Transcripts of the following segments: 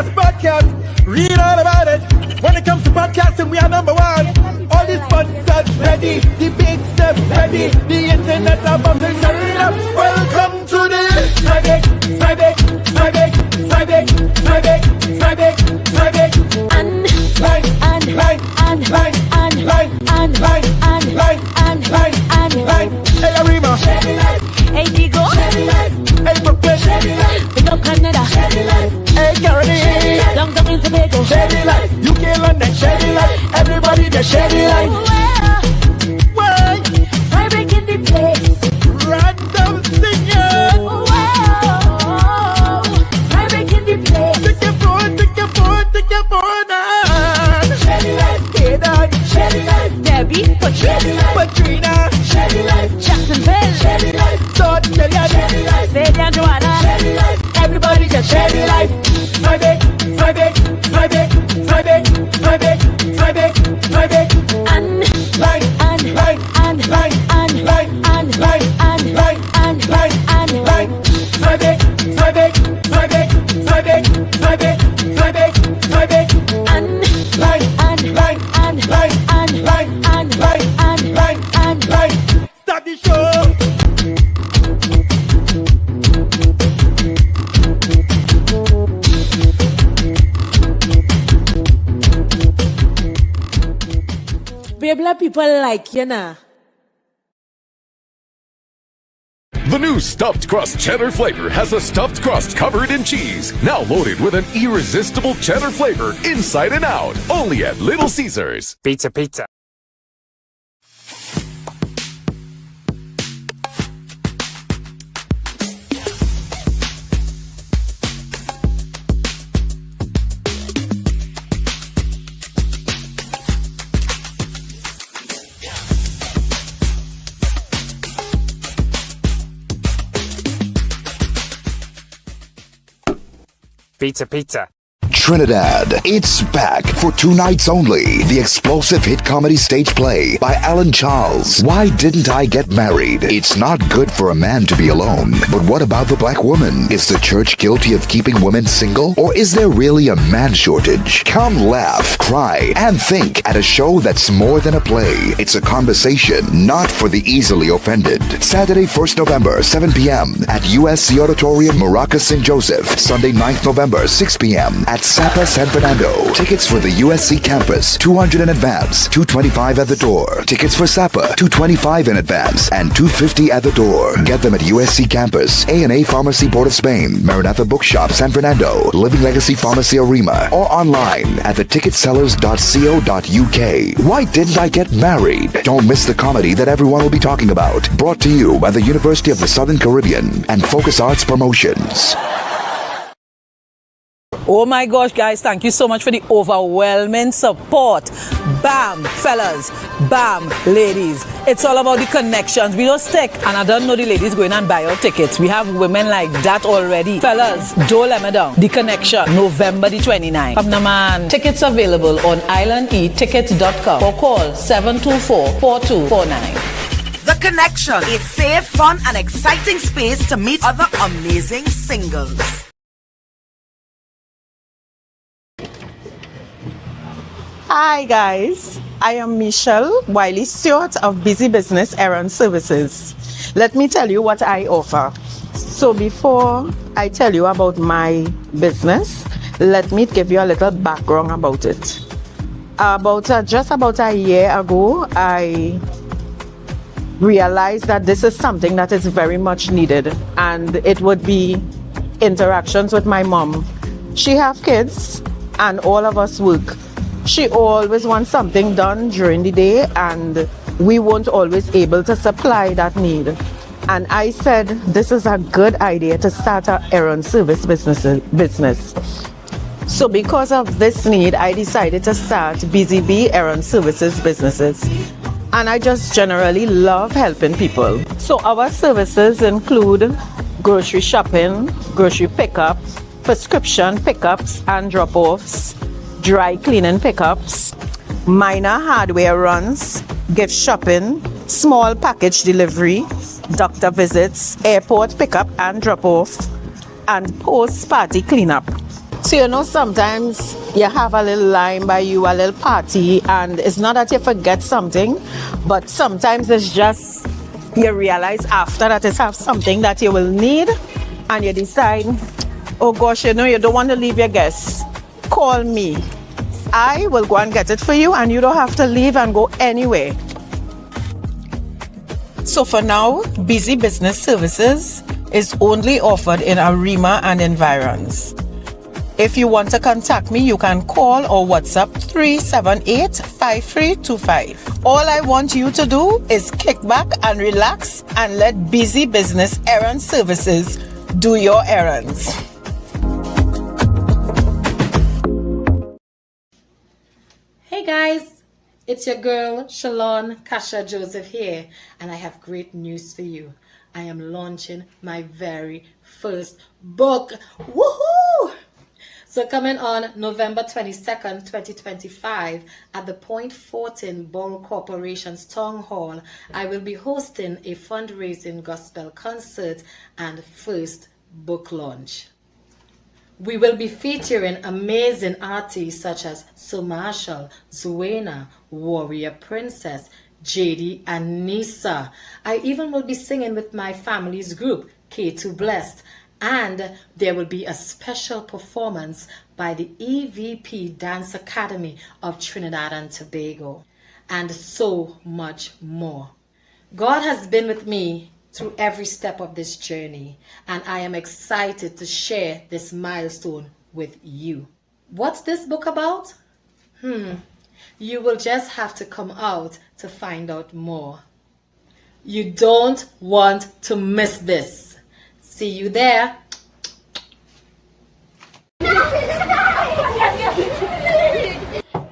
podcast. Read all about it. When it comes to podcasting, we are number one. All these sponsors ready, debates them ready, the internet above the up. Welcome to the Friday. Hey Arima, hey Digo, hey Brooklyn, big up Canada, hey Caroline, long down in Tobago, Shady Life, UK London, Shady Life, everybody the Shady Life. Why? I'm breaking the place. Random singing. Wow, I'm breaking the place. Take your phone on. Shady Life, Kaden, Shady Life, Debbie, Patrina, Shady Life, Jacksonville, Shady Life, Todd, Jillian, Shady Life, Sadie and Joanna, Shady Life, everybody just Shady Life. Friday, and line, start the show. Babla people like you know. The new stuffed crust cheddar flavor has a stuffed crust covered in cheese, now loaded with an irresistible cheddar flavor inside and out, only at Little Caesars. Pizza, pizza. Pizza, pizza. Trinidad, it's back for 2 nights only. The explosive hit comedy stage play by Alan Charles. Why Didn't I Get Married? It's not good for a man to be alone. But what about the black woman? Is the church guilty of keeping women single? Or is there really a man shortage? Come laugh, cry, and think at a show that's more than a play. It's a conversation, not for the easily offended. Saturday, 1st November, 7 p.m. at USC Auditorium, Maracas, St. Joseph. Sunday, 9th November, 6 p.m. at Sapa San Fernando. Tickets for the USC campus, $200 in advance, $225 at the door. Tickets for Sapa, $225 in advance and $250 at the door. Get them at USC campus, A&A Pharmacy Port of Spain, Maranatha Bookshop San Fernando, Living Legacy Pharmacy Arima, or online at theticketsellers.co.uk. Why Didn't I Get Married? Don't miss the comedy that everyone will be talking about. Brought to you by the University of the Southern Caribbean and Focus Arts Promotions. Oh my gosh, guys, thank you so much for the overwhelming support. Bam, fellas. Bam, ladies. It's all about the connections. We don't stick. And I don't know the ladies going and buy our tickets. We have women like that already. Fellas, don't let me down. The Connection, November the 29th. Come na man. Tickets available on islandetickets.com or call 724-4249. The Connection, a safe, fun, and exciting space to meet other amazing singles. Hi guys, I am Michelle Wiley Stewart of Busy Business Errand Services. Let me tell you what I offer. So before I tell you about my business, let me give you a little background about it. Just about a year ago, I realized that this is something that is very much needed, and it would be interactions with my mom. She have kids and all of us work. She always wants something done during the day, and we weren't always able to supply that need. And I said, this is a good idea to start an errand service business. So because of this need, I decided to start Busy Bee Errand Services businesses. And I just generally love helping people. So our services include grocery shopping, grocery pickup, prescription pickups and drop-offs, dry cleaning pickups, minor hardware runs, gift shopping, small package delivery, doctor visits, airport pickup and drop-off, and post-party cleanup. So, you know, sometimes you have a little line by you, a little party, and it's not that you forget something, but sometimes it's just you realize after that you have something that you will need, and you decide, oh gosh, you know, you don't want to leave your guests. Call me. I will go and get it for you, and you don't have to leave and go anywhere. So for now, Busy Business Services is only offered in Arima and environs. If you want to contact me, you can call or WhatsApp 378-5325. All I want you to do is kick back and relax and let Busy Business Errand Services do your errands. Hey guys, it's your girl Shalon Kasha Joseph here, and I have great news for you. I am launching my very first book. Woohoo! So coming on November 22nd, 2025 at the Point Fortin Borough Corporation's Town Hall, I will be hosting a fundraising gospel concert and first book launch. We will be featuring amazing artists such as Sir Marshall, Zuena, Warrior Princess, JD and Nisa. I even will be singing with my family's group, K2 Blessed, and there will be a special performance by the EVP Dance Academy of Trinidad and Tobago, and so much more. God has been with me through every step of this journey, and I am excited to share this milestone with you. What's this book about? You will just have to come out to find out more. You don't want to miss this. See you there.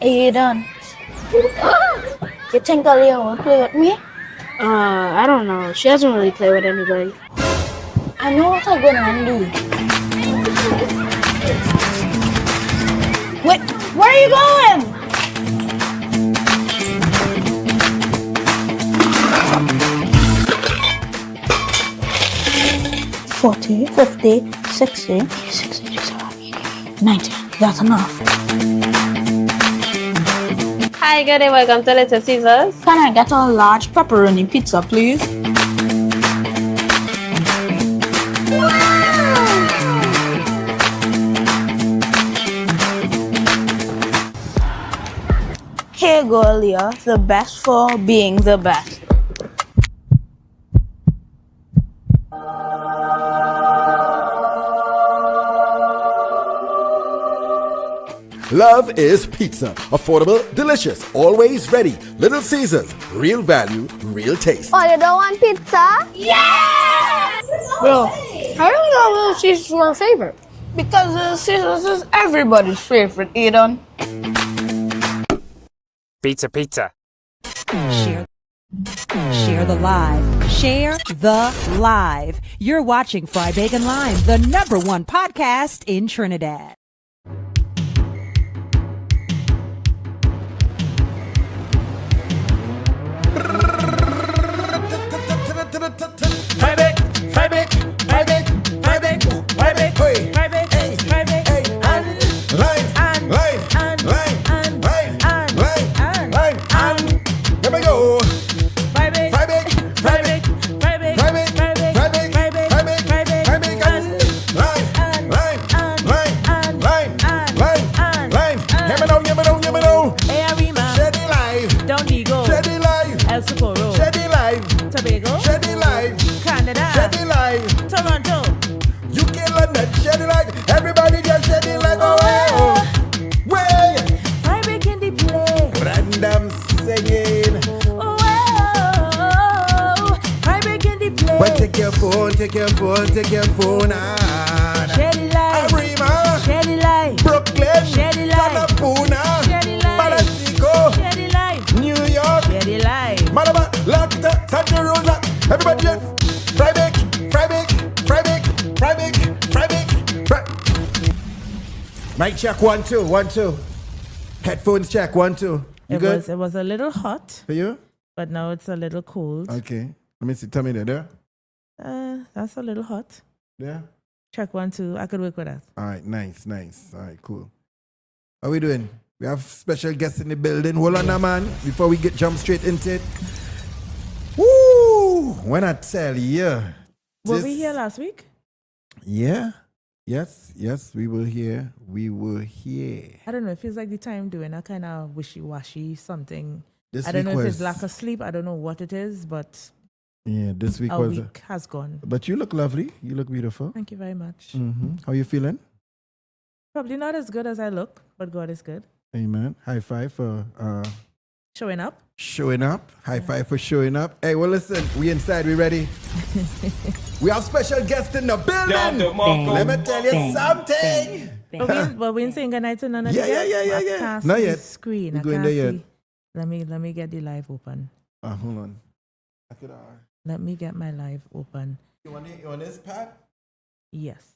Hey, Eden. You think Aaliyah will play with me? I don't know. She doesn't really play with anybody. I know what I'm gonna do. Wait, where are you going? 40, 50, 60, 90. That's enough. Hi, good day. Welcome to Little Caesars. Can I get a large pepperoni pizza, please? Here you go, Aaliyah. The best for being the best. Love is pizza. Affordable, delicious, always ready. Little Caesars. Real value, real taste. Oh, you don't want pizza? Yes! Bro, how do you know Little Caesars were our favorite? Because Little Caesars is everybody's favorite, Eden. Pizza, pizza. Share the live. Share the live. You're watching Fry Bacon Live, the #1 podcast in Trinidad. Everybody just shedding like way. Random singing. Well, take your phone. Arima, Brooklyn, California, Malasico, New York, Malama, Lakta, Santa Rosa. Everybody just fry bake. Mic check 1 2 1 2. Headphones check 1 2. You good? It was a little hot, For you? but now it's a little cold. Okay. Let me see. Tell me there. That's a little hot. There. Check 1, 2. I could work with that. All right, nice. All right, cool. How we doing? We have special guests in the building. Hold on now, man, before we jump straight into it. Woo! When I tell you. Were we here last week? Yeah. Yes, we were here. I don't know. It feels like the time doing a kind of wishy-washy something. This I don't week know if was- it's lack of sleep. I don't know what it is, but Yeah, this week our was. week has gone. But you look lovely. You look beautiful. Thank you very much. How you feeling? Probably not as good as I look, but God is good. Amen. High five for Showing up. showing up. High five for showing up. Hey, well, listen, we inside. We ready? We have special guests in the building. Let me tell you something. But we ain't saying goodnight to none of Yeah. I can't Not see yet. the screen. We I going can't there yet. see. Let me get the live open. Hold on. Let me get my live open. You want this, Pat? Yes.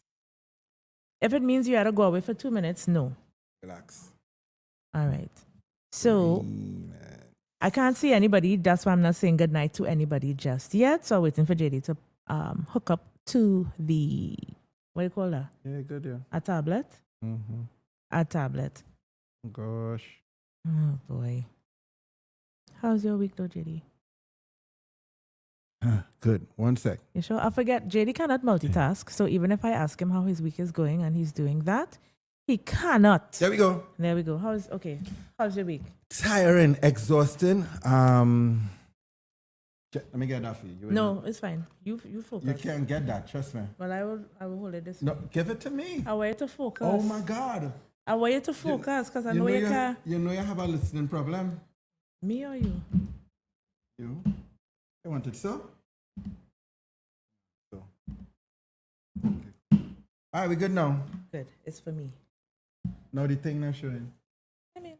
If it means you had to go away for 2 minutes, no. Relax. All right. So I can't see anybody. That's why I'm not saying goodnight to anybody just yet. So I'm waiting for JD to hook up to the, what do you call that? Yeah, good, yeah. A tablet? A tablet. Gosh. Oh, boy. How's your week though, JD? Good. 1 sec. You sure? I forget, JD cannot multitask. So even if I ask him how his week is going and he's doing that, he cannot. There we go. There we go. How's your week? Tiring, exhausting. Let me get that for you. No, it's fine. You focus. You can't get that, trust me. Well, I will hold it this No, way. give it to me. I want you to focus. Oh my God. I want you to focus because I know you can. You know you have a listening problem. Me or you? You? I want it so. So. All right, we good now. Good. It's for me. Now the thing not showing. Come in.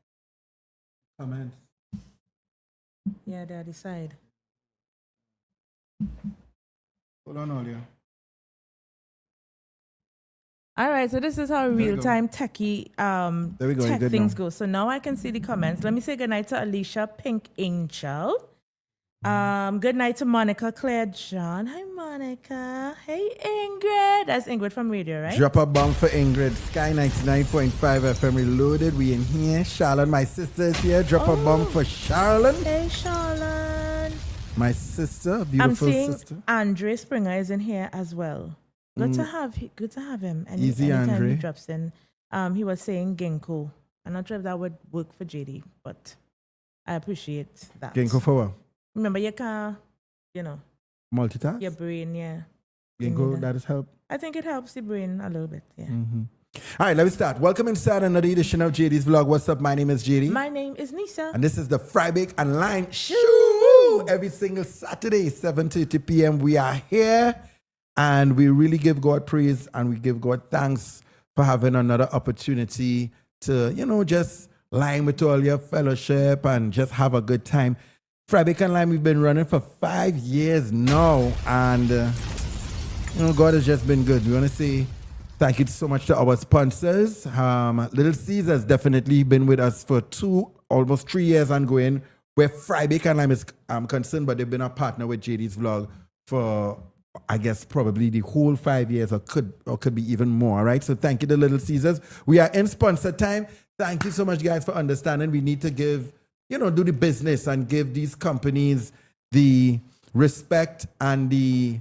Comments. Yeah, they're the side. Hold on, Olia. All right, so this is how we go. real-time techie There we go, you're tech good things now. go. So now I can see the comments. Let me say goodnight to Alicia Pink Angel. Good night to Monica Claire John. Hi, Monica. Hey, Ingrid. That's Ingrid from radio, right? Drop a bomb for Ingrid. Sky 99.5 FM Reloaded. We in here. Charlotte, my sister is here. Drop a bomb for Charlotte. Hey, Charlotte. My sister, I'm beautiful seeing sister. Andre Springer is in here as well. Good to have him. Easy, anytime Andre. he drops in. He was saying ginkgo. I'm not sure if that would work for JD, but I appreciate that. Ginkgo for what? Remember, you can, Multitask? your brain, yeah. Ginkgo, that has helped. I think it helps the brain a little bit, yeah. All right, let me start. Welcome inside another edition of JD's Vlog. What's up? My name is JD. My name is Nisa. And this is the Fry Bake and Line Show. Every single Saturday, 7:30 p.m. We are here. And we really give God praise and we give God thanks for having another opportunity to, just line with all your fellowship and just have a good time. Fry Bake and Line, we've been running for 5 years now. And, God has just been good. We want to say thank you so much to our sponsors. Little Caesars definitely been with us for almost 3 years ongoing, where Fry Bake and Lime is concerned, but they've been a partner with JD's Vlog for, I guess, probably the whole 5 years or could be even more, right? So thank you to Little Caesars. We are in sponsor time. Thank you so much, guys, for understanding. We need to give, do the business and give these companies the respect and the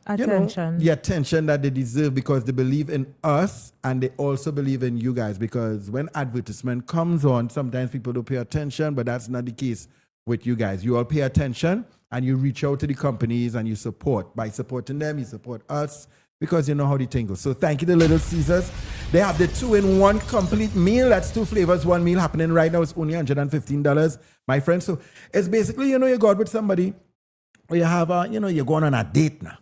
attention. The attention that they deserve because they believe in us and they also believe in you guys, because when advertisement comes on, sometimes people don't pay attention, but that's not the case with you guys. You all pay attention and you reach out to the companies and you support. By supporting them, you support us because you know how the thing goes. So thank you to Little Caesars. They have the 2-in-1 complete meal. That's 2 flavors, 1 meal happening right now. It's only $115, my friend. So it's basically, you go out with somebody or you have you're going on a date now.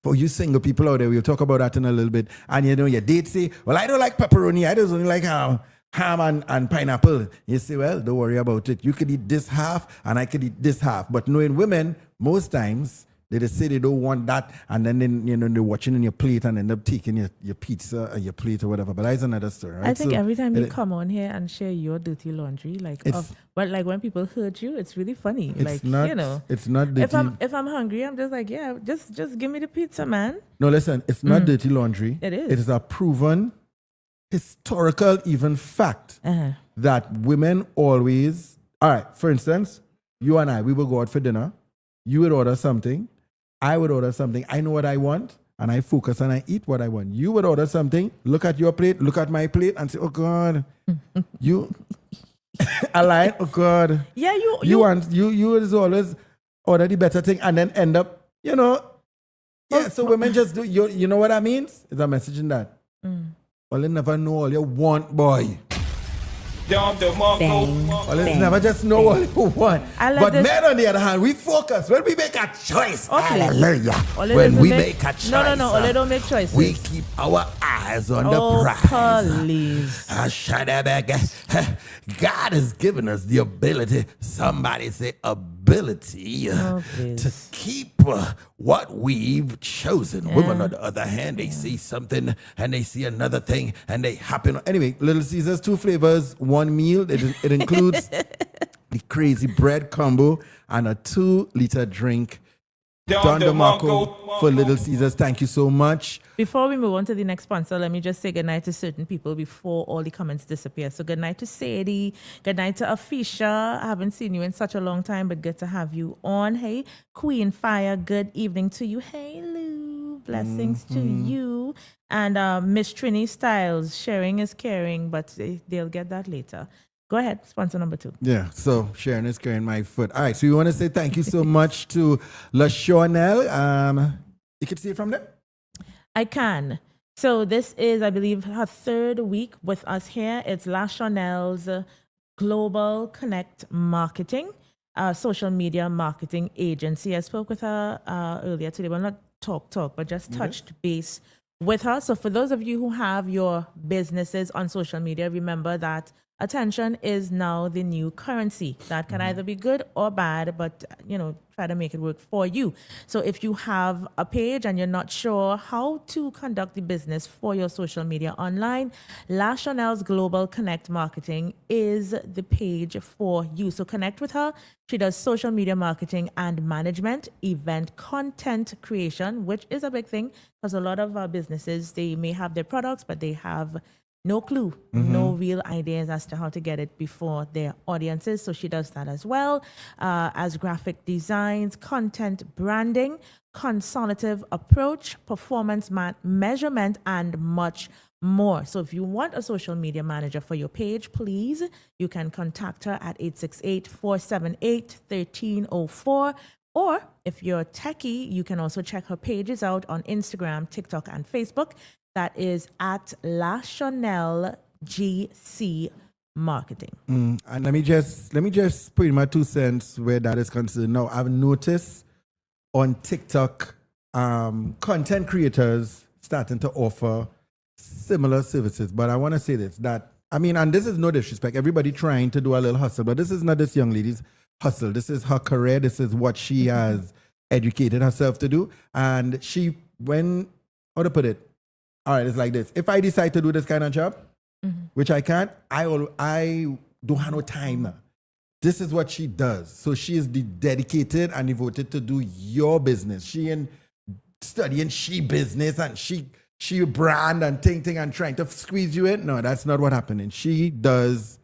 For you single people out there, we'll talk about that in a little bit. And your date say, well, I don't like pepperoni. I just only like ham and pineapple. You say, well, don't worry about it. You could eat this half and I could eat this half. But knowing women, most times, They just say they don't want that, and then they're watching in your plate and end up taking your pizza and your plate or whatever. But that's another story, right? I think every time you come on here and share your dirty laundry, like when people hurt you, it's really funny. It's not dirty. If I'm hungry, I'm just like, yeah, just give me the pizza, man. No, listen, it's not dirty laundry. It is. It is a proven historical even fact that women always, all right, for instance, you and I, we will go out for dinner. You would order something. I would order something. I know what I want, and I focus and I eat what I want. You would order something, look at your plate, look at my plate, and say, oh, God, you, I like, oh, God. Yeah, you want, you is always order the better thing, and then end up, so women just do, you know what that means? It's a message in that. All you never know all you want, boy. All you never just know all you want. But men, on the other hand, we focus. When we make a choice, hallelujah. When we make a choice, no, all they don't make choices. We keep our eyes on the prize. Please. God has given us the ability, somebody say ability, to keep what we've chosen. Women, on the other hand, they see something and they see another thing and they happen. Anyway, Little Caesars, 2 flavors, 1 meal. It includes the crazy bread combo and a 2-liter drink. Don DeMarco for Little Caesars. Thank you so much. Before we move on to the next sponsor, let me just say goodnight to certain people before all the comments disappear. So goodnight to Sadie. Goodnight to Afisha. I haven't seen you in such a long time, but good to have you on. Hey, Queen Fire. Good evening to you. Hey, Lou. Blessings to you. And Miss Trini Styles. Sharing is caring, but they'll get that later. Go ahead, sponsor number 2. Yeah, so Sharon is carrying my foot. All right, so we want to say thank you so much to La Chanel. You can see it from there? I can. So this is, I believe, her 3rd week with us here. It's La Chanel's Global Connect Marketing, social media marketing agency. I spoke with her earlier today. Well, not talk, but just touched base with her. So for those of you who have your businesses on social media, remember that attention is now the new currency. That can either be good or bad, but try to make it work for you. So if you have a page and you're not sure how to conduct the business for your social media online, La Chanel's Global Connect Marketing is the page for you. So connect with her. She does social media marketing and management, event content creation, which is a big thing because a lot of our businesses, they may have their products, but they have no clue, no real ideas as to how to get it before their audiences. So she does that as well as graphic designs, content branding, consultative approach, performance measurement, and much more. So if you want a social media manager for your page, please, you can contact her at 868-478-1304. Or if you're a techie, you can also check her pages out on Instagram, TikTok, and Facebook. That is at La Chanel GC Marketing. And let me just put in my 2 cents where that is concerned. Now, I've noticed on TikTok, content creators starting to offer similar services. But I want to say this, and this is no disrespect, everybody trying to do a little hustle, but this is not this young lady's hustle. This is her career. This is what she has educated herself to do. And how to put it? All right, it's like this. If I decide to do this kind of job, which I can't, I don't have no time now. This is what she does. So she is dedicated and devoted to do your business. She in studying she business and she brand and thing and trying to squeeze you in. No, that's not what happening. She does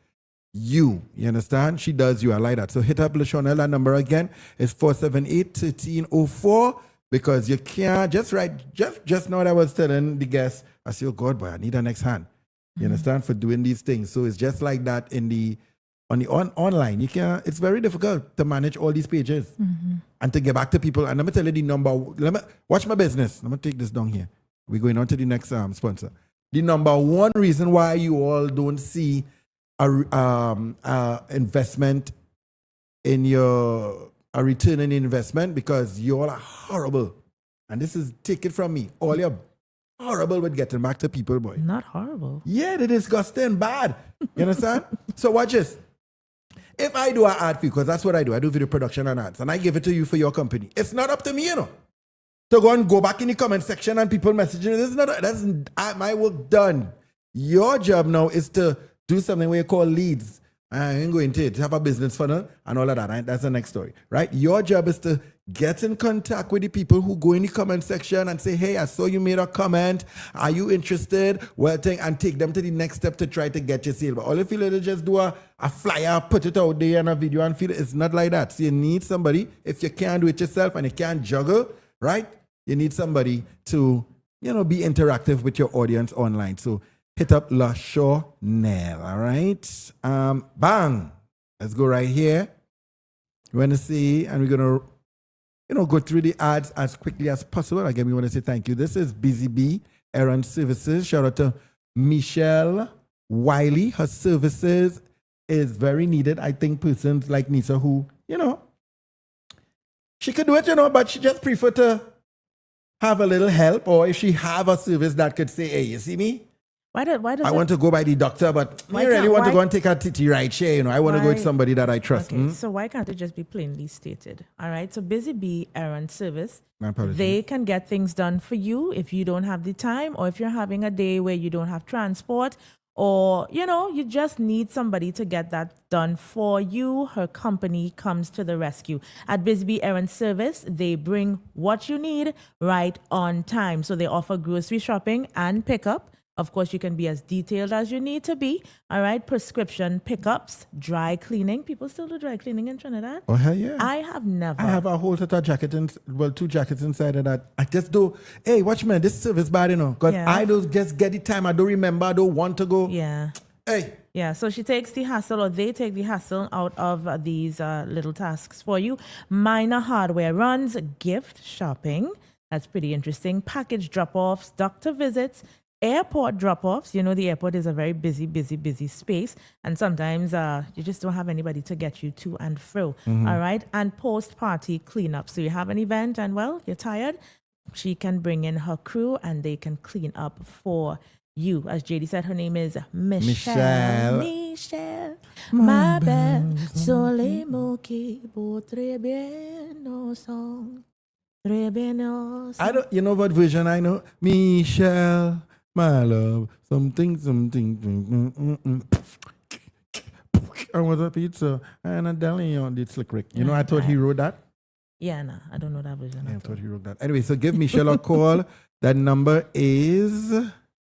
you. You understand? She does you. I like that. So hit up La Chanel. That number again is 478-1304. Because you can't just now that I was telling the guests, I say, oh God, boy, I need a next hand. You understand? For doing these things. So it's just like that online. You can't, it's very difficult to manage all these pages and to get back to people. And let me tell you watch my business. Let me take this down here. We're going on to the next sponsor. The number 1 reason why you all don't see a investment in a return on investment, because you all are horrible. And this is, take it from me, all you're horrible with getting back to people, boy. Not horrible. Yeah, they're disgusting, bad. You understand? So watch this. If I do an ad for you, because that's what I do video production and ads, and I give it to you for your company, it's not up to me, to go back in the comment section and people messaging. That's my work done. Your job now is to do something where you call leads. I ain't going to have a business funnel and all of that. Right? That's the next story, right? Your job is to get in contact with the people who go in the comment section and say, hey, I saw you made a comment. Are you interested? Well, and take them to the next step to try to get your sale. But all if you let just do a flyer, put it out there in a video and feel it's not like that. So you need somebody, if you can't do it yourself and you can't juggle, right? You need somebody to, be interactive with your audience online. So hit up La Chanel, all right? Bang. Let's go right here. You want to see, and we're going to, go through the ads as quickly as possible. Again, we want to say thank you. This is Busy Bee, Errand Services. Shout out to Michelle Wiley. Her services is very needed. I think persons like Nisa who, she could do it, but she just prefer to have a little help, or if she have a service that could say, hey, you see me? Why does I want to go by the doctor, but I really want to go and take a TT ride share. I want to go with somebody that I trust. Okay, so why can't it just be plainly stated? All right, so Busy Bee Errand Service, My apologies. they can get things done for you if you don't have the time, or if you're having a day where you don't have transport, or, you just need somebody to get that done for you. Her company comes to the rescue. At Busy Bee Errand Service, they bring what you need right on time. So they offer grocery shopping and pickup. Of course, you can be as detailed as you need to be. All right. Prescription pickups, dry cleaning. People still do dry cleaning in Trinidad. Oh, hell yeah. I have never. I have a whole set of jacket, two jackets inside of that. I just do, hey, watch me, this service bad, Because I don't just get the time. I don't remember. I don't want to go. Yeah. Hey. Yeah, so she takes the hassle, or they take the hassle out of these little tasks for you. Minor hardware runs, gift shopping. That's pretty interesting. Package drop-offs, doctor visits, airport drop-offs. The airport is a very busy space, and sometimes you just don't have anybody to get you to and fro. All right, and post-party cleanup. So you have an event and, you're tired. She can bring in her crew and they can clean up for you. As JD said, her name is Michelle. Michelle, my belle, sole moki, très bien au son, très bien au son. I don't, you know what version I know? Michelle, my love, something. I want a pizza and a deli on the slick Rick. I thought he wrote that. Yeah, no, I don't know that version. I thought he wrote that. Anyway, so give Michelle a call. That number is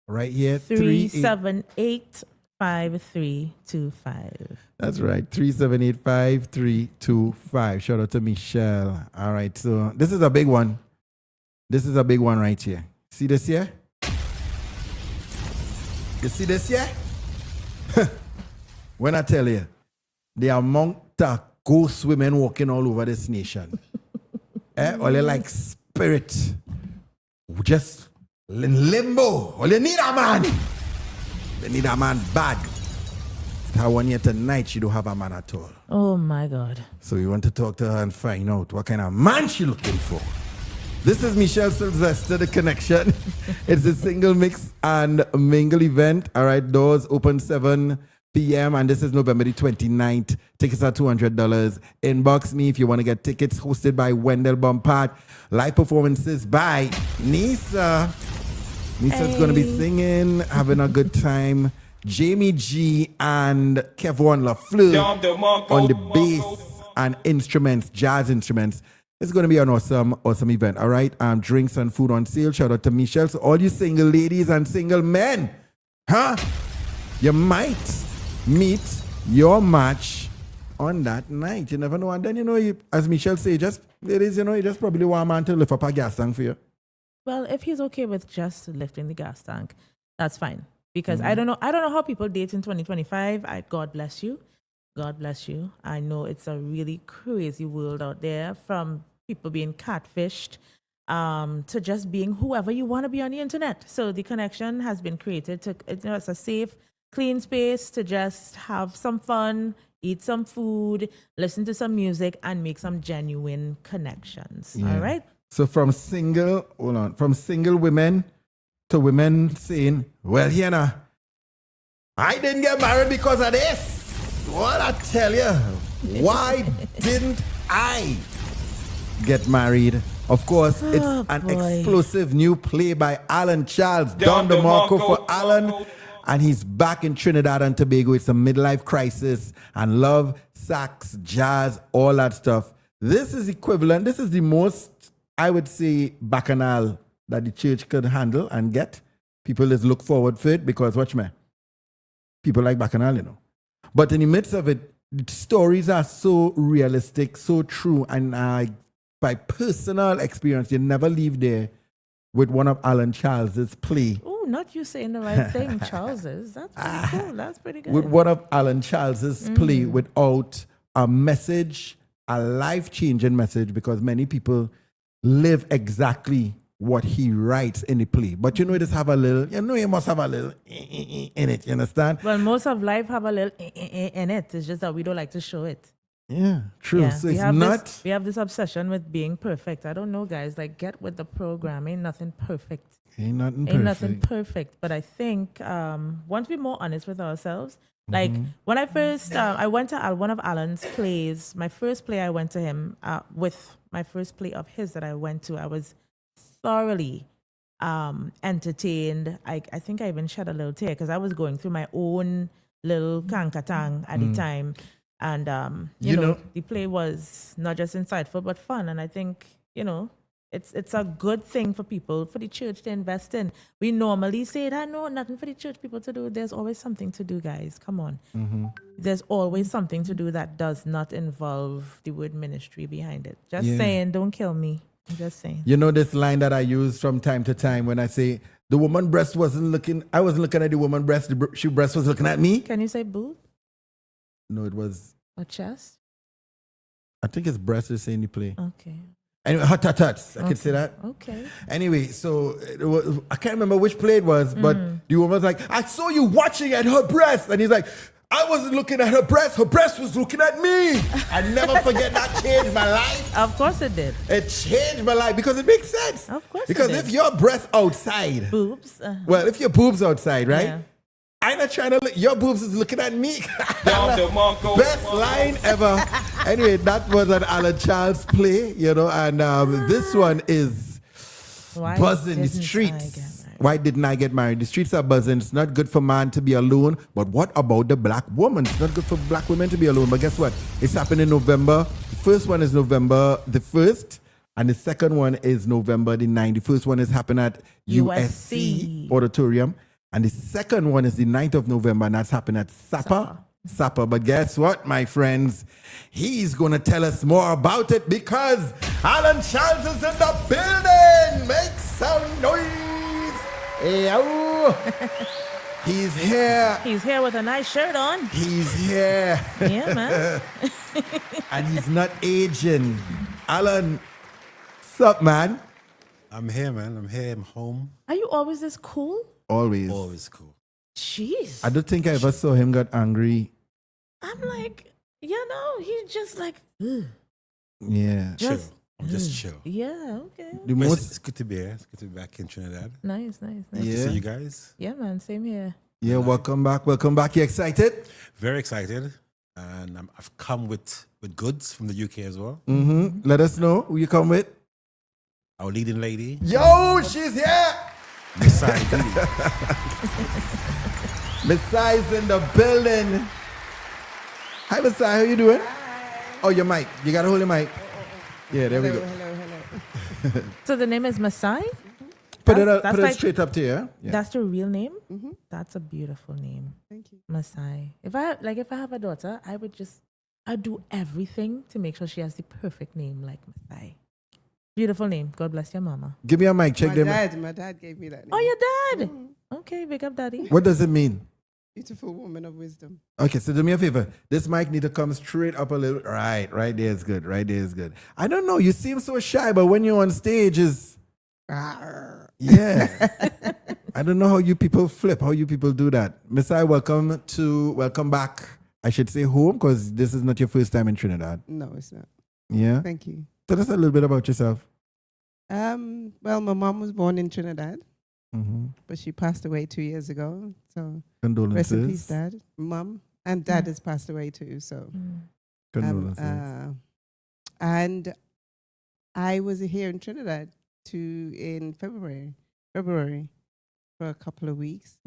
right here. 378-5325. That's right. 378-5325. Shout out to Michelle. All right. So this is a big one. This is a big one right here. See this here? You see this here? When I tell you, the amount of ghost women walking all over this nation. Or they like spirit. Just in limbo. Or they need a man. They need a man bad. How one year tonight she don't have a man at all. Oh my God. So we want to talk to her and find out what kind of man she looking for. This is Michelle Sylvester, The Connection. It's a single mix and mingle event. All right, doors open 7 p.m. and this is November the 29th. Tickets are $200. Inbox me if you want to get tickets. Hosted by Wendell Bompard. Live performances by Nisa. Nisa's going to be singing, having a good time. Jamie G and Kevon Lafleur on the bass and instruments, jazz instruments. It's going to be an awesome event, all right? Drinks and food on sale. Shout out to Michelle. So all you single ladies and single men, you might meet your match on that night. You never know. And then, as Michelle say, ladies, you just probably want a man to lift up a gas tank for you. Well, if he's okay with just lifting the gas tank, that's fine. Because I don't know how people date in 2025. God bless you. God bless you. I know it's a really crazy world out there, from people being catfished to just being whoever you want to be on the internet. So The Connection has been created to, it's a safe, clean space to just have some fun, eat some food, listen to some music, and make some genuine connections. Yeah. All right? So from single women to women saying, well, I didn't get married because of this. What I tell you. Why didn't I get married? Of course, it's an explosive new play by Alan Charles, Don DeMarco for Alan. And he's back in Trinidad and Tobago. It's a midlife crisis and love, sax, jazz, all that stuff. This is equivalent. This is the most, I would say, bacchanal that the church could handle and get. People just look forward for it because, watch me, people like bacchanal, you know. But in the midst of it, the stories are so realistic, so true. And by personal experience, you never leave there with one of Alan Charles's play. Oh, not you saying the right thing, Charles's. That's pretty cool. That's pretty good. With one of Alan Charles's play without a message, a life-changing message, because many people live exactly what he writes in the play. But you know, it just have a little, you must have a little in it, you understand? Well, most of life have a little in it. It's just that we don't like to show it. Yeah, true. Yeah, So it's not... we have this obsession with being perfect. I don't know, guys. Like, get with the program. Ain't nothing perfect. Ain't nothing perfect. But I think once we're more honest with ourselves, like when I first, I went to one of Alan's plays, my first play I went to him with, my first play of his that I went to, I was thoroughly entertained. I think I even shed a little tear because I was going through my own little kankatang at the time. And, you know, the play was not just insightful, but fun. And I think, you know, it's a good thing for people, for the church to invest in. We normally say that, no, nothing for the church people to do. There's always something to do, guys. Come on. There's always something to do that does not involve the word ministry behind it. Just saying, don't kill me. I'm just saying. You know this line that I use from time to time when I say, the woman breast wasn't looking, I wasn't looking at the woman breast, the breast was looking at me. Can you say boob? No, it was... Or chest? I think it's breast is saying the play. Okay. Anyway, hot tuts. I can say that. Okay. Anyway, so I can't remember which play it was, but the woman was like, I saw you watching at her breast. And he's like, I wasn't looking at her breast was looking at me. I never forget that changed my life. Of course it did. It changed my life because it makes sense. Of course because it did. if your breast outside. Boobs. Well, if your boobs outside, right? Yeah. I'm not trying to look. Your boobs is looking at me. Best line ever. Anyway, that was an Alan Charles play, you know, and this one is buzzing the streets. Why didn't I get married? The streets are buzzing. It's not good for man to be alone. But what about the black woman? It's not good for black women to be alone. But guess what? It's happening in November. The first one is November the 1st. And the second one is November the 9th. The first one is happening at USC Auditorium. And the second one is the 9th of November, and that's happening at Sapa. But guess what, my friends? He's going to tell us more about it because Alan Charles is in the building. Make some noise. Hey, he's here. He's here with a nice shirt on. He's here. Yeah, man. And he's not aging. Alan, what's up, man? I'm here, man. I'm here. I'm home. Are you always this cool? Always cool. Jeez. I don't think I ever saw him get angry. I'm like, you know, he's just like, ugh. Yeah. Chill. I'm just chill. Yeah, okay. It's good to be here. It's good to be back in Trinidad. Nice. Good to see you guys. Yeah, man. Same here. Yeah, welcome back. You excited? Very excited. And I've come with goods from the UK as well. Let us know who you come with. Our leading lady. Yo, she's here. Miss Masai's in the building. Hi, Masai. How you doing? Hi. Oh, your mic. You got to hold your mic. Yeah, there we go. Hello. So the name is Masai? Put it straight up to you. Yeah. That's the real name? That's a beautiful name. Thank you. Masai. If I have a daughter, I'd do everything to make sure she has the perfect name like Masai. Beautiful name. God bless your mama. Give me a mic. Check them. My dad gave me that name. Oh, your dad? Okay, big up, daddy. What does it mean? Beautiful woman of wisdom. Okay, so do me a favor. This mic need to come straight up a little. Right there is good. I don't know. You seem so shy, but when you're on stage is... Yeah. I don't know how you people flip, how you people do that. Masai, welcome back. I should say home, because this is not your first time in Trinidad. No, it's not. Yeah? Thank you. Tell us a little bit about yourself. Well, my mom was born in Trinidad, but she passed away 2 years ago. So condolences. Rest in peace, Dad. Mom and Dad has passed away too. So And I was here in Trinidad in February for a couple of weeks.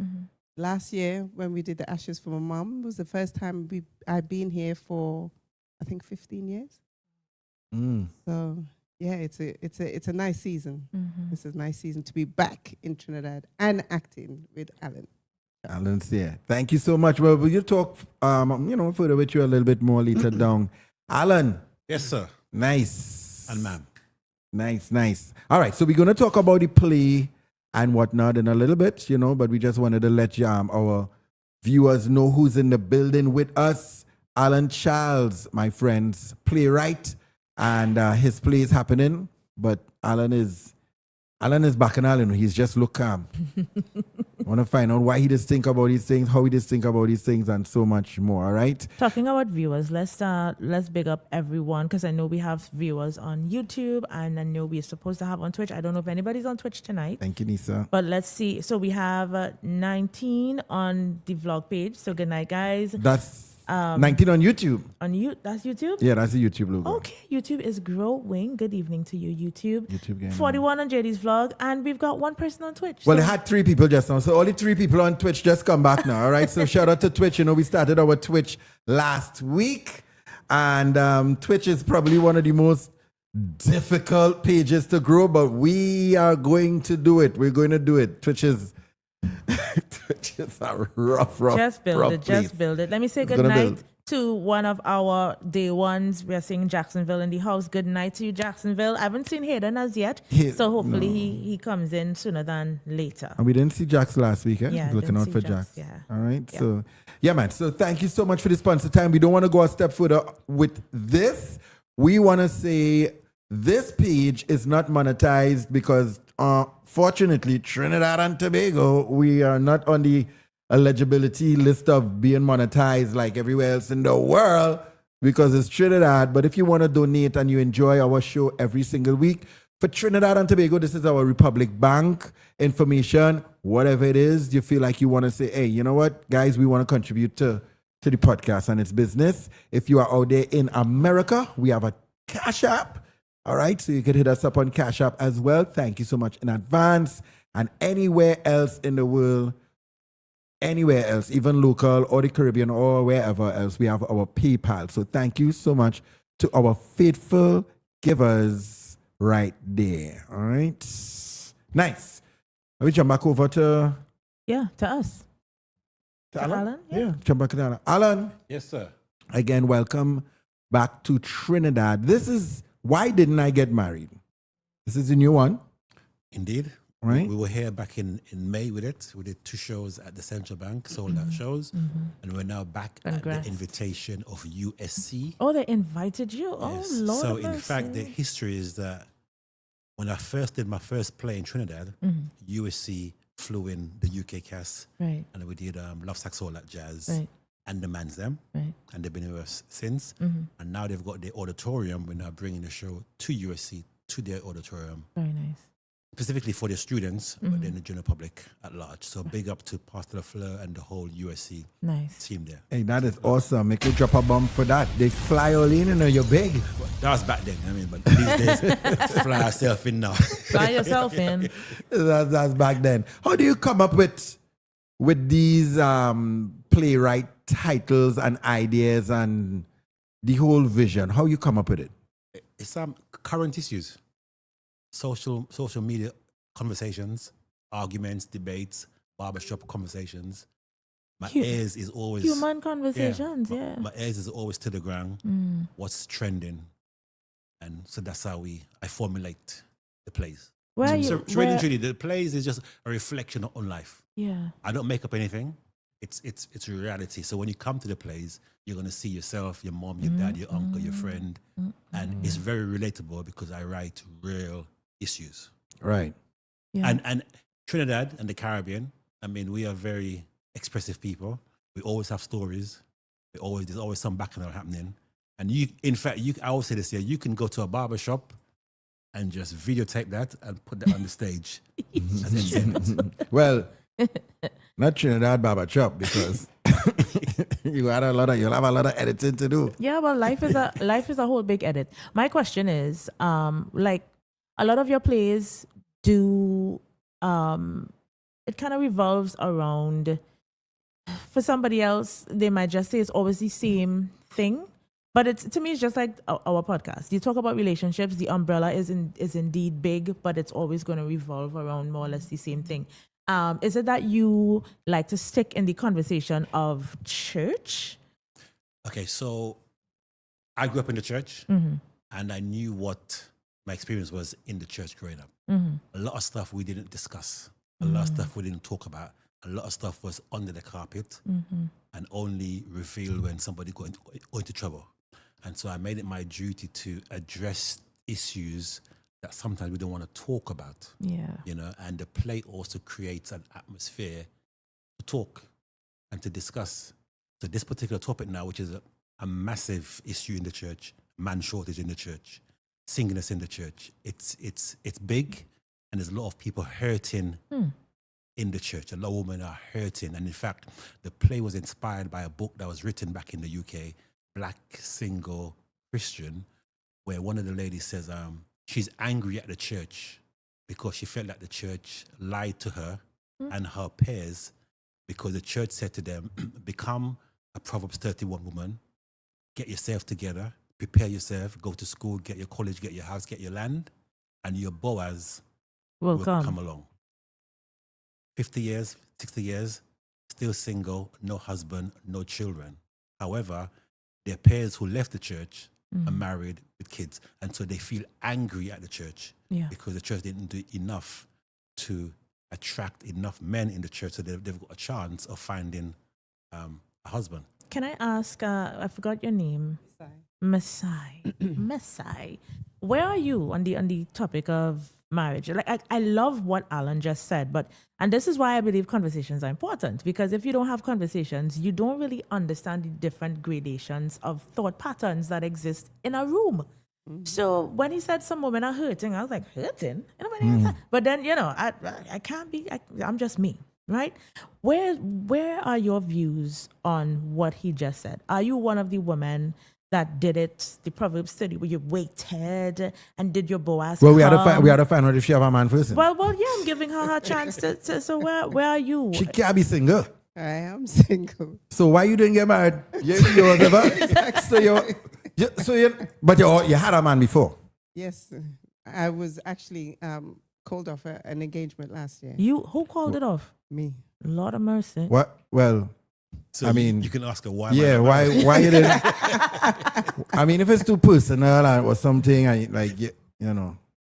Last year, when we did the Ashes for my mom, was the first time I've been here for, I think, 15 years. So yeah, it's a nice season. This is a nice season to be back in Trinidad and acting with Alan. Alan's here. Thank you so much. Well, we'll talk, further with you a little bit more later down. Alan. Yes, sir. Nice. And ma'am. Nice. All right, so we're going to talk about the play and whatnot in a little bit, but we just wanted to let our viewers know who's in the building with us. Alan Charles, my friends, playwright, and his play is happening, but Alan is bacchanal, he's just look calm. I want to find out why he just think about these things, how he just think about these things, and so much more, all right? Talking about viewers, let's big up everyone, because I know we have viewers on YouTube, and I know we're supposed to have on Twitch. I don't know if anybody's on Twitch tonight. Thank you, Nisa. But let's see. So we have 19 on the vlog page. So good night, guys. That's 19 on YouTube. That's YouTube? Yeah, that's the YouTube logo. Okay, YouTube is growing. Good evening to you, YouTube. YouTube game. 41 on JD's vlog, and we've got one person on Twitch. Well, they had 3 people just now. So all the 3 people on Twitch just come back now, all right? So shout out to Twitch. We started our Twitch last week, and Twitch is probably one of the most difficult pages to grow, but we are going to do it. We're going to do it. Twitch is a rough Just build it. place. Just build it. Let me say good night to one of our day ones. We are seeing Jacksonville in the house. Good night to you, Jacksonville. I haven't seen Hayden as yet, so hopefully he comes in sooner than later. And we didn't see Jax last week, eh? Yeah, looking out for Jax. Jax. Yeah. All right. Yeah. So, yeah, man. So thank you so much for the sponsor time. We don't want to go a step further with this. We want to say this page is not monetized because, fortunately, Trinidad and Tobago, we are not on the eligibility list of being monetized like everywhere else in the world because it's Trinidad. But if you want to donate and you enjoy our show every single week, for Trinidad and Tobago, this is our Republic Bank information. Whatever it is, you feel like you want to say, hey, you know what, guys, we want to contribute to the podcast and its business. If you are out there in America, we have a Cash App. All right, so you can hit us up on Cash App as well. Thank you so much in advance. And anywhere else in the world, anywhere else, even local or the Caribbean or wherever else, we have our PayPal. So thank you so much to our faithful givers right there. All right, nice. Let me jump back over to us. To Alan? Yeah. Jump back to Alan. Alan. Yes, sir. Again, welcome back to Trinidad. This is Why Didn't I Get Married? This is the new one. Indeed. Right. We were here back in May with it. We did 2 shows at the Central Bank, sold out shows. And we're now back at the invitation of USC. Oh, they invited you? Yes. Oh, Lord. So, in fact, the history is that when I first did my first play in Trinidad, USC flew in the UK cast. Right. And we did Love Sax Soul at Jazz. Right. And the Man's Them. Right. And they've been with us since. And now they've got the auditorium. We're now bringing the show to USC, to their auditorium. Very nice. Specifically for their students, but then the general public at large. So big up to Pastor LaFleur and the whole USC team there. Hey, that is awesome. Make you drop a bomb for that. They fly all in and you're big. That was back then. I mean, but these days, fly yourself in now. Fly yourself in. That's back then. How do you come up with these playwright titles and ideas and the whole vision? How you come up with it? It's current issues. Social media conversations, arguments, debates, barbershop conversations. My ears is always human conversations, My ears is always to the ground. What's trending, and so that's how I formulate the plays. Truly, the plays is just a reflection on life. Yeah, I don't make up anything. It's reality. So when you come to the plays, you're gonna see yourself, your mom, your dad, your uncle, your friend, and it's very relatable because I write real issues. Right. Yeah. And Trinidad and the Caribbean, I mean, we are very expressive people. We always have stories. There's always some background happening. And I always say this here, you can go to a barber shop and just videotape that and put that on the stage. Well, not Trinidad barber shop because you'll have a lot of editing to do. Yeah, well, life is a whole big edit. My question is, like a lot of your plays do, it kind of revolves around. For somebody else, they might just say it's always the same thing, but to me, it's just like our podcast. You talk about relationships. The umbrella is indeed big, but it's always going to revolve around more or less the same thing. Is it that you like to stick in the conversation of church? Okay, so I grew up in the church, Mm-hmm. and I knew what my experience was in the church growing up. Mm-hmm. A lot of stuff we didn't discuss. A lot of stuff we didn't talk about. A lot of stuff was under the carpet Mm-hmm. and only revealed when somebody got into trouble. And so I made it my duty to address issues that sometimes we don't want to talk about. Yeah. You know, and the play also creates an atmosphere to talk and to discuss. So this particular topic now, which is a massive issue in the church, man shortage in the church, singleness in the church, it's big, and there's a lot of people hurting in the church. A lot of women are hurting. And in fact, the play was inspired by a book that was written back in the UK, Black Single Christian, where one of the ladies says she's angry at the church because she felt like the church lied to her and her peers, because the church said to them, become a Proverbs 31 woman, get yourself together, prepare yourself, go to school, get your college, get your house, get your land, and your Boaz will come along. 50 years, 60 years, still single, no husband, no children. However, their peers who left the church are married with kids. And so they feel angry at the church because the church didn't do enough to attract enough men in the church, so they've got a chance of finding a husband. Can I ask, I forgot your name. Masai. Masai. Where are you on the topic of marriage? Like I love what Alan just said, and this is why I believe conversations are important, because if you don't have conversations, you don't really understand the different gradations of thought patterns that exist in a room. So when he said some women are hurting, I was like, hurting? But then, I can't be, I'm just me, right? Where are your views on what he just said? Are you one of the women that did it, the Proverbs study, where you waited and did your Boaz? Well, we had to find out if she have a man first. Well, yeah, I'm giving her chance to. So where are you? She can't be single. I am single. So why you didn't get married? But you had a man before. Yes, I was actually called off an engagement last year. Who called it off? Me. Lord of mercy. What? Well, So I mean, you can ask her why. Yeah, why you didn't? I mean, if it's too personal or something,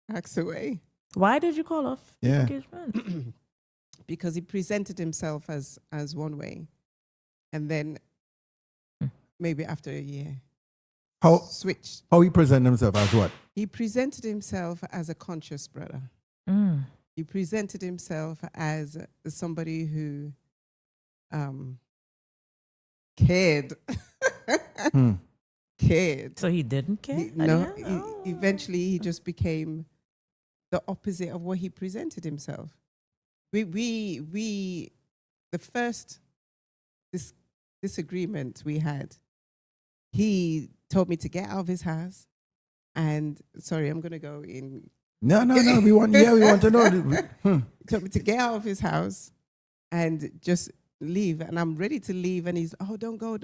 Ask away. Why did you call off the Yeah. engagement? Because he presented himself as one way, and then maybe after a year, switched. How he present himself as what? He presented himself as a conscious brother. He presented himself as somebody who cared. Cared. So he didn't care? Eventually he just became the opposite of what he presented himself. We the first disagreement we had, he told me to get out of his house, and sorry, I'm gonna go in. No. We want to know. He told me to get out of his house and just leave, and I'm ready to leave, and he's, don't go.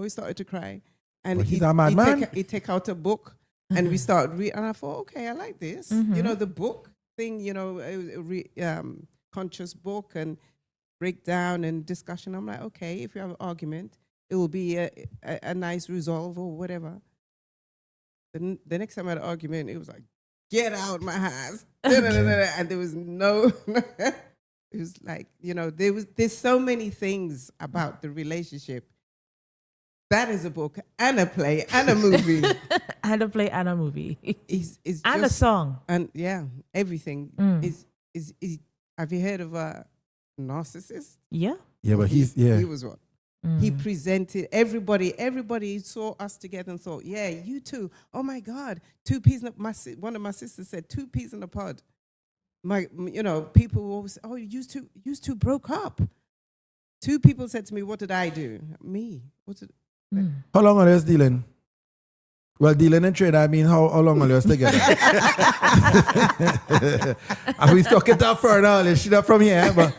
He started to cry, and But he's a madman. He take out a book, and we start reading, and I thought, okay, I like this. The book thing, conscious book and breakdown and discussion. I'm like, okay, if you have an argument, it will be a nice resolve or whatever. The next time I had an argument, it was like, get out my house. And there was no, it was like, there's so many things about the relationship. That is a book and a play and a movie. And a play and a movie. Is and a song. And yeah, everything. Is have you heard of a narcissist? Yeah. Yeah, but he was one. He presented everybody saw us together and thought, yeah, you two, oh my God, two peas in one of my sisters said 2 peas in a pod. People always say, oh, you two broke up. 2 people said to me, "What did I do?" Me. What did? How long are you dealing? Well, dealing and trade, I mean, how long are you together? And we stuck it up for now. She not from here, but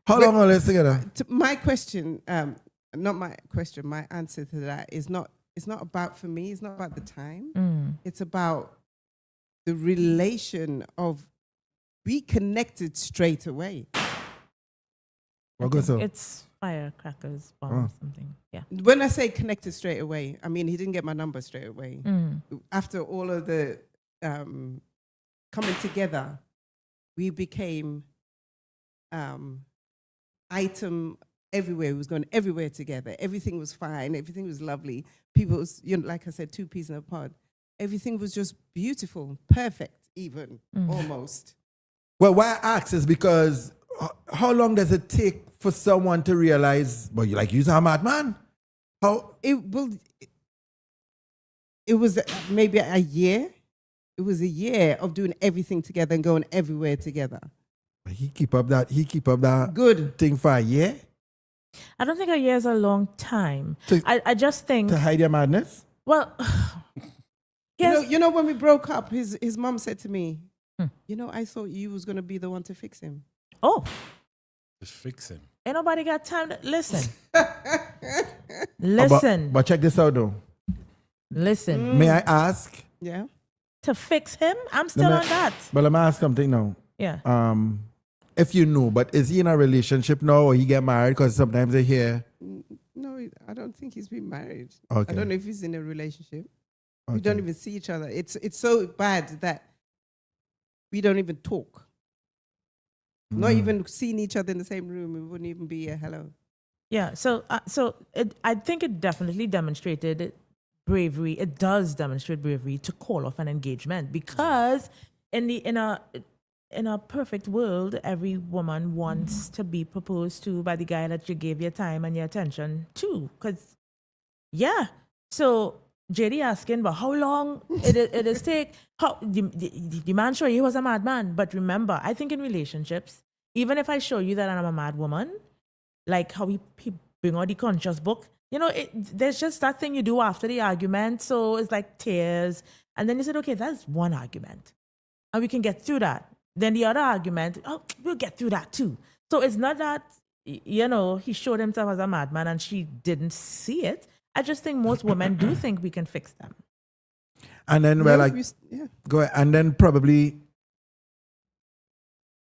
how long are you together? My question, not my question, my answer to that is not. It's not about, for me, it's not about the time. It's about the relation of, we connected straight away. What goes on? It's firecrackers, bomb, something. Yeah. When I say connected straight away, I mean, he didn't get my number straight away. After all of the coming together, we became item everywhere. We was going everywhere together. Everything was fine. Everything was lovely. People was, like I said, 2 peas in a pod. Everything was just beautiful, perfect, even almost. Well, why I ask is because how long does it take for someone to realize, well, you're a madman? How? It was maybe a year. It was a year of doing everything together and going everywhere together. He keep up that good thing for a year? I don't think a year is a long time. I just think to hide your madness. Well, you know, when we broke up, his mom said to me, I thought you was gonna be the one to fix him. Oh, just fix him. Ain't nobody got time to listen. But check this out though. Listen. May I ask? Yeah. To fix him? I'm still on that. But let me ask something now. Yeah. If you know, but is he in a relationship now or he get married? Because sometimes they hear. No, I don't think he's been married. Okay. I don't know if he's in a relationship. Okay. We don't even see each other. It's so bad that we don't even talk. Not even seeing each other in the same room, it wouldn't even be a hello. Yeah. So I think it definitely demonstrated bravery. It does demonstrate bravery to call off an engagement, because in a perfect world, every woman wants to be proposed to by the guy that you gave your time and your attention to. Because, yeah. So JD asking, but how long it is take? How the man show you he was a madman. But remember, I think in relationships, even if I show you that I'm a mad woman, like how he bring out the conscious book, there's just that thing you do after the argument. So it's like tears. And then you said, okay, that's one argument. And we can get through that. Then the other argument, we'll get through that too. So it's not that, he showed himself as a madman and she didn't see it. I just think most women do think we can fix them. And then, go ahead. And then probably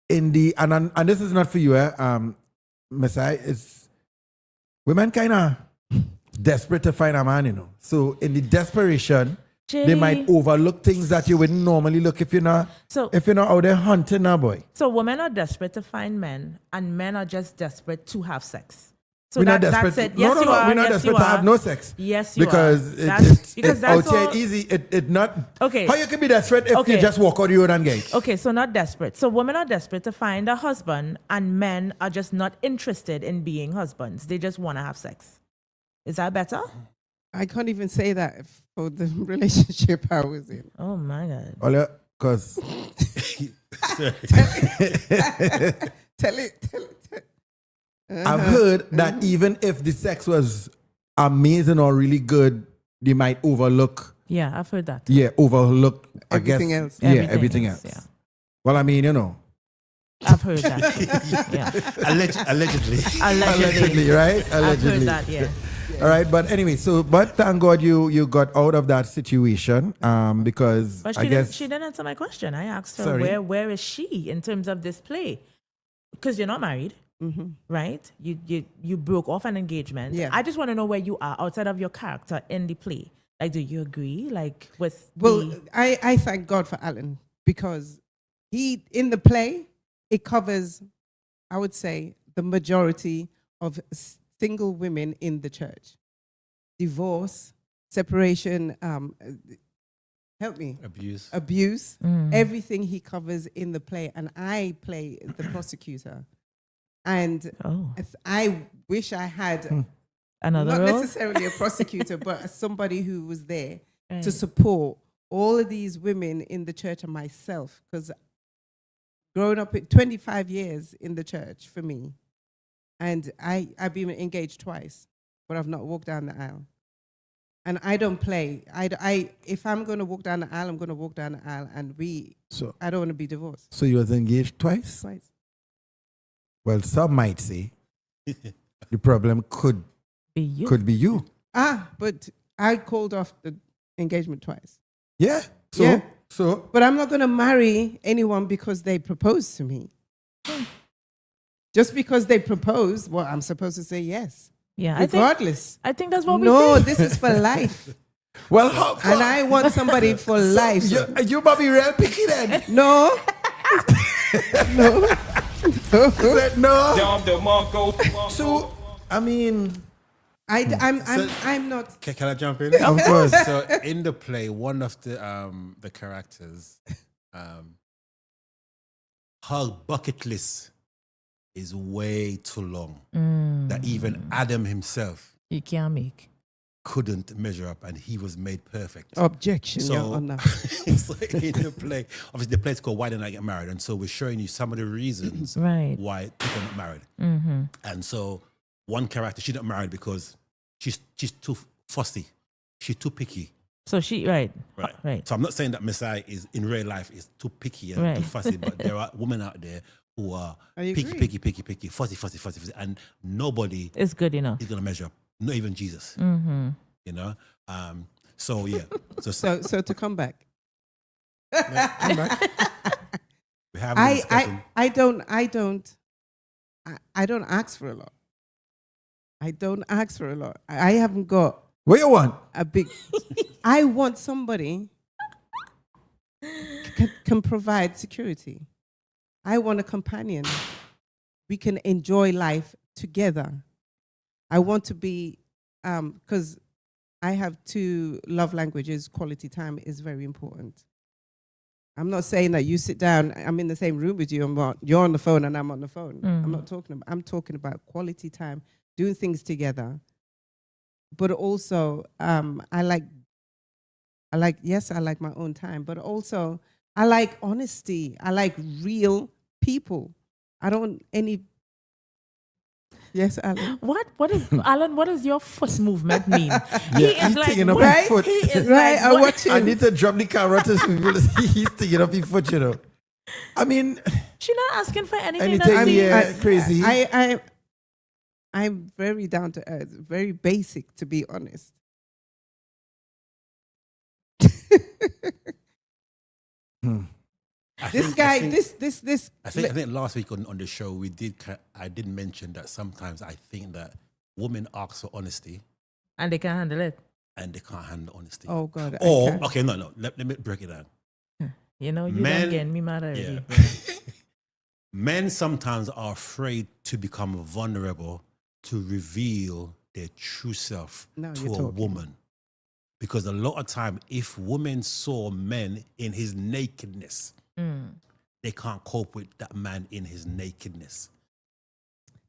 and this is not for you, Messiah, it's women kind of desperate to find a man, So in the desperation, they might overlook things that you wouldn't normally look if you're not out there hunting a boy. So women are desperate to find men, and men are just desperate to have sex. So we're not desperate. That's it. No, Yes, you are. We're not Yes, desperate you to are. have no sex. Yes, you because are. It's out here easy. It not. Okay. How you can be desperate if you just walk out the road and get? Okay, so not desperate. So women are desperate to find a husband, and men are just not interested in being husbands. They just want to have sex. Is that better? I can't even say that for the relationship I was in. Oh my God. Well, because tell it. I've heard that even if the sex was amazing or really good, they might overlook. Yeah, I've heard that. Yeah, overlook. Everything else. Yeah, everything else. Yeah. Well, I mean, I've heard that. Yeah. Allegedly. Allegedly, right? Allegedly. I've heard that. Yeah. All right, but anyway, but thank God you got out of that situation because But I guess she didn't answer my question. I asked her Sorry. where is she in terms of this play? Because you're not married, right? You broke off an engagement. Yeah. I just want to know where you are outside of your character in the play. Like, do you agree? Like with I thank God for Alan, because he in the play it covers, I would say, the majority of single women in the church. Divorce, separation, help me. Abuse. Everything he covers in the play. And I play the prosecutor. And I wish I had another not role? necessarily a prosecutor, but somebody who was there to support all of these women in the church and myself. Because growing up 25 years in the church for me, And I've been engaged twice, but I've not walked down the aisle. And I don't play. If I'm going to walk down the aisle, I'm going to walk down the aisle, and I don't want to be divorced. So you was engaged twice? Twice. Well, some might say the problem could be you. Could be you. But I called off the engagement twice. Yeah. So but I'm not going to marry anyone because they proposed to me. Just because they propose, well, I'm supposed to say yes. Yeah, regardless. I think that's what we No, think. this is for life. Well, and I want somebody for life. You might be real picky then. No. No. No. So, I mean, I'm not. Can I jump in? Of course. So in the play, one of the characters, her bucket list is way too long. That even Adam himself you can't make. couldn't measure up, and he was made perfect. Objection, So, Your Honor. so in the play, obviously the play's called Why Didn't I Get Married? And so we're showing you some of the reasons Right. why people are not married. Mm-hmm. And so one character, she's not married because she's too fussy. She's too picky. So she, right. So I'm not saying that Messiah is in real life is too picky and too Right. fussy, but there are women out there who are I picky, agree. fussy, and nobody It's good enough. is going to measure up. Not even Jesus. Mm-hmm. You know? So yeah. So to come back. Come back. We have a discussion. I don't ask for a lot. I don't ask for a lot. I haven't got what you want? a big. I want somebody can provide security. I want a companion. We can enjoy life together. I want to be because I have 2 love languages. Quality time is very important. I'm not saying that you sit down, I'm in the same room with you, you're on the phone and I'm on the phone. I'm talking about quality time, doing things together. But also, I like my own time, but also I like honesty. I like real people. I don't any. Yes, Alan. What is Alan? What does your foot movement mean? He is he's like, taking up what- his foot. He is Right, like, I what- watch I him. need to drop the camera to people to see he's taking up his foot, you know. I mean, She not asking for anything. anything that's yeah, crazy. I'm very down to earth, very basic, to be honest. I This think- guy, I think- this. I think last week on the show I did mention that sometimes I think that women ask for honesty and they can't handle it. and they can't handle honesty. Oh God. I Or can't. okay, no. Let me break it down. You know, you Men- don't get me mad already. Yeah. Men sometimes are afraid to become vulnerable to reveal their true self Now to you're a talking. woman. Because a lot of time, if women saw men in his nakedness, they can't cope with that man in his nakedness.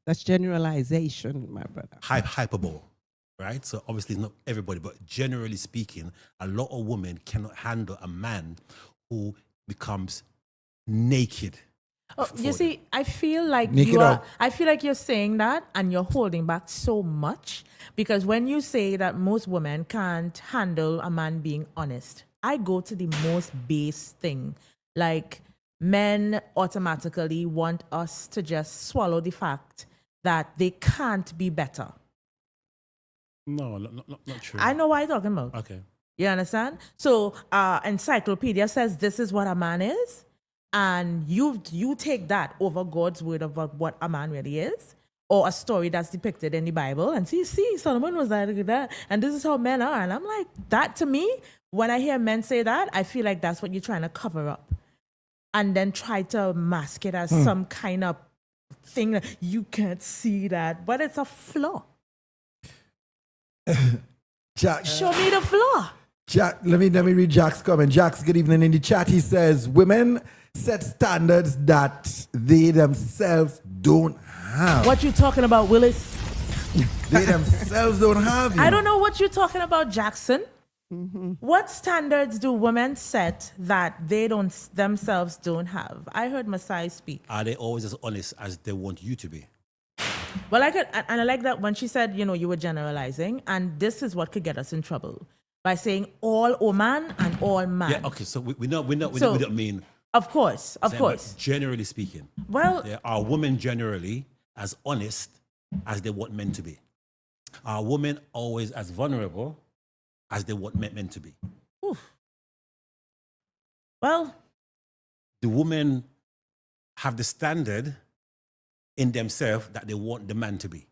That's generalization, my brother. Hyperbole, right? So obviously not everybody, but generally speaking, a lot of women cannot handle a man who becomes naked. Oh, you see, I feel like Nick it you are. out. I feel like you're saying that, and you're holding back so much because when you say that most women can't handle a man being honest, I go to the most base thing. Like men automatically want us to just swallow the fact that they can't be better. No, not true. I know what you're talking about. Okay. You understand? So, encyclopedia says this is what a man is, and you take that over God's word of what a man really is, or a story that's depicted in the Bible, and see, Solomon was like that, and this is how men are, and I'm like, that to me, when I hear men say that, I feel like that's what you're trying to cover up, and then try to mask it as some kind of thing that you can't see that, but it's a flaw. Jack, Show me the flaw. Jack, let me read Jack's comment. Jack's good evening in the chat. He says women set standards that they themselves don't have. What you talking about, Willis? They themselves don't have. I don't know what you're talking about, Jackson. What standards do women set that they themselves don't have? I heard Masai speak. Are they always as honest as they want you to be? Well, I like that when she said, you were generalizing, and this is what could get us in trouble by saying all woman and all man. Yeah, okay, so we don't mean. Of course. But generally speaking. Well, are women generally as honest as they want men to be? Are women always as vulnerable as they want men to be? Oof. Well, do women have the standard in themselves that they want the man to be?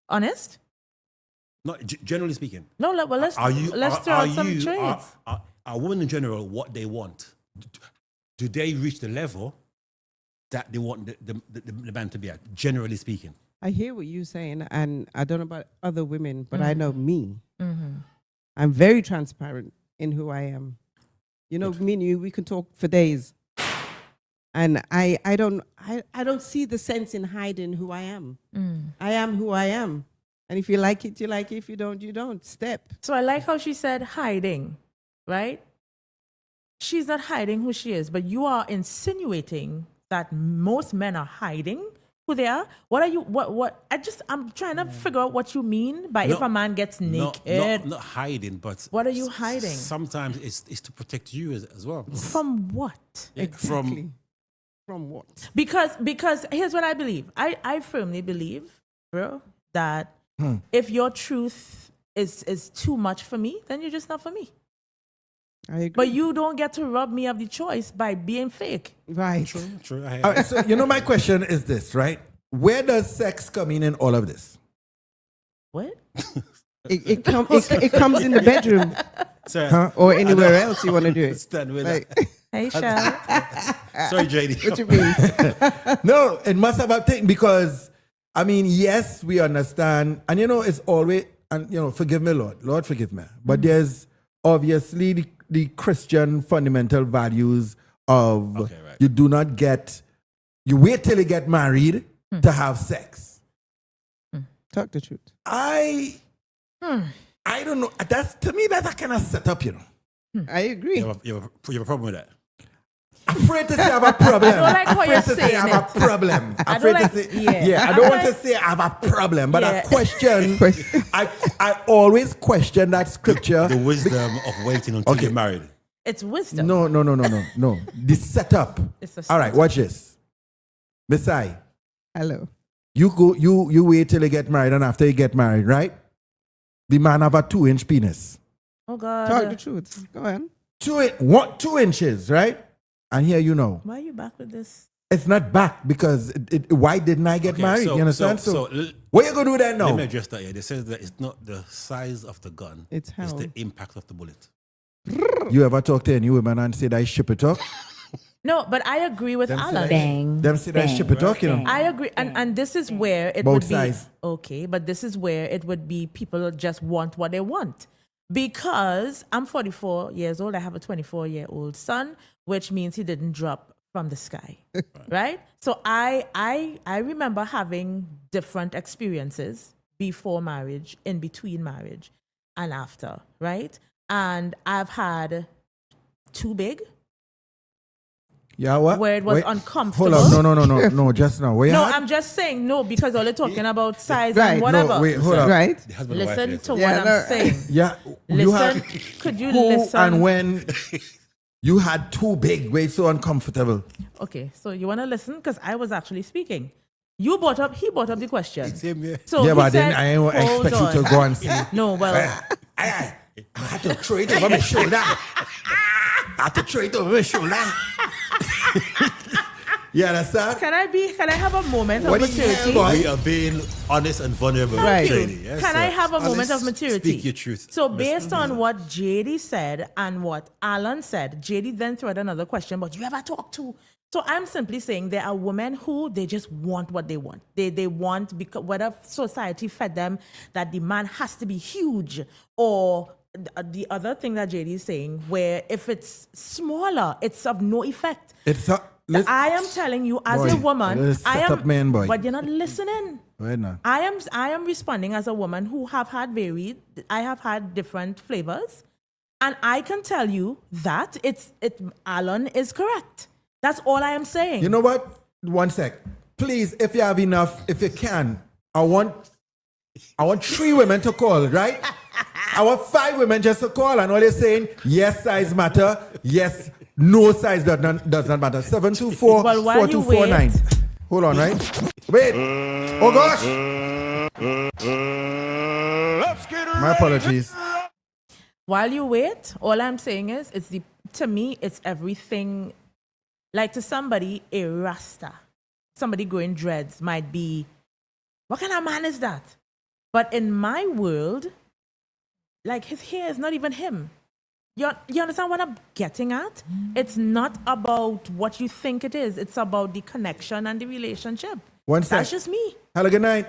Honest? Not generally speaking. No, well, let's throw out some traits. Are women in general what they want? Do they reach the level that they want the man to be at, generally speaking? I hear what you're saying, and I don't know about other women, but I know me. Mm-hmm. I'm very transparent in who I am. Me and you, we can talk for days. And I don't see the sense in hiding who I am. I am who I am. And if you like it, you like it. If you don't, you don't. Step. So I like how she said hiding, right? She's not hiding who she is, but you are insinuating that most men are hiding who they are. What are you, what, I'm trying to figure out what you mean by if a man gets naked. Not hiding, but. What are you hiding? Sometimes it's to protect you as well. From what? Yeah, exactly. From what? Because here's what I believe. I firmly believe, bro, that if your truth is too much for me, then you're just not for me. I agree. But you don't get to rob me of the choice by being fake. Right. True. All right, so my question is this, right? Where does sex come in all of this? What? It comes in the bedroom. Sir, or anywhere else you want to do it. Stand with Hey, Shell. Sorry, JD. What you mean? No, it must have a thing because, yes, we understand. And, it's always, and, forgive me, Lord. Lord, forgive me. But there's obviously the Christian fundamental values of you do not you wait till you get married to have sex. Talk the truth. I don't know. To me, that's a kind of setup, I agree. You have a problem with that? Afraid to say I have a problem. I don't like how you're Afraid to say saying I have a problem. I Afraid don't to like- say, yeah. I don't want to say I have a problem, but I question. I always question that scripture. The wisdom of waiting until you're married. It's wisdom. No. The setup. It's a All right, setup. watch this. Messiah, Hello. you wait till you get married, and after you get married, right? The man have a 2-inch penis. Oh, God. Talk the truth. Go on. 2 inches, right? And here Why are you back with this? it's not back because why didn't I get married? You understand? So what you gonna do then now? Let me address that. Yeah, they says that it's not the size of the gun; it's the impact of the bullet. You ever talk to any woman and say that ship it up? No, but I agree with Alan. Them say that ship it up, I agree, and this is where it Both would sides. be okay. But this is where it would be people just want what they want. Because I'm 44 years old, I have a 24-year-old son, which means he didn't drop from the sky, right? So I remember having different experiences before marriage, in between marriage, and after, right? And I've had too big. Yeah, what? Where it was Wait, uncomfortable. Hold on, no, just now. Where you No, had? I'm just saying no because all they're talking about size Right, and whatever. no, wait, hold up. Right. Listen to what I'm saying. Yeah, you Listen. had Could you who listen? and when you had too big, way so uncomfortable. Okay, so you want to listen because I was actually speaking. He brought up the question. So Yeah, he but then said, I ain't "Hold expect you on." to go and say. No, well, I had to throw it over my shoulder. I had to throw it over my shoulder. You understand? can I have a moment What of do you maturity? mean, boy? We are being honest and vulnerable. Thank you. JD, yes, Can I sir. have a moment of Honest, maturity? Speak your truth. So based on what JD said and what Alan said, JD then threw out another question, but you ever talk to? So I'm simply saying there are women who they just want what they want. They want, because whatever society fed them, that the man has to be huge, or the other thing that JD is saying, where if it's smaller, it's of no effect. It's I am telling you, as Boy, a woman, this I set am. up man, boy. But you're not listening. Right now. I am responding as a woman who have had I have had different flavors, and I can tell you that Alan is correct. That's all I am saying. You know what? One sec. Please, if you have enough, if you can, I want 3 women to call, right? I want 5 women just to call, and all they're saying, yes, size matter. Yes, no size does not matter. 724 Well, while you 4249. Hold on, right? Wait. Oh gosh. My apologies. While you wait, all I'm saying is, to me, it's everything. Like to somebody, a Rasta, somebody growing dreads might be, what kind of man is that? But in my world, like his hair is not even him. You understand what I'm getting at? It's not about what you think it is. It's about the connection and the relationship. That's just me. Hello, good night.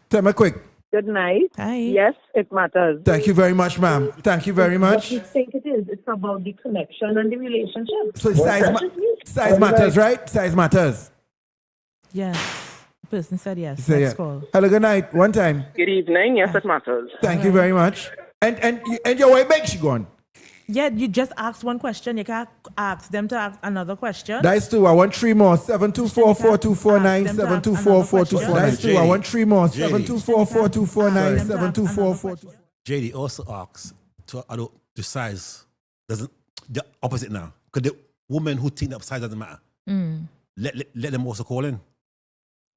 Tell me quick. Good night. Hi. Yes, it matters. Thank you very much, ma'am. Thank you very much. What you think it is. It's about the connection and the relationship. So size matters, right? Size matters. Yes. The person said yes. Say Let's yeah. call. Hello, good night. One time. Good evening. Yes, it matters. Thank you very much. And your wife makes you gone. Yeah, you just asked one question. You can't ask them to ask another question. That's 2. I want 3 more. 724 4249 724 4249. That's 2. I want 3 more. 724 4249 724 4249. JD also asks to size doesn't the opposite now. Because the women who think that size doesn't matter, let them also call in.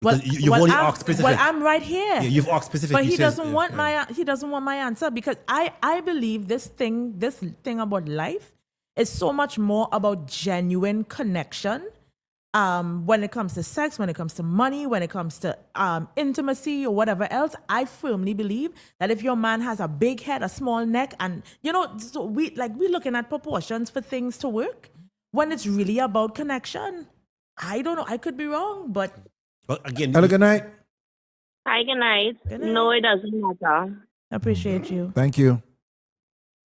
Well, You've only asked specific. Well, I'm right here. Yeah, you've asked specific. But he doesn't want my answer, because I believe this thing about life is so much more about genuine connection. When it comes to sex, when it comes to money, when it comes to intimacy or whatever else, I firmly believe that if your man has a big head, a small neck, and so we're looking at proportions for things to work. When it's really about connection, I don't know. I could be wrong, but again, hello, good night. Hi, good night. No, it doesn't matter. I appreciate you. Thank you.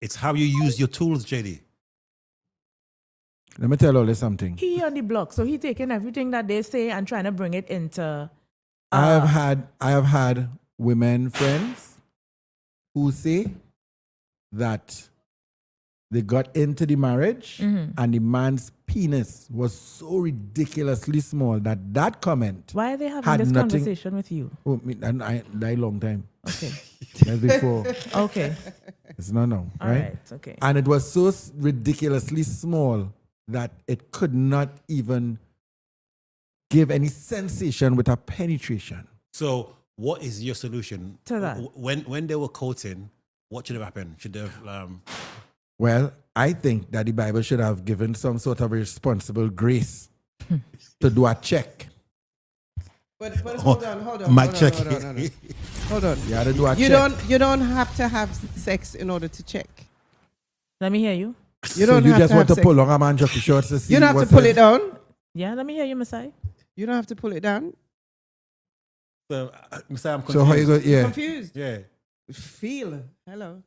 It's how you use your tools, JD. Let me tell you something. He on the block, so he taking everything that they say and trying to bring it into. I have had women friends who say that they got into the marriage and the man's penis was so ridiculously small that comment. Why are they having had this nothing- conversation with you? Oh, and I died long time. Okay. That's before. Okay. It's not now, All right? right, okay. And it was so ridiculously small that it could not even give any sensation with a penetration. So, what is your solution To that? When they were courting? What should have happened? Should they have? Well, I think that the Bible should have given some sort of responsible grace to do a check. But hold on. Hold on. You had to do a You check. don't have to have sex in order to check. Let me hear you. You don't have just to want have to pull sex. on a man jockey shorts to see You don't have to what pull says- it down. Yeah, let me hear you, Masai. You don't have to pull it down. So, I'm confused. So how you go? Yeah. Confused. Yeah. Feel. Hello.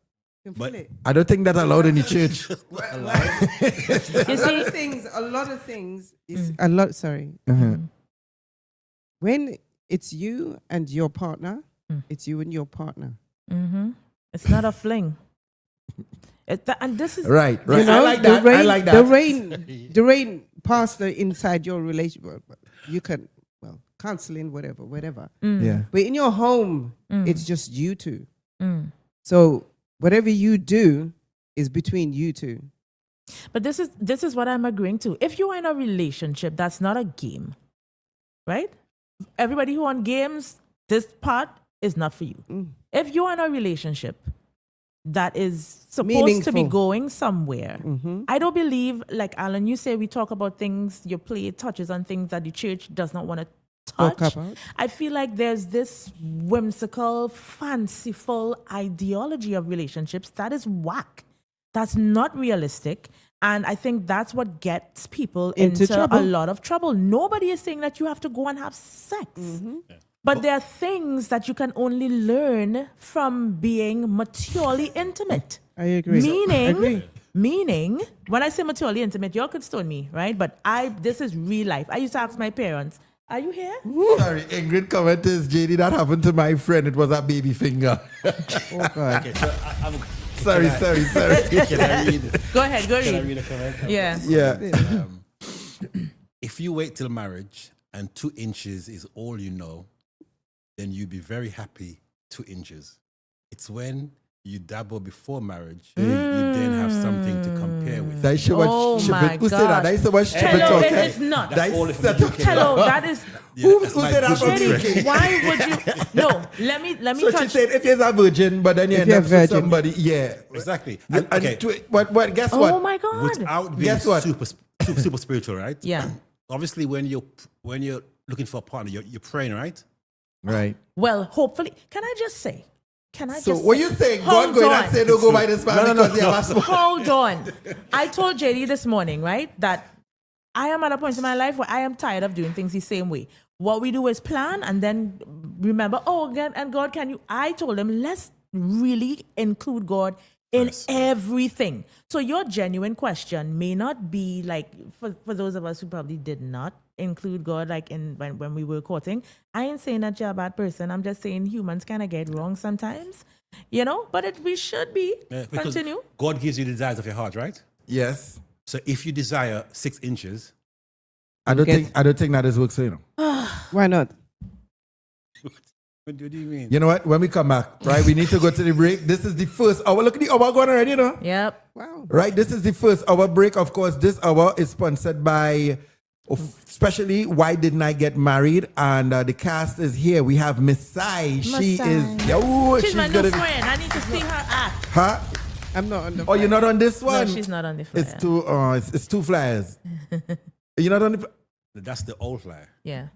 You can feel it. I don't think that's allowed in the church. A lot of things. A lot. Sorry. When it's you and your partner, it's you and your partner. Mm-hmm. It's not a fling. And this is Right. You know, I like that. I like that. The rain passed inside your relationship. You can, counseling, whatever. Yeah. But in your home, it's just you two. So whatever you do is between you two. But this is what I'm agreeing to. If you are in a relationship, that's not a game, right? Everybody who on games, this part is not for you. If you are in a relationship that is supposed to be Meaningful. going somewhere, I don't believe, like Alan, you say we talk about things, your play touches on things that the church does not want to Talk touch. about. I feel like there's this whimsical, fanciful ideology of relationships that is whack. That's not realistic. And I think that's what gets people Into into trouble. a lot of trouble. Nobody is saying that you have to go and have sex. But there are things that you can only learn from being maturely intimate. I agree. Meaning, when I say maturely intimate, y'all could stone me, right? But this is real life. I used to ask my parents, are you here? Sorry, Ingrid comment is, JD, that happened to my friend. It was a baby finger. Oh, God. Okay, so Sorry. Can I read? Go ahead, Can I read a comment? Yeah. Yeah. If you wait till marriage and 2 inches is all you know, then you'd be very happy 2 inches. It's when you dabble before marriage, you then have something to compare with. That is so much. Oh my Who said that? God. That is so much. Hello, it is not. That's all if you Hello, that is. Who said that from Jenny, UK? why would you? No, let me So she touch. said, if you're a virgin, but then you end you're up with virgin. somebody, yeah. Exactly. And Okay. What? Guess what? Oh my God. Without being Guess what? super spiritual, right? Yeah. Obviously, when you're looking for a partner, you're praying, right? Right. Well, hopefully, can I just say? So what you saying? God going and say don't go by this man because they have a small. Hold on. I told JD this morning, right, that I am at a point in my life where I am tired of doing things the same way. What we do is plan and then remember, oh, again, and God, can you? I told him, let's really include God in everything. So your genuine question may not be like, for those of us who probably did not include God, like when we were courting, I ain't saying that you're a bad person. I'm just saying humans kind of get wrong sometimes, but we should be. Because Continue. God gives you the desires of your heart, right? Yes. So if you desire 6 inches, I don't think that is work. So Why not? what do you mean? You know what? When we come back, right, we need to go to the break. This is the first hour. Look at the hour going already, Yep. Wow. Right, this is the first hour break. Of course, this hour is sponsored by, especially Why Didn't I Get Married? And the cast is here. We have Miss Sai. She is, she's my new friend. I need to see her act. Huh? I'm not on the. Oh, you're not on this one? No, she's not on the flyer. It's two flyers. You're not on the. That's the old flyer. Yeah.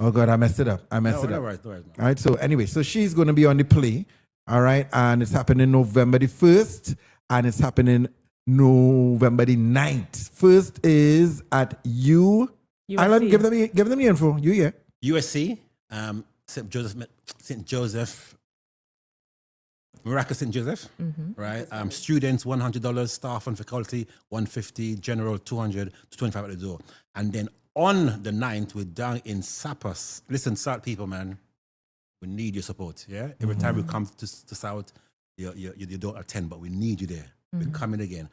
Oh God, I messed it up. No worries, All right. So anyway, so she's going to be on the play. All right, and it's happening November the 1st, and it's happening November the 9th. First is at USC. Alan, give them the info. You here? USC, St. Joseph, Miraculous St. Joseph, right? Students $100, staff and faculty $150, general $200 to $25 at the door, and then on the 9th we're down in Sapas. Listen, South people, man, we need your support. Yeah, every time we come to South, you don't attend, but we need you there. We're coming again.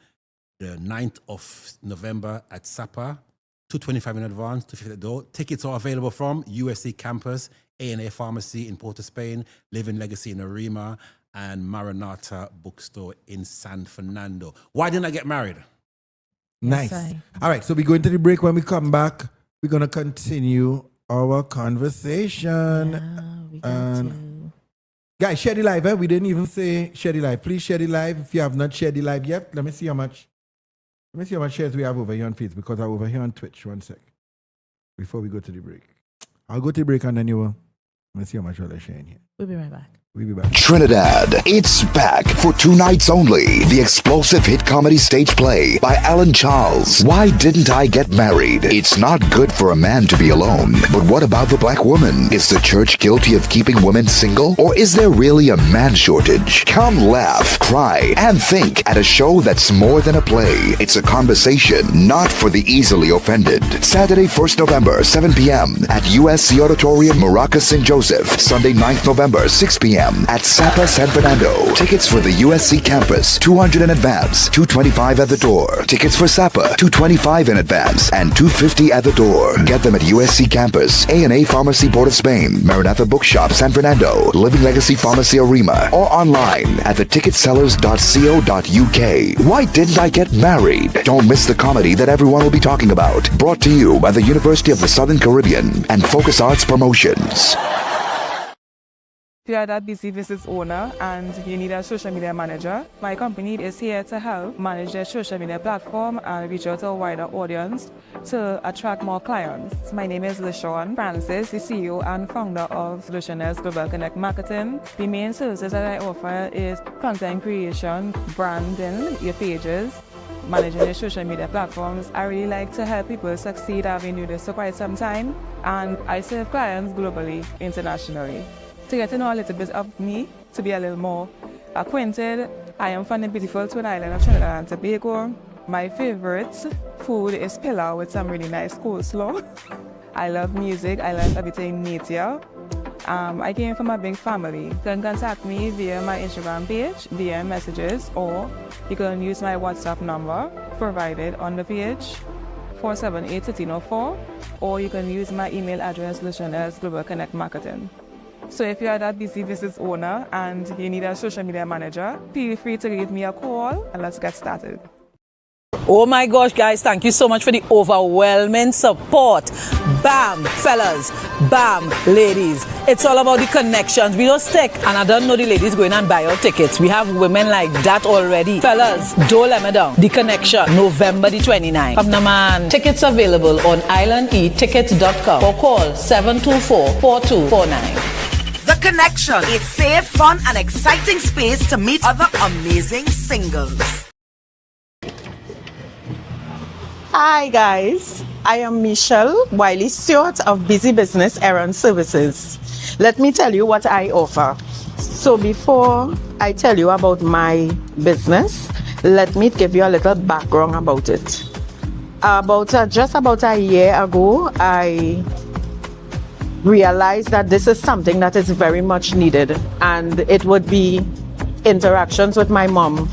The 9th of November at Sapa, $225 in advance, $250 at the door. Tickets are available from USC campus, A&A Pharmacy in Port of Spain, Living Legacy in Arima, and Maranatha Bookstore in San Fernando. Why didn't I get married? Nice. Yes, All right, so we're going to the break. When we come back, we're going to continue our conversation. Guys, share the live. We didn't even say share the live. Please share the live. If you have not shared the live yet, let me see how much shares we have over here on Facebook, because I'm over here on Twitch. 1 sec. Before we go to the break. I'll go to the break and then let me see how much we're sharing here. We'll be right back. We'll be back. Trinidad, it's back for 2 nights only. The explosive hit comedy stage play by Alan Charles. Why Didn't I Get Married? It's not good for a man to be alone. But what about the black woman? Is the church guilty of keeping women single? Or is there really a man shortage? Come laugh, cry, and think at a show that's more than a play. It's a conversation, not for the easily offended. Saturday, 1st November, 7 p.m. at USC Auditorium, Maracas St. Joseph. Sunday, 9th November, 6 p.m. at Sapa, San Fernando. Tickets for the USC campus, $200 in advance, $225 at the door. Tickets for Sapa, $225 in advance, and $250 at the door. Get them at USC campus, A&A Pharmacy, Port of Spain, Maranatha Bookshop, San Fernando, Living Legacy Pharmacy, Arima, or online at theticketsellers.co.uk. Why Didn't I Get Married? Don't miss the comedy that everyone will be talking about. Brought to you by the University of the Southern Caribbean and Focus Arts Promotions. If you are that busy business owner and you need a social media manager, my company is here to help manage their social media platform and reach out to a wider audience to attract more clients. My name is LaShawn Francis, the CEO and founder of Solutioners Global Connect Marketing. The main services that I offer is content creation, branding your pages, managing your social media platforms. I really like to help people succeed. I've been doing this for quite some time, and I serve clients globally, internationally. To get to know a little bit of me, to be a little more acquainted, I am from the beautiful Twin Island of Trinidad and Tobago. My favorite food is pilau with some really nice coleslaw. I love music, I love everything nature. I came from a big family. You can contact me via my Instagram page, via messages, or you can use my WhatsApp number provided on the page, 478-1304, or you can use my email address, Luciana's Global Connect Marketing. So if you are that busy business owner and you need a social media manager, feel free to give me a call and let's get started. Oh my gosh, guys, thank you so much for the overwhelming support. Bam, fellas. Bam, ladies. It's all about the connections. We don't stick. And I don't know the ladies going and buy our tickets. We have women like that already. Fellas, don't let me down. The Connection, November the 29th. Come now, man. Tickets available on islandetickets.com or call 724-4249. The Connection. A safe, fun, and exciting space to meet other amazing singles. Hi guys, I am Michelle Wiley Stewart of Busy Business Errand Services. Let me tell you what I offer. So before I tell you about my business, let me give you a little background about it. Just about a year ago, I realized that this is something that is very much needed, and it would be interactions with my mom.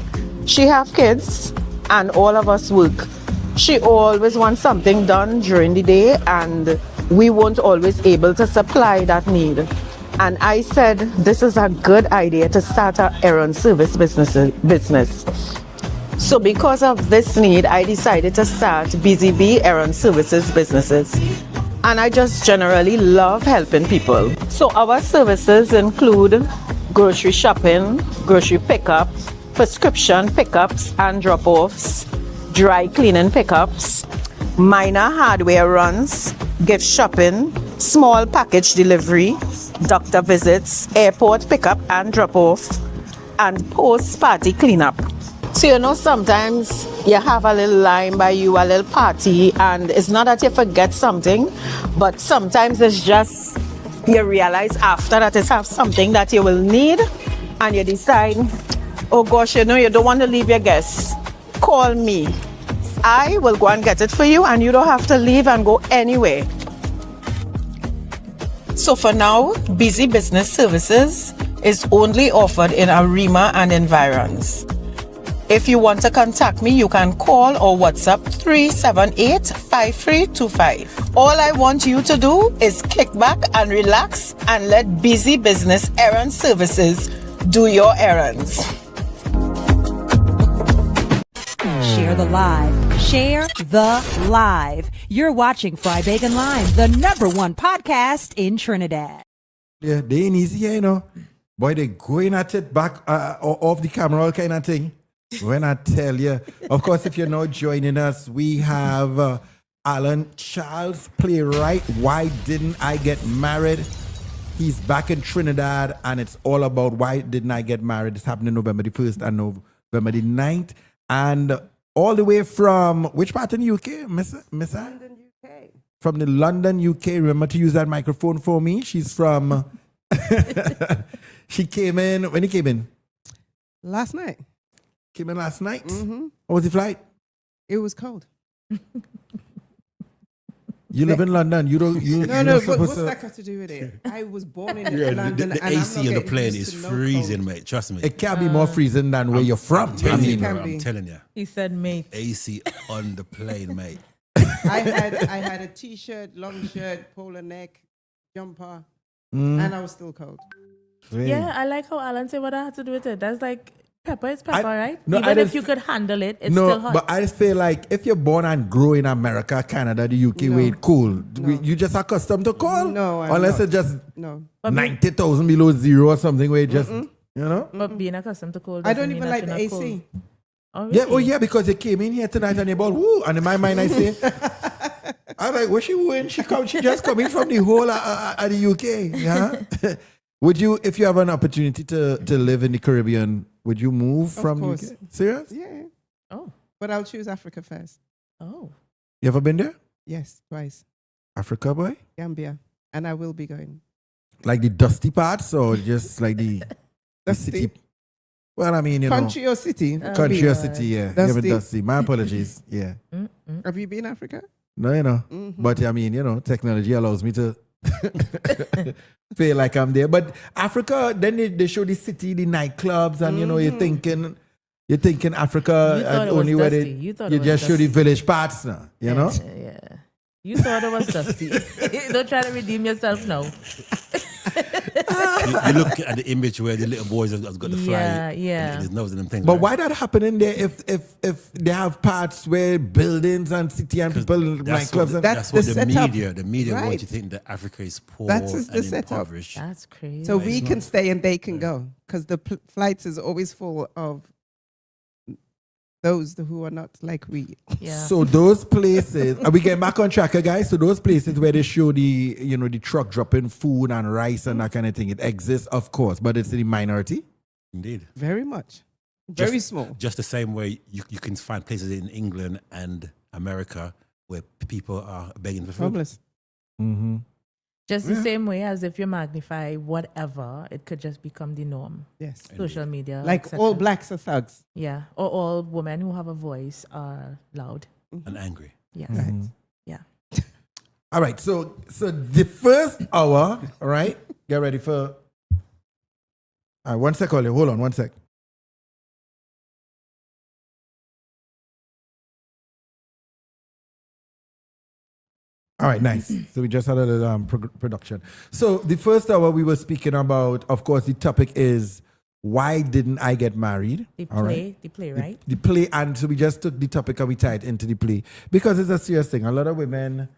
She have kids and all of us work. She always wants something done during the day, and we weren't always able to supply that need. And I said, this is a good idea to start an errand service business. So because of this need, I decided to start Busy Bee Errand Services businesses. And I just generally love helping people. So our services include grocery shopping, grocery pickup, prescription pickups and drop-offs, dry cleaning pickups, minor hardware runs, gift shopping, small package delivery, doctor visits, airport pickup and drop-off, and post-party cleanup. So sometimes you have a little line by you, a little party, and it's not that you forget something, but sometimes it's just you realize after that you have something that you will need, and you decide, oh gosh, you don't want to leave your guests. Call me. I will go and get it for you, and you don't have to leave and go anywhere. So for now, Busy Business Services is only offered in Arima and environs. If you want to contact me, you can call or WhatsApp 378-5325. All I want you to do is kick back and relax and let Busy Business Errand Services do your errands. Share the live. Share the live. You're watching Fry Bacon Live, the #1 podcast in Trinidad. Yeah, they ain't easy here, Boy, they going at it back off the camera, all kind of thing. When I tell you, of course, if you're not joining us, we have Alan Charles, playwright. Why Didn't I Get Married? He's back in Trinidad, and it's all about Why Didn't I Get Married. It's happening November the 1st and November the 9th. And all the way from, which part in the UK, Miss London, UK. From the London, UK. Remember to use that microphone for me. She's from, she came in, when he came in? Last night. Came in last night? Mm-hmm. What was the flight? It was cold. You live in London. You don't. No. But what's that got to do with it? I was born in London. The AC on the plane is freezing, mate. Trust me. It can't be more freezing than where you're from. I'm telling you. He said, mate. AC on the plane, mate. I had a t-shirt, long shirt, polo neck, jumper, and I was still cold. Yeah, I like how Alan said what I had to do with it. That's like pepper is pepper, right? No, Even if you could handle it, it's still hot. But I just feel like if you're born and grow in America, Canada, the UK, where it's cool, you just accustomed to cold. No, unless it's just no 90,000 below zero or something where it just But being accustomed to cold, I don't even like the AC. Oh, really? Yeah, because you came in here tonight and you're about woo, and in my mind I say, I'm like, where she went? She just coming from the whole of the UK. Yeah. Would you, if you have an opportunity to live in the Caribbean, would you move from the UK? Serious? Yeah. Oh. But I'll choose Africa first. Oh. You ever been there? Yes, twice. Africa, boy? Gambia. And I will be going. Like the dusty parts or just like the city? Well, I mean, country or city? Country or city, yeah. Dusty. Dusty. My apologies. Yeah. Have you been in Africa? No, But I mean, technology allows me to feel like I'm there. But Africa, then they show the city, the nightclubs, and you're thinking Africa only where you just show the village parts now, know? Yeah. You thought it was dusty. Don't try to redeem yourself now. you look at the image where the little boys have got the fly in his nose and them things. But right? why that happening there if they have parts where buildings and city and people That's nightclubs what, and that's what the setup. media Right. wants you to think that Africa is poor That is and the setup. impoverished. That's crazy. So we can stay and they can go because the flights is always full of those who are not like we. So those places, are we getting back on track, guys? So those places where they show the truck dropping food and rice and that kind of thing, it exists, of course, but it's the minority. Indeed. Very much. Very small. Just the same way you can find places in England and America where people are begging for food. Homeless. Mm-hmm. Just the same way as if you magnify whatever, it could just become the norm. Yes. Social media. Like etc. all blacks are thugs. Yeah. Or all women who have a voice are loud. And angry. Yes. Mhm. Yeah. All right, so the first hour, all right, get ready for. All right, 1 sec, Ollie. Hold on, 1 sec. All right, nice. So we just had a little production. So the first hour we were speaking about, of course, the topic is why didn't I get married? The All play, right. the play, right? The play, and so we just took the topic and we tied into the play because it's a serious thing. A lot of women,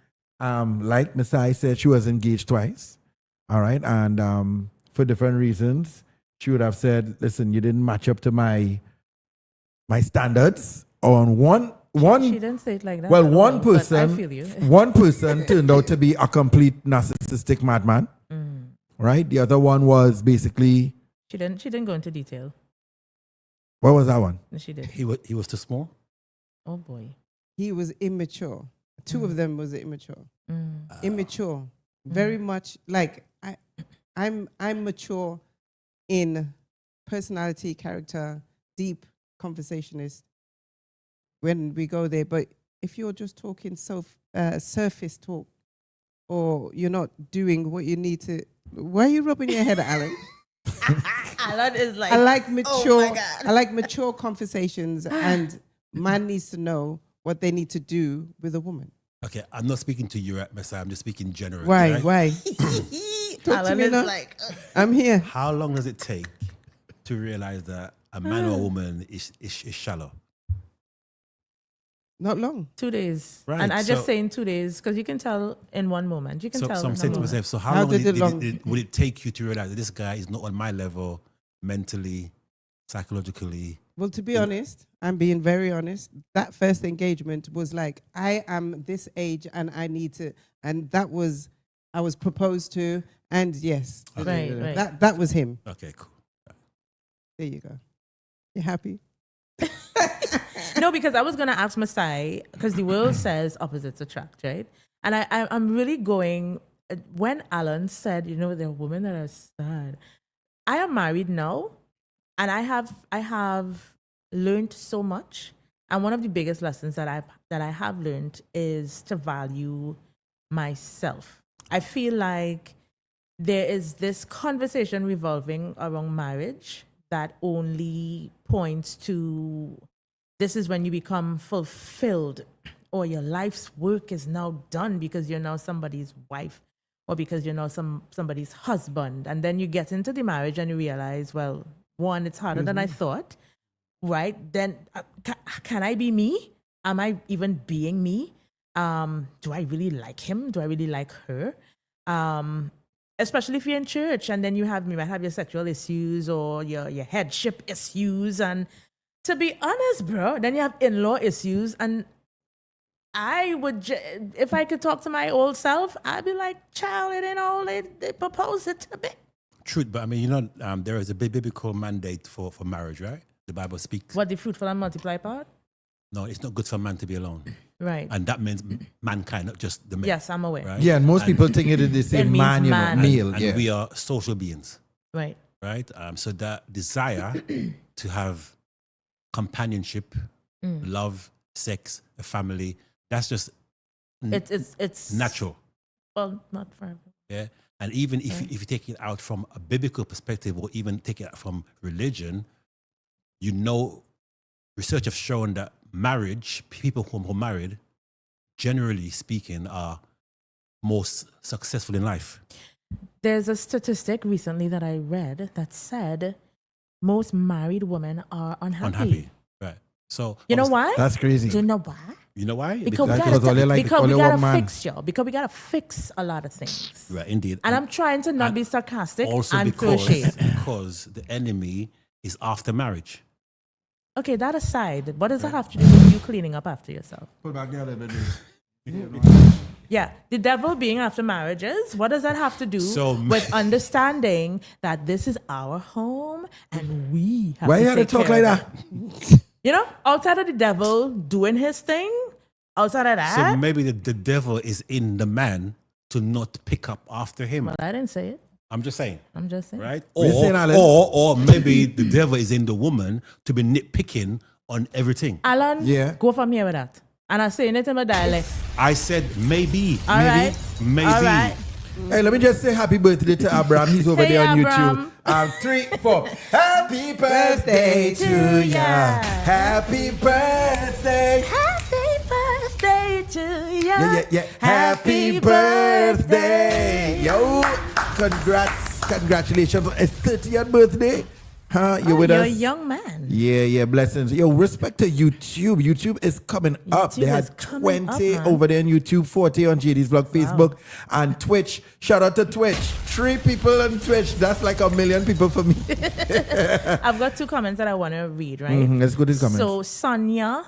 like Miss I said, she was engaged twice. All right, and for different reasons, she would have said, "Listen, you didn't match up to my standards." On one, She didn't say it like that. well, at one all, but I person, feel you. one person turned out to be a complete narcissistic madman. Right, the other one was basically. She didn't go into detail. What was that one? No, she did. He was too small. Oh boy. He was immature. Two of them was immature. Immature. Very much like I'm mature in personality, character, deep conversationist when we go there. But if you're just talking surface talk, or you're not doing what you need to, why are you rubbing your head, Alan? Alan is like, I like mature. Oh my God. I like mature conversations, and man needs to know what they need to do with a woman. Okay, I'm not speaking to you, Messiah. I'm just speaking generally. Why? right? Why? Talk to Alan me is now. like, I'm here. How long does it take to realize that a man or a woman is shallow? Not long. 2 days. Right, And I just so- say in 2 days because you can tell in one moment. You can tell. So I'm in saying a to moment. myself, so how How long did it would it take you to realize that this guy is not on my level mentally, psychologically? Well, to be honest, I'm being very honest. That first engagement was like, I am this age and I need to, and that was, I was proposed to, and yes, Right, right. that was him. Okay, cool. There you go. You happy? No, because I was going to ask Masai, because the world says opposites attract, right? And I'm really going, when Alan said, there are women that are sad. I am married now, and I have learned so much. And one of the biggest lessons that I have learned is to value myself. I feel like there is this conversation revolving around marriage that only points to this is when you become fulfilled or your life's work is now done because you're now somebody's wife or because you're now somebody's husband. And then you get into the marriage and you realize, well, one, it's harder than I thought, right? Then can I be me? Am I even being me? Do I really like him? Do I really like her? Especially if you're in church and then you might have your sexual issues or your headship issues. And to be honest, bro, then you have in-law issues. And I would, if I could talk to my old self, I'd be like, child, it ain't all they propose it to be. Truth, but I mean, there is a biblical mandate for marriage, right? The Bible speaks. What, the fruitful and multiply part? No, it's not good for man to be alone. Right. And that means mankind, not just the men. Yes, I'm aware. Right? Yeah, and most people think it is the same means man, man. male. And Yeah. we are social beings, Right. right? So that desire to have companionship, love, sex, a family, that's just It's natural. Well, not forever. Yeah. And even if you take it out from a biblical perspective or even take it out from religion, research have shown that marriage, people who are married, generally speaking, are most successful in life. there's a statistic recently that I read that said most married women are unhappy. Right. So You know why? That's crazy. Do you know why? You know why? Because we Because only like- gotta only one man. fix y'all. Because we gotta fix a lot of things. Right, indeed. And I'm trying to not be sarcastic also and throw shade. because the enemy is after marriage. Okay, that aside, what does that have to do with you cleaning up after yourself? Put back the other bit. Yeah, the devil being after marriages, what does that have to do So- with understanding that this is our home and we have Why to you had to take talk care like of that? it? You know, outside of the devil doing his thing, outside of that, So maybe the devil is in the man to not pick up after him. well, I didn't say it. I'm just saying. I'm just saying. Right? We're saying, Alan. Or maybe the devil is in the woman to be nitpicking on everything. Alan, Yeah. go from here with that. And I'm saying it in my dialect. I said maybe. All right. Maybe. All right. Hey, let me just say happy birthday to Abraham. He's over Hey, there on Abraham. YouTube. 3, 4. Happy birthday to ya. Happy birthday. Happy birthday to you. Yeah. Happy birthday. Yo, congratulations on his 30th birthday. Huh? You with You're us? a young man. Yeah, blessings. Yo, respect to YouTube. YouTube is coming up. They YouTube had is coming 20 up, man. over there on YouTube, 40 on JD's Vlog, Facebook, and Twitch. Shout out to Twitch. 3 people on Twitch. That's like 1 million people for me. I've got 2 comments that I want to read, right? Let's go to these comments. So Sonia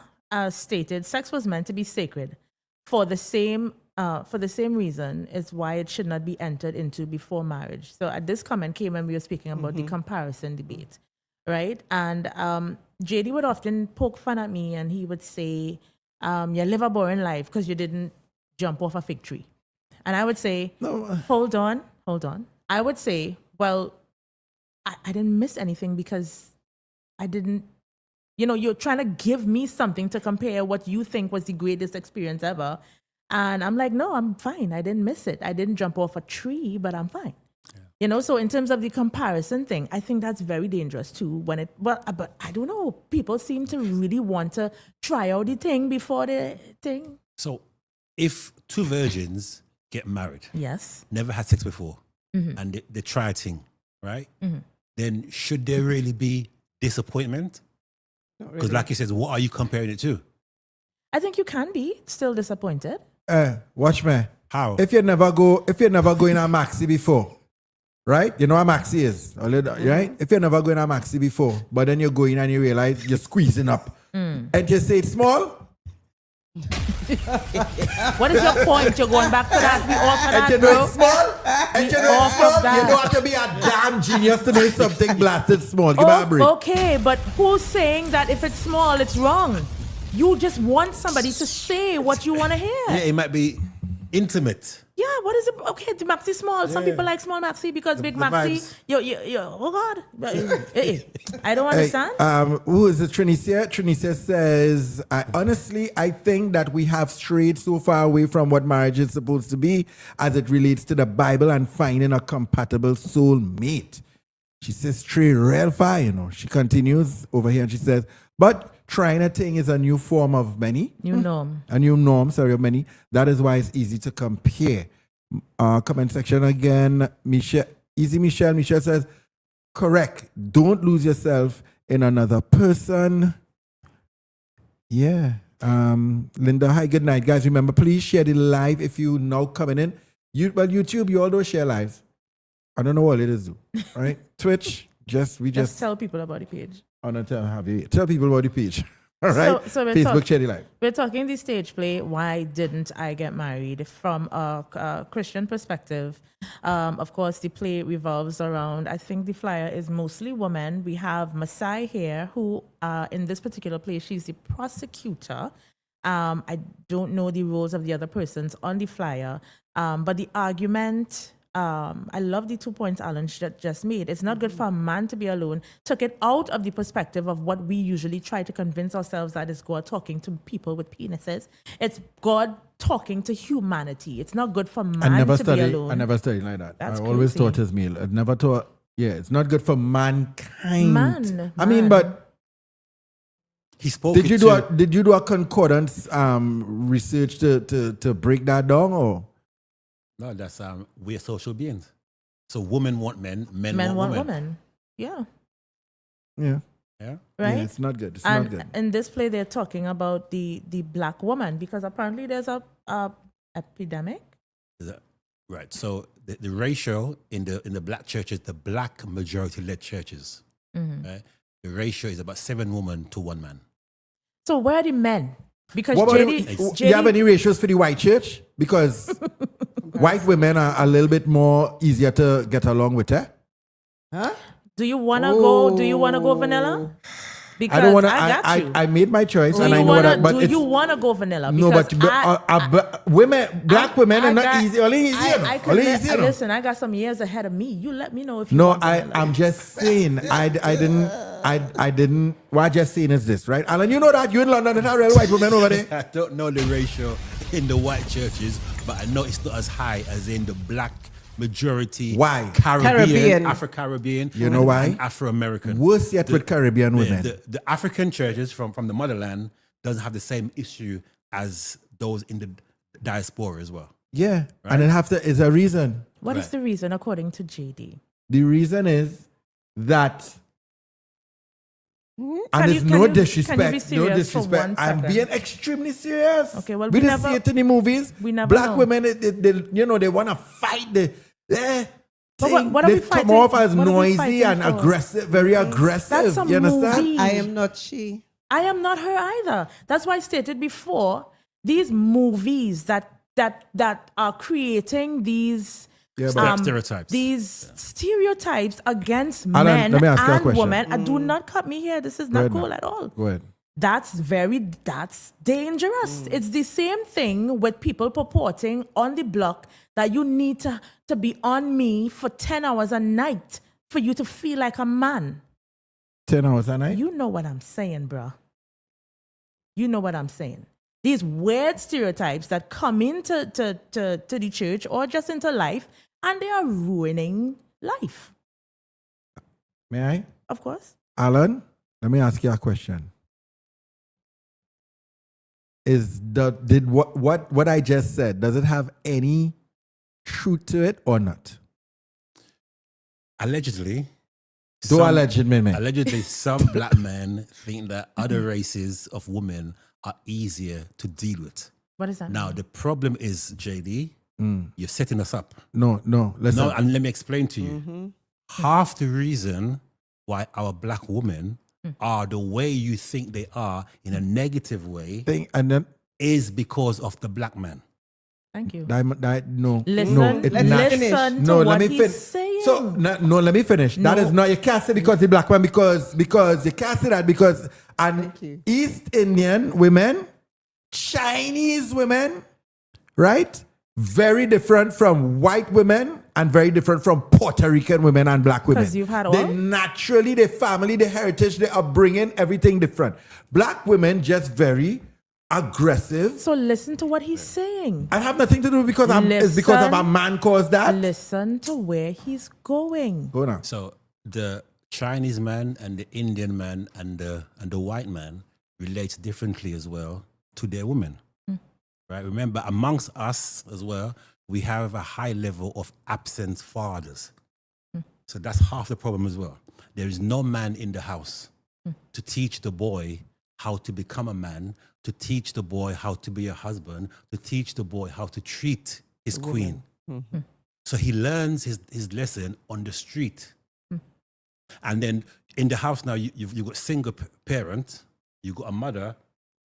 stated, sex was meant to be sacred for the same reason is why it should not be entered into before marriage. So this comment came when we were speaking about the comparison debate, right? And JD would often poke fun at me and he would say, you live a boring life because you didn't jump off a fig tree. And I would say, No. hold on. I would say, well, I didn't miss anything because I didn't, you're trying to give me something to compare what you think was the greatest experience ever. And I'm like, no, I'm fine. I didn't miss it. I didn't jump off a tree, but I'm fine. Yeah. So in terms of the comparison thing, I think that's very dangerous too. But I don't know. People seem to really want to try out the thing before the thing. So if 2 virgins get married, Yes. never had sex before, and they try a thing, right? Then should there really be disappointment? Because like you said, what are you comparing it to? I think you can be still disappointed. Watch me. How? If you never go in a maxi before, right? You know what maxi is, right? If you never go in a maxi before, but then you go in and you realize you're squeezing up, and you say it's small. What is your point? You're going back to that? We all for And that, you know bro. it's small. And you know it's small. You don't have to be a damn genius to know something blasted small. Give me a break. Okay, but who's saying that if it's small, it's wrong? You just want somebody to say what you want to hear. Yeah, it might be intimate. Yeah, what is it? Okay, the maxi small. Some Yeah. people like small maxi because big the maxi. vibes. Oh God. I don't understand. Who is it? Trinicia? Trinicia says, I think that we have strayed so far away from what marriage is supposed to be as it relates to the Bible and finding a compatible soul mate. She says stray real far, She continues over here and she says, but trying a thing is a new form of many. New norm. A new norm, of many. That is why it's easy to compare. Comment section again. Michelle says, correct. Don't lose yourself in another person. Yeah. Linda, hi, good night. Guys, remember, please share the live if you now coming in. YouTube, you all don't share lives. I don't know what it is, right? Twitch, just tell people about the page. Tell people about the page. All right. So Facebook Cherry Live. We're talking the stage play. Why didn't I get married? From a Christian perspective, of course, the play revolves around. I think the flyer is mostly women. We have Masai here, who in this particular play, she's the prosecutor. I don't know the roles of the other persons on the flyer, but the argument. I love the 2 points Alan just made. It's not good for a man to be alone. Took it out of the perspective of what we usually try to convince ourselves that is God talking to people with penises. It's God talking to humanity. It's not good for man to be alone. I never studied like that. That's I always crazy. taught his meal. I never taught, it's not good for mankind. Man. I mean, but he spoke. Did you do a concordance research to break that down or? No, that's we're social beings. So women want men, men want women. women. Yeah. Yeah. Yeah. Right? Yeah, it's not good. It's and not good. in this play, they're talking about the black woman because apparently there's a epidemic. Right. So the ratio in the black churches, the black majority led churches, right? The ratio is about 7 women to 1 man. So where are the men? Because What about JD, you have any ratios for the white church? Because white women are a little bit more easier to get along with, eh? Huh? do you wanna go? Do you wanna go vanilla? Because I don't want to. I got you. I made my choice, Do and you I know wanna, that. But do it's, you wanna go vanilla? no, Because but women, black women are not easy. Only easy, I could only easy. listen, I got some years ahead of me. You let me know if you No, want vanilla. I'm just saying. I didn't. What I'm just saying is this, right? Alan, you know that you in London, there's a real white woman over there. I don't know the ratio in the white churches, but I know it's not as high as in the black majority. Why? Caribbean. Afro-Caribbean. You know why? And Afro-American. Worse yet with Caribbean women. The African churches from the motherland doesn't have the same issue as those in the diaspora as well. Yeah, and it is a reason. What is the reason according to JD? The reason is that, and Can there's you- no can you be disrespect, no serious for disrespect. 1 I'm second? being extremely serious. Okay, well, we we didn't see never- it in the movies. we never Black know. women, they want to fight. They But what are we come fighting- off as what are we noisy fighting and for? aggressive, very aggressive. That's a you understand? movie. I am not she. I am not her either. That's why I stated before, these movies that are creating these Yeah, but- Stereotypes. These stereotypes against Alan, men let me ask you a and question. women. Do not cut me here. This is Go not ahead cool now. at all. Go ahead. That's dangerous. It's the same thing with people purporting on the block that you need to be on me for 10 hours a night for you to feel like a man. 10 hours a night? You know what I'm saying, bro. You know what I'm saying. These weird stereotypes that come into to the church or just into life, and they are ruining life. May I? Of course. Alan, let me ask you a question. Did what I just said, does it have any truth to it or not? Allegedly. Allegedly, some black men think that other races of women are easier to deal with. What is that? Now, the problem is, JD, you're setting us up. No, listen. No, and let me explain to you. Half the reason why our black women are the way you think they are in a negative way is because of the black man. Thank you. No. Listen to what he's saying. So no, let me finish. That is not, you can't say because the black man, because you can't say that because East Indian women, Chinese women, right? Very different from white women and very different from Puerto Rican women and black women. Because you've had all? They naturally, their family, their heritage, their upbringing, everything different. Black women just very aggressive. So listen to what he's saying. I have nothing to do because it's because of a man caused that. Listen to where he's going. Go on. So the Chinese man and the Indian man and the white man relate differently as well to their women. Right? Remember, amongst us as well, we have a high level of absent fathers. So that's half the problem as well. There is no man in the house to teach the boy how to become a man, to teach the boy how to be a husband, to teach the boy how to treat his queen. So he learns his lesson on the street. And then in the house now, you've got single parent, you've got a mother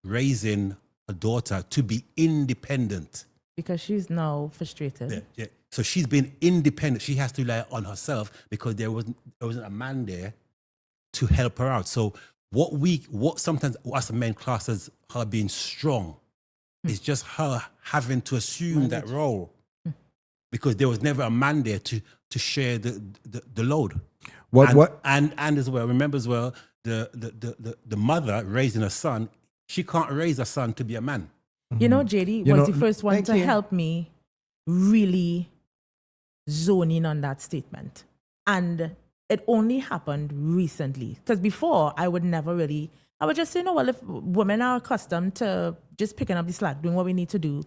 raising a daughter to be independent. Because she's now frustrated. Yeah. So she's been independent. She has to rely on herself because there wasn't a man there to help her out. So what sometimes us men class as her being strong is just her having to assume that role because there was never a man there to share the load. And as well, remember as well, the mother raising a son, she can't raise a son to be a man. You know, JD was the first one to help me really zone in on that statement. And it only happened recently. Because before, I would just say, no, well, if women are accustomed to just picking up the slack, doing what we need to do,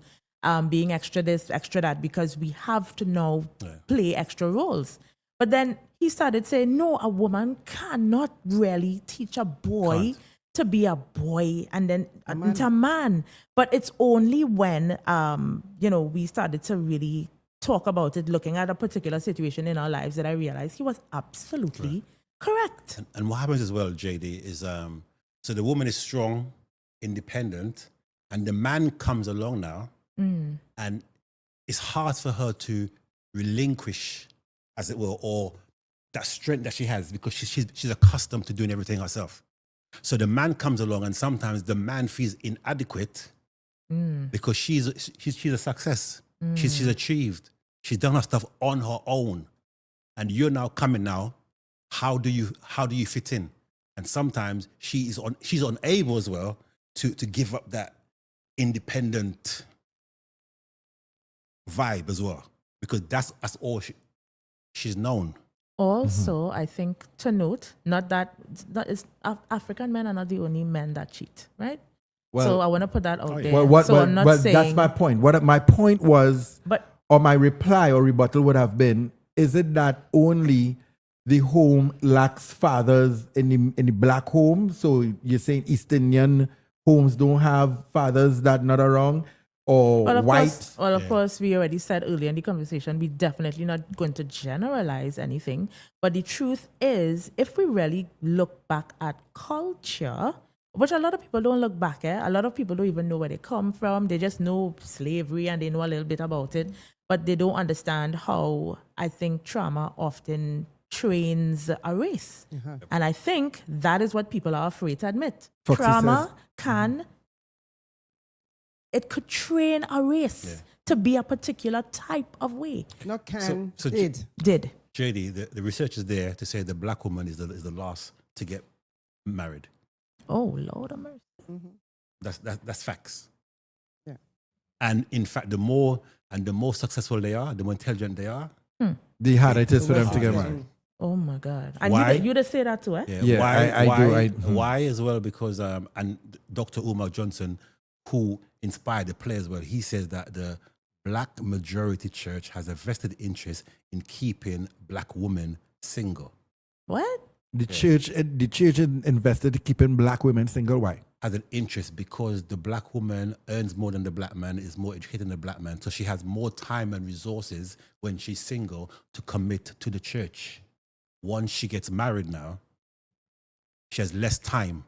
being extra this, extra that, because we have to now play extra roles. But then he started saying, no, a woman cannot really teach a boy to be a boy and then into a man. But it's only when, we started to really talk about it, looking at a particular situation in our lives, that I realized he was absolutely correct. And what happens as well, JD, is so the woman is strong, independent, and the man comes along now, and it's hard for her to relinquish, as it were, or that strength that she has, because she's accustomed to doing everything herself. So the man comes along, and sometimes the man feels inadequate because she's a success. She's achieved. She's done her stuff on her own, and you're now coming now. How do you fit in? And sometimes she's unable as well to give up that independent vibe as well, because that's all she's known. Also, I think to note, African men are not the only men that cheat, right? Well, so I want to put that out there. I'm not saying that's my point. My point was, or my reply or rebuttal would have been: is it that only the home lacks fathers in the black home? So you're saying East Indian homes don't have fathers that not around, or white? Of course, we already said earlier in the conversation, we're definitely not going to generalize anything. But the truth is, if we really look back at culture, which a lot of people don't look back at, a lot of people don't even know where they come from. They just know slavery and they know a little bit about it, but they don't understand how, I think, trauma often trains a race. And I think that is what people are afraid to admit. Foxy Trauma could train a race to be a particular type of way. Not did. JD, the research is there to say the black woman is the last to get married. Oh, Lord of mercy. That's facts. Yeah. And in fact, the more successful they are, the more intelligent they are, the harder it is for them to get married. Oh my God! Why? And you just say that too, eh? Yeah, I do. Why as well? Because and Dr. Umar Johnson, who inspired the players, well, he says that the black majority church has a vested interest in keeping black women single. What? The church invested in keeping black women single. Why? Has an interest because the black woman earns more than the black man, is more educated than the black man, so she has more time and resources when she's single to commit to the church. Once she gets married now, she has less time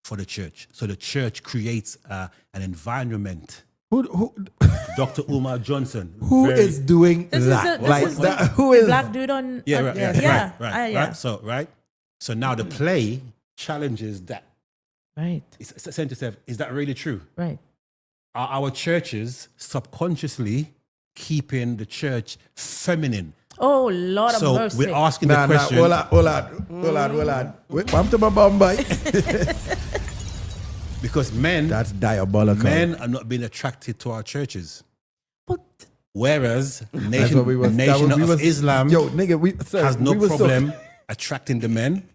for the church. So the church creates an environment. Who Dr. Umar Johnson. Who is doing that? Who is black dude on? Right. So now the play challenges that. Right. It's saying to itself, is that really true? Right. Are our churches subconsciously keeping the church feminine? Oh, Lord of mercy. So we're asking the question. Hold on. Come to my Bombay. Because that's diabolical. Men are not being attracted to our churches. But whereas Nation of Islam has no problem attracting the men.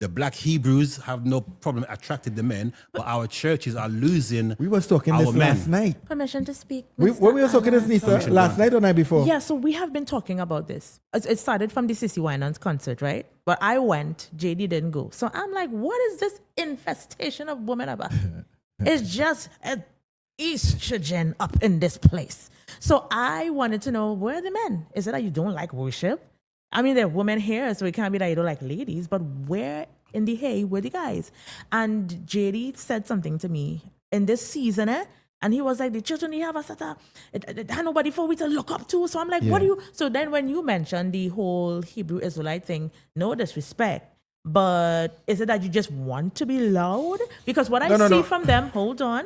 The black Hebrews have no problem attracting the men, but our churches are losing. We was talking this last night. Permission to speak. We were talking this, Nisa, last night or night before? Yeah, so we have been talking about this. It started from the Sissy Winans concert, right? But I went, JD didn't go. So I'm like, what is this infestation of women about? It's just an estrogen up in this place. So I wanted to know, where are the men? Is it that you don't like worship? I mean, there are women here, so it can't be that you don't like ladies, but where in the hay were the guys? And JD said something to me in this season, and he was like, the children, they have a set of, it had nobody for me to look up to. So I'm like, what do you? So then when you mentioned the whole Hebrew Israelite thing, no disrespect, but is it that you just want to be loud? Because what I see from them, hold on.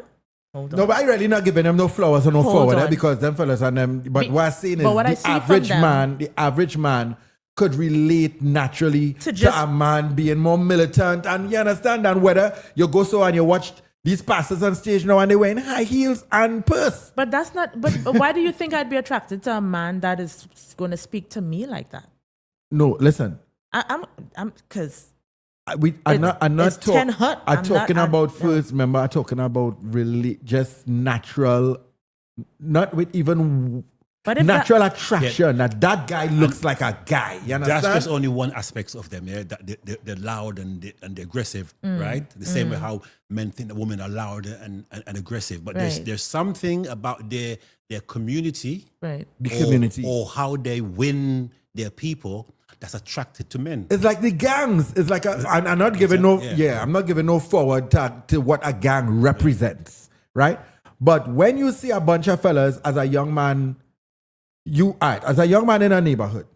No, but I really not giving them no flowers or no forward because them fellas and them. But what I'm saying is the average man could relate naturally to a man being more militant, and you understand. And whether you go so and you watch these pastors on stage now and they wearing high heels and purse. But that's not. But why do you think I'd be attracted to a man that is going to speak to me like that? No, listen. I'm because. I'm talking about first. Remember, I'm talking about really just natural not with even But if natural attraction. That guy looks like a guy. You understand? That's just only one aspect of them. Yeah, that they're loud and they're aggressive, right? The same way how men think that women are loud and aggressive. But there's something about their community, right? The community, or how they win their people, that's attracted to men. It's like the gangs. It's like I'm not giving I'm not giving no forward tag to what a gang represents, right? But when you see a bunch of fellas as a young man, as a young man in a neighborhood,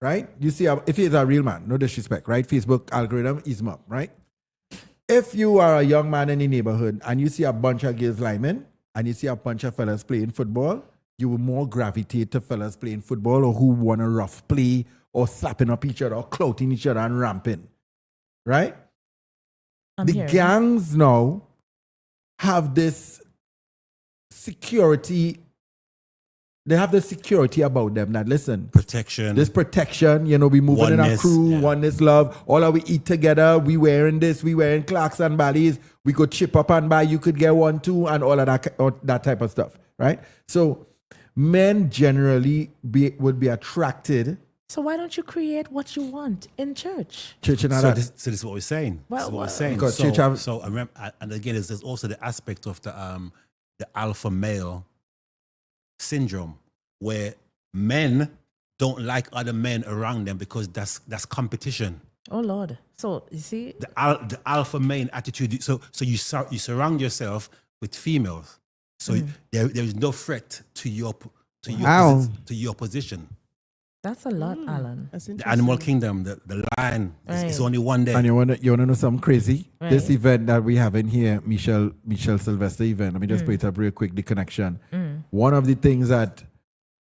right? You see, if he's a real man, no disrespect, right? Facebook algorithm is him up, right? If you are a young man in the neighborhood and you see a bunch of girls linemen and you see a bunch of fellas playing football, you will more gravitate to fellas playing football or who want a rough play or slapping up each other or clouting each other and ramping, right? The gangs now have this security. They have the security about them that, listen, this protection, we moving in a crew, oneness, love, all of we eat together, we wearing this, we wearing Clarks and Bally's, we could chip up and buy, you could get one too, and all of that type of stuff, right? So men generally would be attracted. So why don't you create what you want in church? Church and all So that. this is what we're saying. Well, This is what we're saying. Because so, church have- so I remember, and again, there's also the aspect of the alpha male syndrome, where men don't like other men around them because that's competition. Oh Lord! So you see, The alpha male attitude. So you surround yourself with females. So there is no threat to your position. that's a lot, Alan. The animal kingdom, the lion, is only one day. And you wanna know something crazy? Right. This event that we have in here, Michelle Sylvester event. Let me just put it up real quick. The connection. One of the things that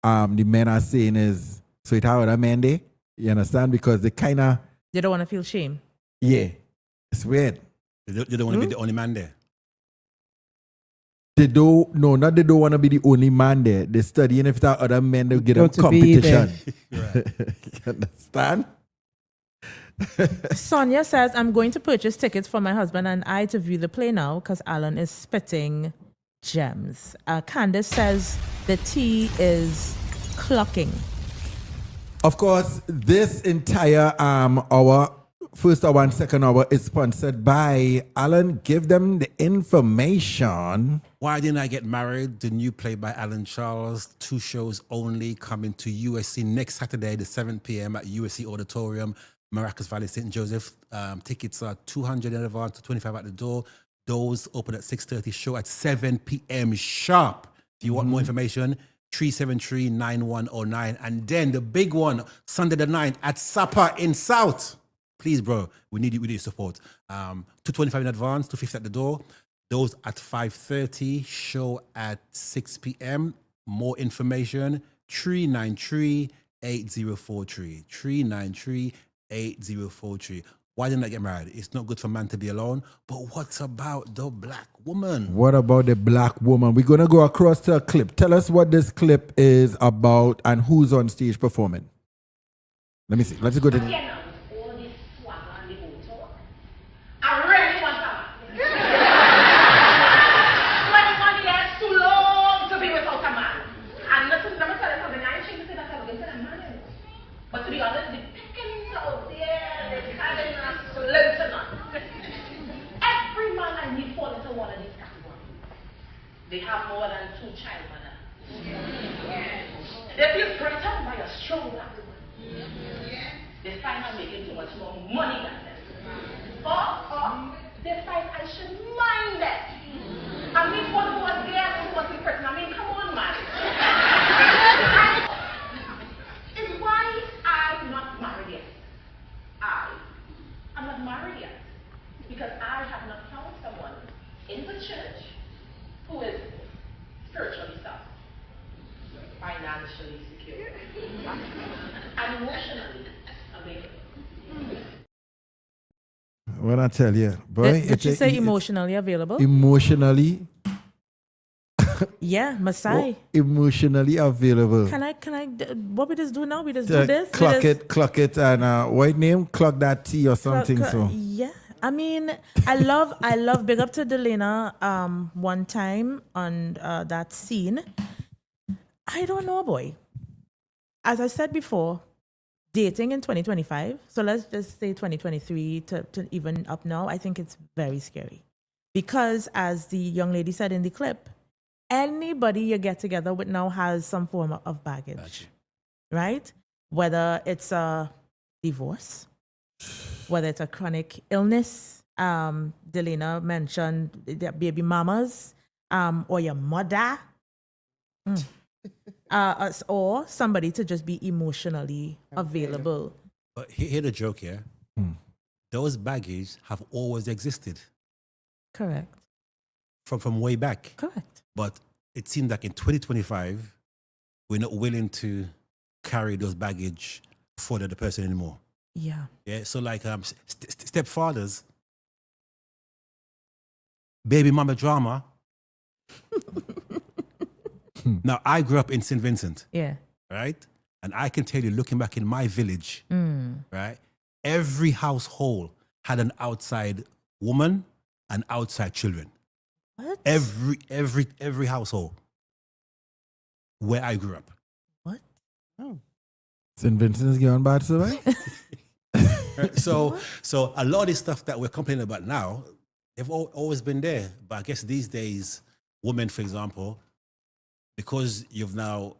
the men are saying is, so it how other men they, you understand? Because they kind of, They don't want to feel shame. it's weird. They don't want to be the only man there. They don't want to be the only man there. They're studying if there are other men they'll get a Got to be competition. there. You understand? Sonia says, I'm going to purchase tickets for my husband and I to view the play now because Alan is spitting gems. Candace says the tea is clucking. Of course, this entire our first hour and second hour is sponsored by Alan. Give them the information. Why Didn't I Get Married? The new play by Alan Charles. 2 shows only, coming to USC next Saturday, the 7 p.m. at USC Auditorium, Maracas Valley, St. Joseph. Tickets are $200 in advance to $25 at the door. Doors open at 6:30, show at 7 p.m. sharp. If you want more information, 373-9109. And then the big one, Sunday the 9th at Sapa in South. Please, bro, we need your support. $225 in advance, $250 at the door. Those at 5:30, show at 6 p.m. More information, 393-8043. 393-8043. Why didn't I get married? It's not good for man to be alone. But what about the black woman? What about the black woman? We're going to go across to a clip. Tell us what this clip is about and who's on stage performing. Let me see. Let's go to the... I really want that. 21 years too long to be without a man. And listen, let me tell you something. I ain't changing to that again to the man. But to be honest, the pickings out there, they're kind of slim enough. Every man I meet fall into one of these categories. They have more than 2 child mothers. They feel threatened by a strong black woman. They find I'm making too much more money than them. Or they find I should mind them. I mean, one who was there and who was in prison. I mean, come on, man. It's why I'm not married yet. I'm not married yet. Because I have not found someone in the church who is spiritually sound, financially secure, and emotionally available. What I tell you, boy. Did you say emotionally available? Emotionally. Yeah, Masai. Emotionally available. Can I, what we just do now? We just do this? Clock it, and white name, clock that tea or something. So yeah. I mean, I love big up to Delena one time on that scene. I don't know, boy. As I said before, dating in 2025, so let's just say 2023 to even up now, I think it's very scary. Because as the young lady said in the clip, anybody you get together with now has some form of baggage, right? Whether it's a divorce, whether it's a chronic illness, Delina mentioned the baby mamas, or your mother, or somebody to just be emotionally available. But hear the joke here. Those baggage have always existed. Correct. From way back. Correct. But it seems like in 2025, we're not willing to carry those baggage for the other person anymore. Yeah. Yeah. So like stepfathers, baby mama drama. Now I grew up in St. Vincent. Yeah. Right? And I can tell you, looking back in my village, right, every household had an outside woman and outside children. What? Every household where I grew up. What? Oh. St. Vincent's going bad, so right? Right? So a lot of this stuff that we're complaining about now, they've always been there. But I guess these days, women, for example, because you've now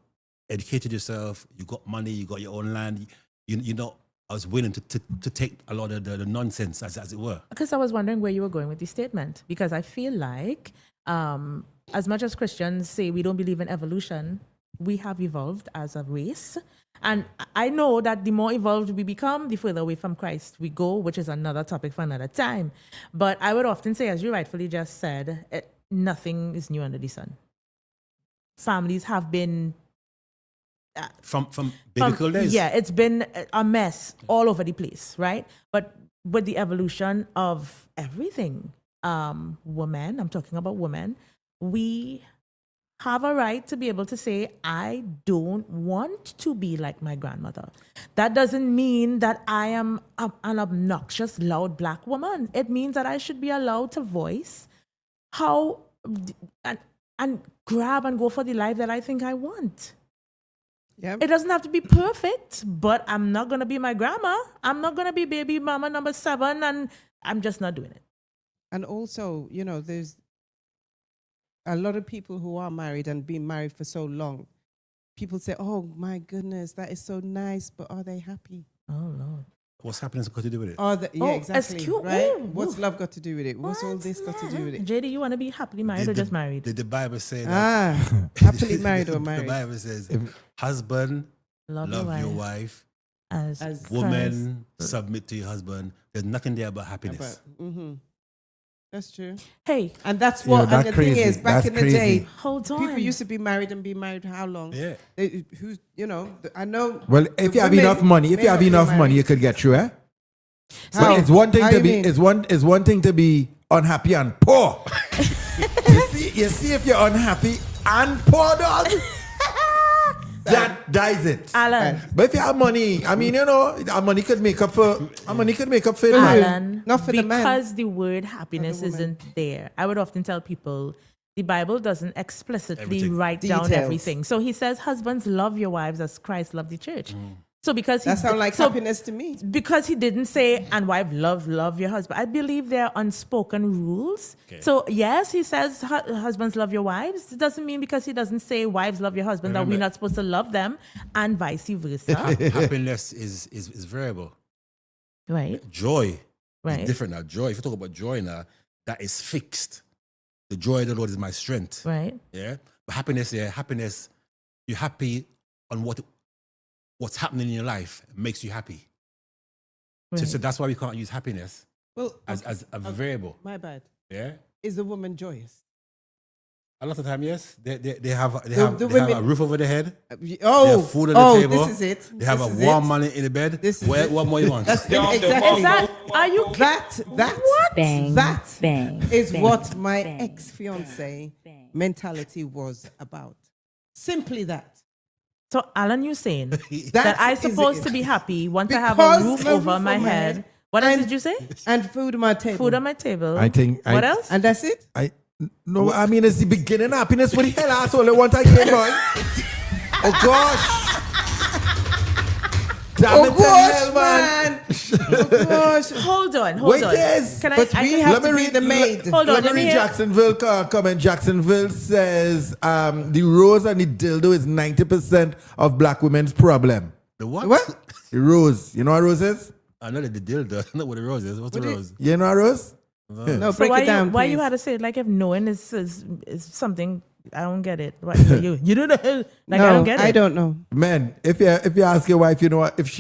educated yourself, you got money, you got your own land, you know, I was willing to take a lot of the nonsense, as it were. Because I was wondering where you were going with the statement. Because I feel like, as much as Christians say we don't believe in evolution, we have evolved as a race. And I know that the more evolved we become, the further away from Christ we go, which is another topic for another time. But I would often say, as you rightfully just said, nothing is new under the sun. Families have been... From biblical days? Yeah, it's been a mess all over the place, right? But with the evolution of everything, women, I'm talking about women, we have a right to be able to say, I don't want to be like my grandmother. That doesn't mean that I am an obnoxious, loud black woman. It means that I should be allowed to voice how and grab and go for the life that I think I want. Yep. It doesn't have to be perfect, but I'm not going to be my grandma. I'm not going to be baby mama number 7, and I'm just not doing it. And also, you know, there's a lot of people who are married and been married for so long. People say, oh, my goodness, that is so nice, but are they happy? Oh, Lord. What's happiness got to do with it? Exactly. Right? What's love got to do with it? What's all this got to do with it? JD, you want to be happily married or just married? Did the Bible say that? Happily married or married. The Bible says, husband, love your wife. As woman, submit to your husband. There's nothing there about happiness. That's true. Hey. And that's what, and the thing is, back in the day, hold on. People used to be married and be married how long? Yeah. Who's, you know, I know. Well, if you have enough money, you could get through, eh? But it's one thing to be, it's one thing to be unhappy and poor. you see if you're unhappy and poor, dog, that dies it. Alan. But if you have money, I mean, you know, money could make up for it. Alan, not for the man. Because the word happiness isn't there. I would often tell people the Bible doesn't explicitly write down everything. So he says, husbands, love your wives as Christ loved the church. So because that sounds like happiness to me. Because he didn't say, and wife, love your husband. I believe there are unspoken rules. Okay. So yes, he says husbands love your wives. It doesn't mean because he doesn't say wives love your husband that we're not supposed to love them, and vice versa. Happiness is variable. Right. Joy is different now. Joy, if you talk about joy now, that is fixed. The joy of the Lord is my strength. Right. Yeah. But happiness, you're happy on what's happening in your life makes you happy. Right. So that's why we can't use happiness as a variable. My bad. Yeah. Is the woman joyous? A lot of time, yes. They have a roof over their head. They have food on the table. This is it. They have a warm money in the bed. What more you want? That's exactly. Are you that is what my ex-fiance mentality was about. Simply that. So Alan, you're saying that I'm supposed to be happy once I have a roof over my head. What else did you say? And food on my table. Food on my table. What else? And that's it? No, I mean, it's the beginning happiness. What the hell, asshole? I want again, boy. Oh gosh! Damn it to hell, man! Oh gosh. Hold on. Wait, yes. Can But we have to be the maid. Hold on, Let me let me read hear- Jacksonville comment. Jacksonville says the rose and the dildo is 90% of black women's problem. The what? What? The rose. You know what rose is? I know that the dildo. I know what the rose is. What's the rose? You know what rose? No, So break why it down. why you please. had to say it like if knowing is something I don't get it. What, you don't know. Like no, I don't get it. I don't know. Man, if you ask your wife, you know what, if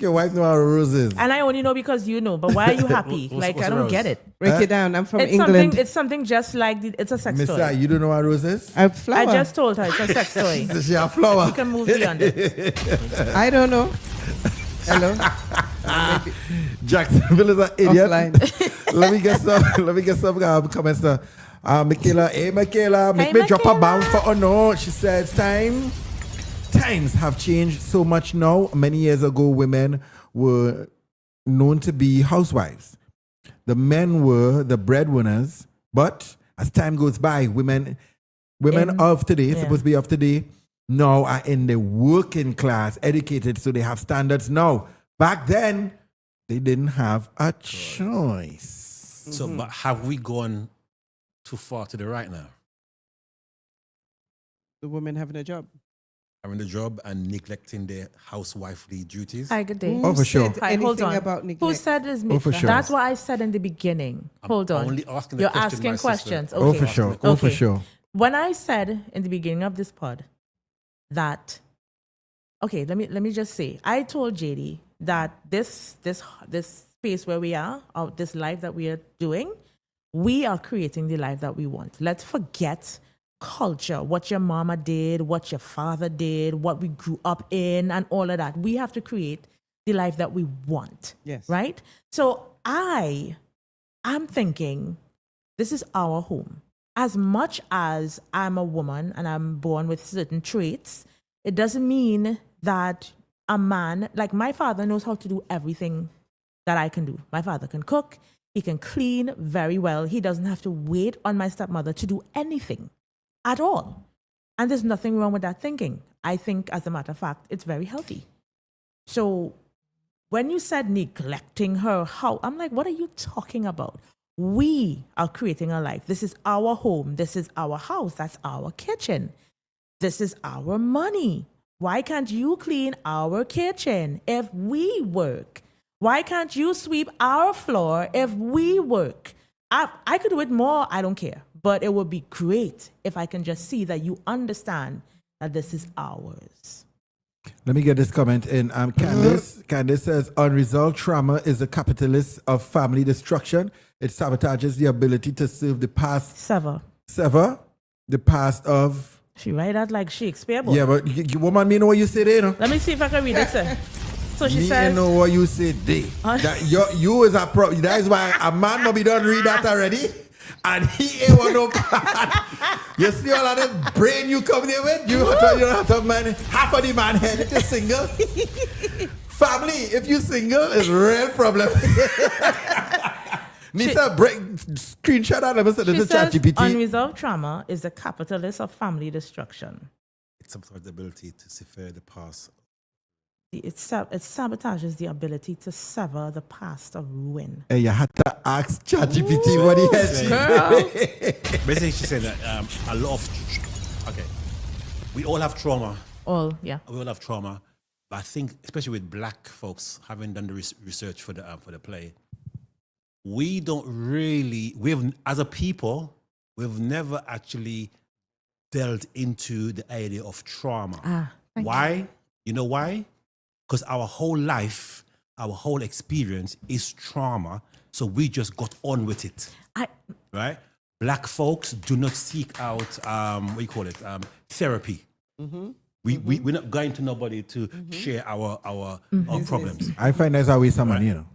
your wife know what a rose is. And I only know because you know. But why are you happy? What's I a don't rose? get it. Break it down. I'm from It's England. something. It's something just like it's a sex Mister, toy. you don't know what a rose is? A flower. I just told her it's a sex toy. She a flower. You can move beyond it. I don't know. Hello. Jacksonville is an idiot. Offline. let me get some comments now. Michaela, hey Michaela, make Hey, me drop a Michaela. bomb for no. She says times have changed so much now. Many years ago, women were known to be housewives. The men were the breadwinners, but as time goes by, women of today, supposed to be of today, now are in the working class, educated, so they have standards now. Back then, they didn't have a choice. So, but have we gone too far to the right now? The women having a job. Having the job and neglecting their housewifely duties? Hi, good day. Oh, for sure. Hi, hold anything on. about Who neglect? said this? Oh, for sure. That's what I said in the beginning. Hold on. only asking the You're question, my asking sister. questions. Oh, Okay. for sure. Oh, for Okay. sure. When I said in the beginning of this pod that, okay, let me just say, I told JD that this space where we are, or this life that we are doing, we are creating the life that we want. Let's forget culture, what your mama did, what your father did, what we grew up in, and all of that. We have to create the life that we want. Yes. Right? So I'm thinking this is our home. As much as I'm a woman and I'm born with certain traits, it doesn't mean that a man, like my father knows how to do everything that I can do. My father can cook, he can clean very well. He doesn't have to wait on my stepmother to do anything at all. And there's nothing wrong with that thinking. I think, as a matter of fact, it's very healthy. So when you said neglecting her, how, I'm like, what are you talking about? We are creating a life. This is our home. This is our house. That's our kitchen. This is our money. Why can't you clean our kitchen if we work? Why can't you sweep our floor if we work? I could do it more. I don't care. But it would be great if I can just see that you understand that this is ours. Let me get this comment in. Candice says, unresolved trauma is a catalyst of family destruction. It sabotages the ability to serve the past. Sever the past of. She write that like Shakespeare. Boy. Yeah, but you woman, me know what you say there, no? Let me see if I can read it, sir. So she me says, know what you say there. That you is a problem. That is why a man no be done read that already. And he ain't want no part. You see all of that brain you come there with? You don't have to man, half of the man head if you're single. Family, if you single, it's real problem. Nisa, screenshot that. Let me say she this is says ChatGPT. unresolved trauma is the catalyst of family destruction. It's sometimes the ability to sever the past. It sabotages the ability to sever the past of ruin. Hey, you had to ask ChatGPT what he has. Basically, she said that a lot of, we all have trauma. We all have trauma. But I think, especially with black folks, having done the research for the play, we don't really, as a people, we've never actually delved into the idea of trauma. Why? You know why? Because our whole life, our whole experience is trauma. So we just got on with it. Right? Black folks do not seek out, therapy. Mm-hmm. We're not going to nobody to share our problems. I find that's how we some money, you know.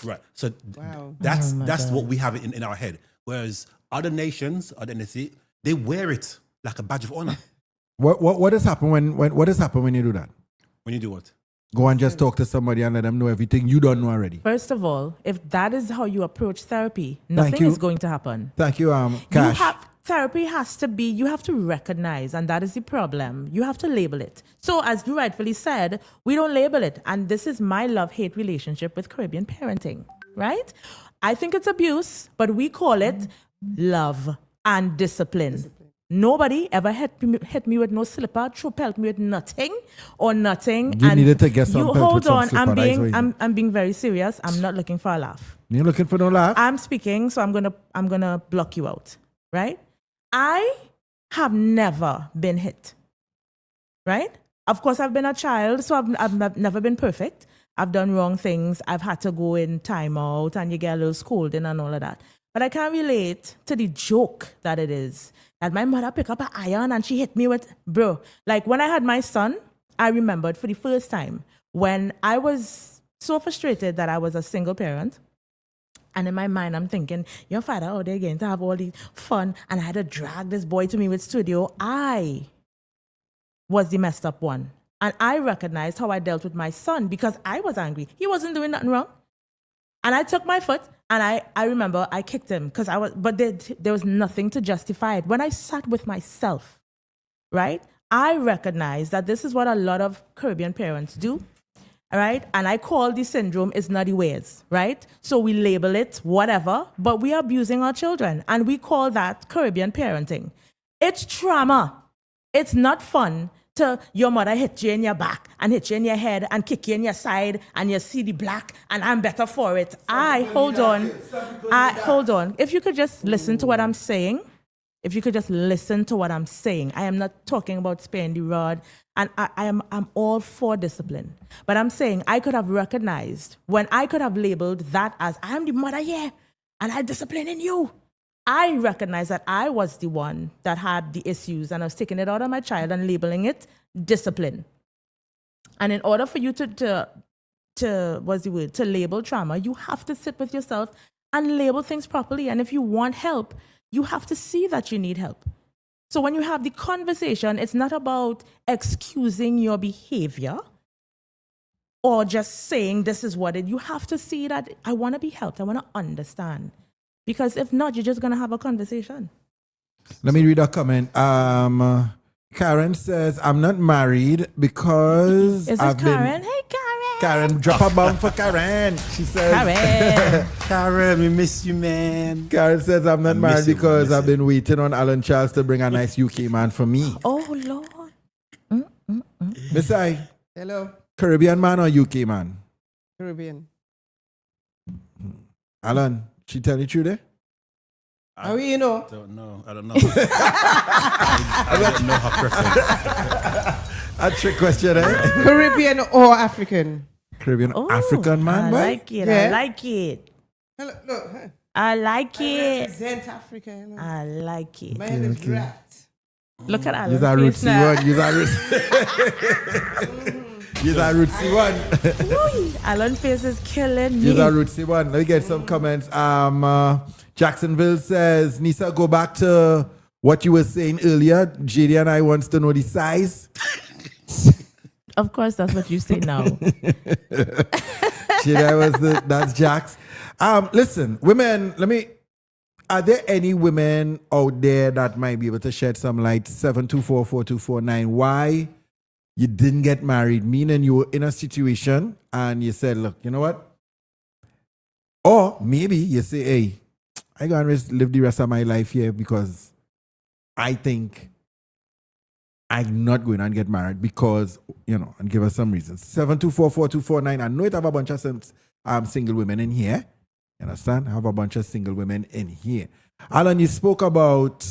Right. So wow. that's what we have in our head. Whereas other nations, other ethnicity, they wear it like a badge of honor. What has happened what has happened when you do that? When you do what? Go and just talk to somebody and let them know everything you don't know already. First of all, if that is how you approach therapy, nothing is going to happen. Thank you, Cash. therapy has to be, you have to recognize, and that is the problem. You have to label it. So as you rightfully said, we don't label it. And this is my love-hate relationship with Caribbean parenting, right? I think it's abuse, but we call it love and discipline. Nobody ever hit me with no slipper, pelt me with nothing or nothing. You needed to get some you pelt with hold some on. slipper, I'm being very serious. I'm not looking for a laugh. You're looking for no laugh? I'm speaking, so I'm gonna block you out, right? I have never been hit, right? Of course, I've been a child, so I've never been perfect. I've done wrong things. I've had to go in timeout, and you get a little scolding and all of that. But I can't relate to the joke that it is that my mother picked up an iron and she hit me with, bro. Like when I had my son, I remembered for the first time when I was so frustrated that I was a single parent. And in my mind, I'm thinking, your father out there again to have all the fun, and I had to drag this boy to me with studio. I was the messed up one. And I recognized how I dealt with my son because I was angry. He wasn't doing nothing wrong. And I took my foot and I remember I kicked him because but there was nothing to justify it. When I sat with myself, right, I recognized that this is what a lot of Caribbean parents do. All right. And I call the syndrome is nutty ways, right? So we label it whatever, but we are abusing our children. And we call that Caribbean parenting. It's trauma. It's not fun to your mother hit you in your back and hit you in your head and kick you in your side and you see the black and I'm better for it. Hold on. If you could just listen to what I'm saying. I am not talking about sparing the rod, and I'm all for discipline. But I'm saying I could have recognized when I could have labeled that as I'm the mother here and I'm disciplining you. I recognize that I was the one that had the issues and I was taking it out on my child and labeling it discipline. And in order for you to label trauma, you have to sit with yourself and label things properly. And if you want help, you have to see that you need help. So when you have the conversation, it's not about excusing your behavior or just saying this is what it is. You have to see that I want to be helped. I want to understand. Because if not, you're just going to have a conversation. Let me read a comment. Karen says, I'm not married because Is it Karen? Hey, Karen. Karen, drop a bomb for Karen. She says, Karen. Karen, we miss you, man. Karen says, I'm not married because I've been waiting on Alan Charles to bring a nice UK man for me. Oh, Lord. Miss I. Hello. Caribbean man or UK man? Caribbean. Alan, she tell you true there? How you know? I don't know. I don't know her preference. A trick question, eh? Caribbean or African? Caribbean African man, I boy? like it. Yeah. I like it. Hello, look. I like I it. represent Africa. You know? I like it. My head is wrapped. Look at Use Alan's a face now. rootsy one. Use a rootsy one. Alan's face is killing me. Use a rootsy one. Let me get some comments. Jacksonville says, Nisa, go back to what you were saying earlier. JD and I wants to know the size. Of course, that's what you say now. That's Jax. Listen, women, are there any women out there that might be able to shed some light? 724-4249. Why you didn't get married? Meaning you were in a situation and you said, look, you know what? Or maybe you say, hey, I gotta live the rest of my life here because I think I'm not going to get married because, and give us some reasons. 724-4249. I know it have a bunch of single women in here. You understand? I have a bunch of single women in here. Alan, you spoke about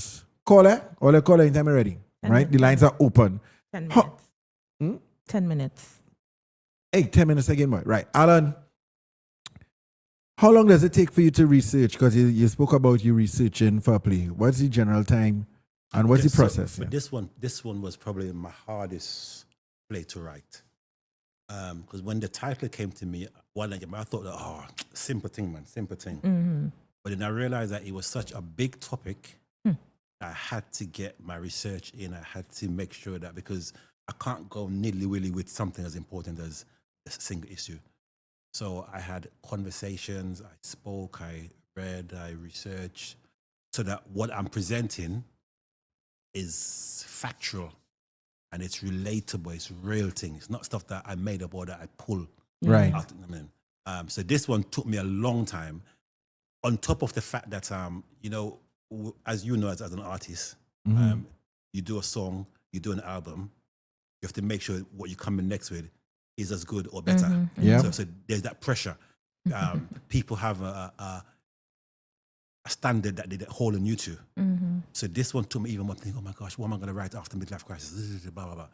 caller. All the caller anytime you're ready. Right? The lines are open. 10 minutes. 10 minutes. Hey, 10 minutes again, boy. Right. Alan, how long does it take for you to research? Because you spoke about you researching for a play. What's the general time and what's the process? But this one was probably my hardest play to write. Because when the title came to me, I thought, simple thing, man, simple thing. Mm-hmm. But then I realized that it was such a big topic. I had to get my research in. I had to make sure that, because I can't go nilly-willy with something as important as a single issue. So I had conversations, I spoke, I read, I researched, so that what I'm presenting is factual and it's relatable. It's real thing. It's not stuff that I made up or that I pull. Right. Out. So this one took me a long time. On top of the fact that as you know, as an artist, you do a song, you do an album, you have to make sure what you're coming next with is as good or better. So there's that pressure. People have a standard that they're holding you to. So this one took me even more thinking, oh my gosh, what am I going to write after midlife crisis? Blah, blah, blah.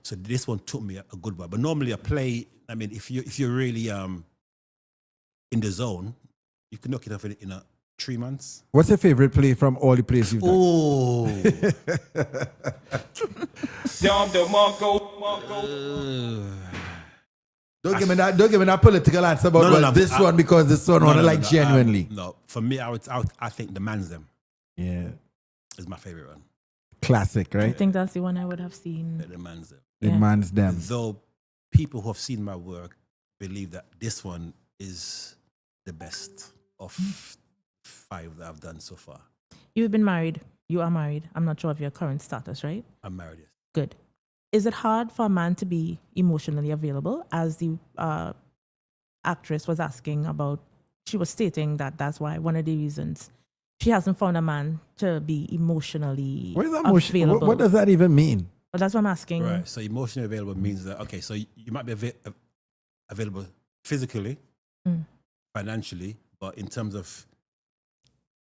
So this one took me a good while. But normally a play, I mean, if you're really in the zone, you can knock it off in 3 months. What's your favorite play from all the plays you've done? Oh. Don't give me that political answer about this one because this one genuinely. No, for me, I think The Man's Them. Yeah. Is my favorite one. Classic, right? I think that's the one I would have seen. The Man's Them. The Man's Them. Though people who have seen my work believe that this one is the best of 5 that I've done so far. You've been married. You are married. I'm not sure of your current status, right? I'm married, yes. Good. Is it hard for a man to be emotionally available? As the actress was asking about, she was stating that that's why one of the reasons she hasn't found a man to be emotionally available. What does that even mean? But that's what I'm asking. Right. So emotionally available means that, okay, so you might be available physically, financially, but in terms of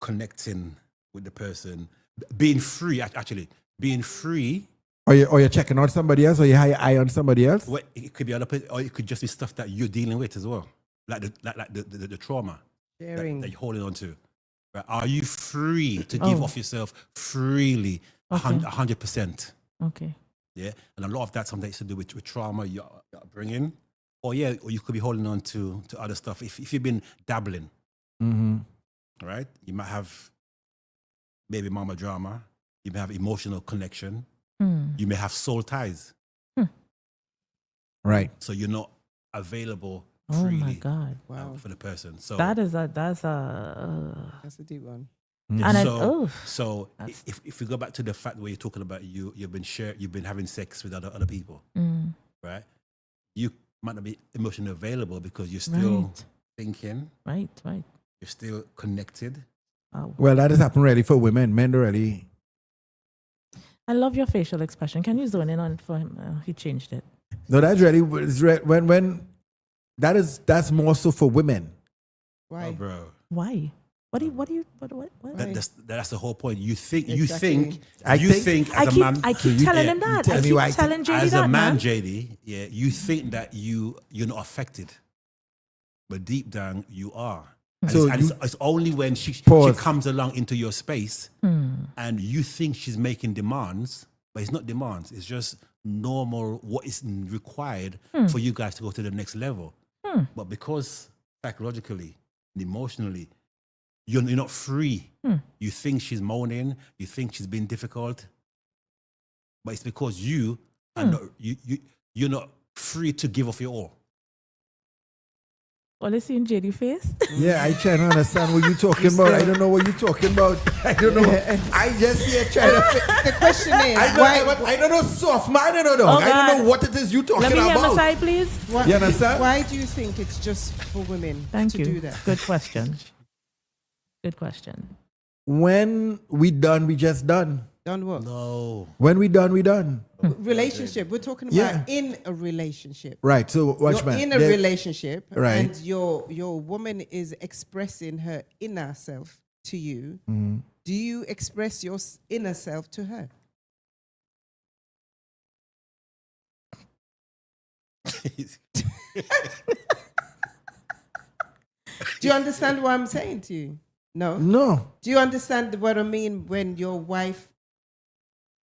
connecting with the person, being free, actually, being free. Or you're checking out somebody else, or you have your eye on somebody else? Well, it could be other people, or it could just be stuff that you're dealing with as well, like the trauma that you're holding on to. Right? Are you free to give off yourself freely, 100%? Okay. Yeah, and a lot of that sometimes to do with trauma you're bringing, or you could be holding on to other stuff. If you've been dabbling, right, you might have baby mama drama, you may have emotional connection, you may have soul ties, right? So you're not available Oh freely my God! For the person. So that's a deep one. So if we go back to the fact where you're talking about you've been having sex with other people, right? You might not be emotionally available because you're still thinking, right. You're still connected. Well, that has happened really for women. Men don't really. I love your facial expression. Can you zone in on for him? He changed it. No, that's really when that's more so for women. Why, bro? Why? What? That's the whole point. You think I as a man. I keep telling him that. I keep telling JD that. As a man, JD, you think that you're not affected, but deep down you are. And it's only when she comes along into your space and you think she's making demands, but it's not demands. It's just normal what is required for you guys to go to the next level. But because psychologically and emotionally, you're not free. You think she's moaning, you think she's being difficult, but it's because you are not, you're not free to give off your all. Well, you see in JD face? Yeah, I try to understand what you're talking about. I don't know what you're talking about. I don't know. I just here trying to. The question is, I don't know soft man. I don't know. I don't know what it is you're talking about. Let me hear my side, please. You understand? Why do you think it's just for women to do that? Good question. Good question. When we done, we just done. Done what? No. When we done, we done. Relationship. We're talking about in a relationship. Right. So watch You're man. in a relationship, right? And your woman is expressing her inner self to you. Do you express your inner self to her? Do you understand what I'm saying to you? No. No. Do you understand what I mean when your wife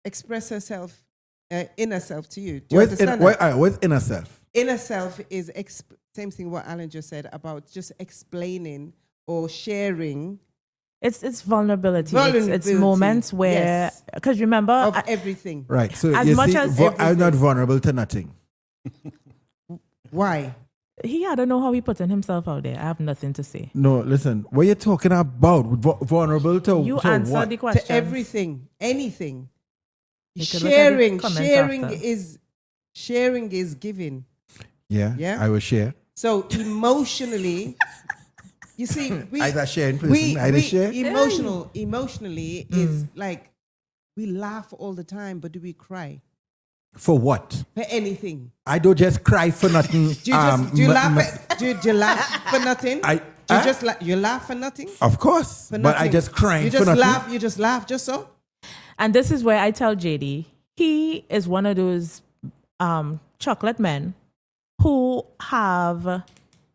express herself, inner self to you? Do you understand that? What's inner self? Inner self is same thing what Alan just said about just explaining or sharing. It's vulnerability. It's moments where, because remember, of everything. Right. So as you much see, as I'm not vulnerable to nothing. Why? He I don't know how he putting himself out there. I have nothing to say. No, listen. What you talking about? Vulnerable to You to answer what? the question. To everything, anything. You can look at the Sharing, comments after. sharing is giving. Yeah, Yeah. I will share. So emotionally, you see, Either sharing person, either share. Emotionally is like we laugh all the time, but do we cry For what? for anything? I don't just cry for nothing. Do you laugh for nothing? You laugh for nothing? Of course, For but I nothing. just crying You for just nothing. laugh. You just laugh just so. And this is where I tell JD, he is one of those chocolate men who have,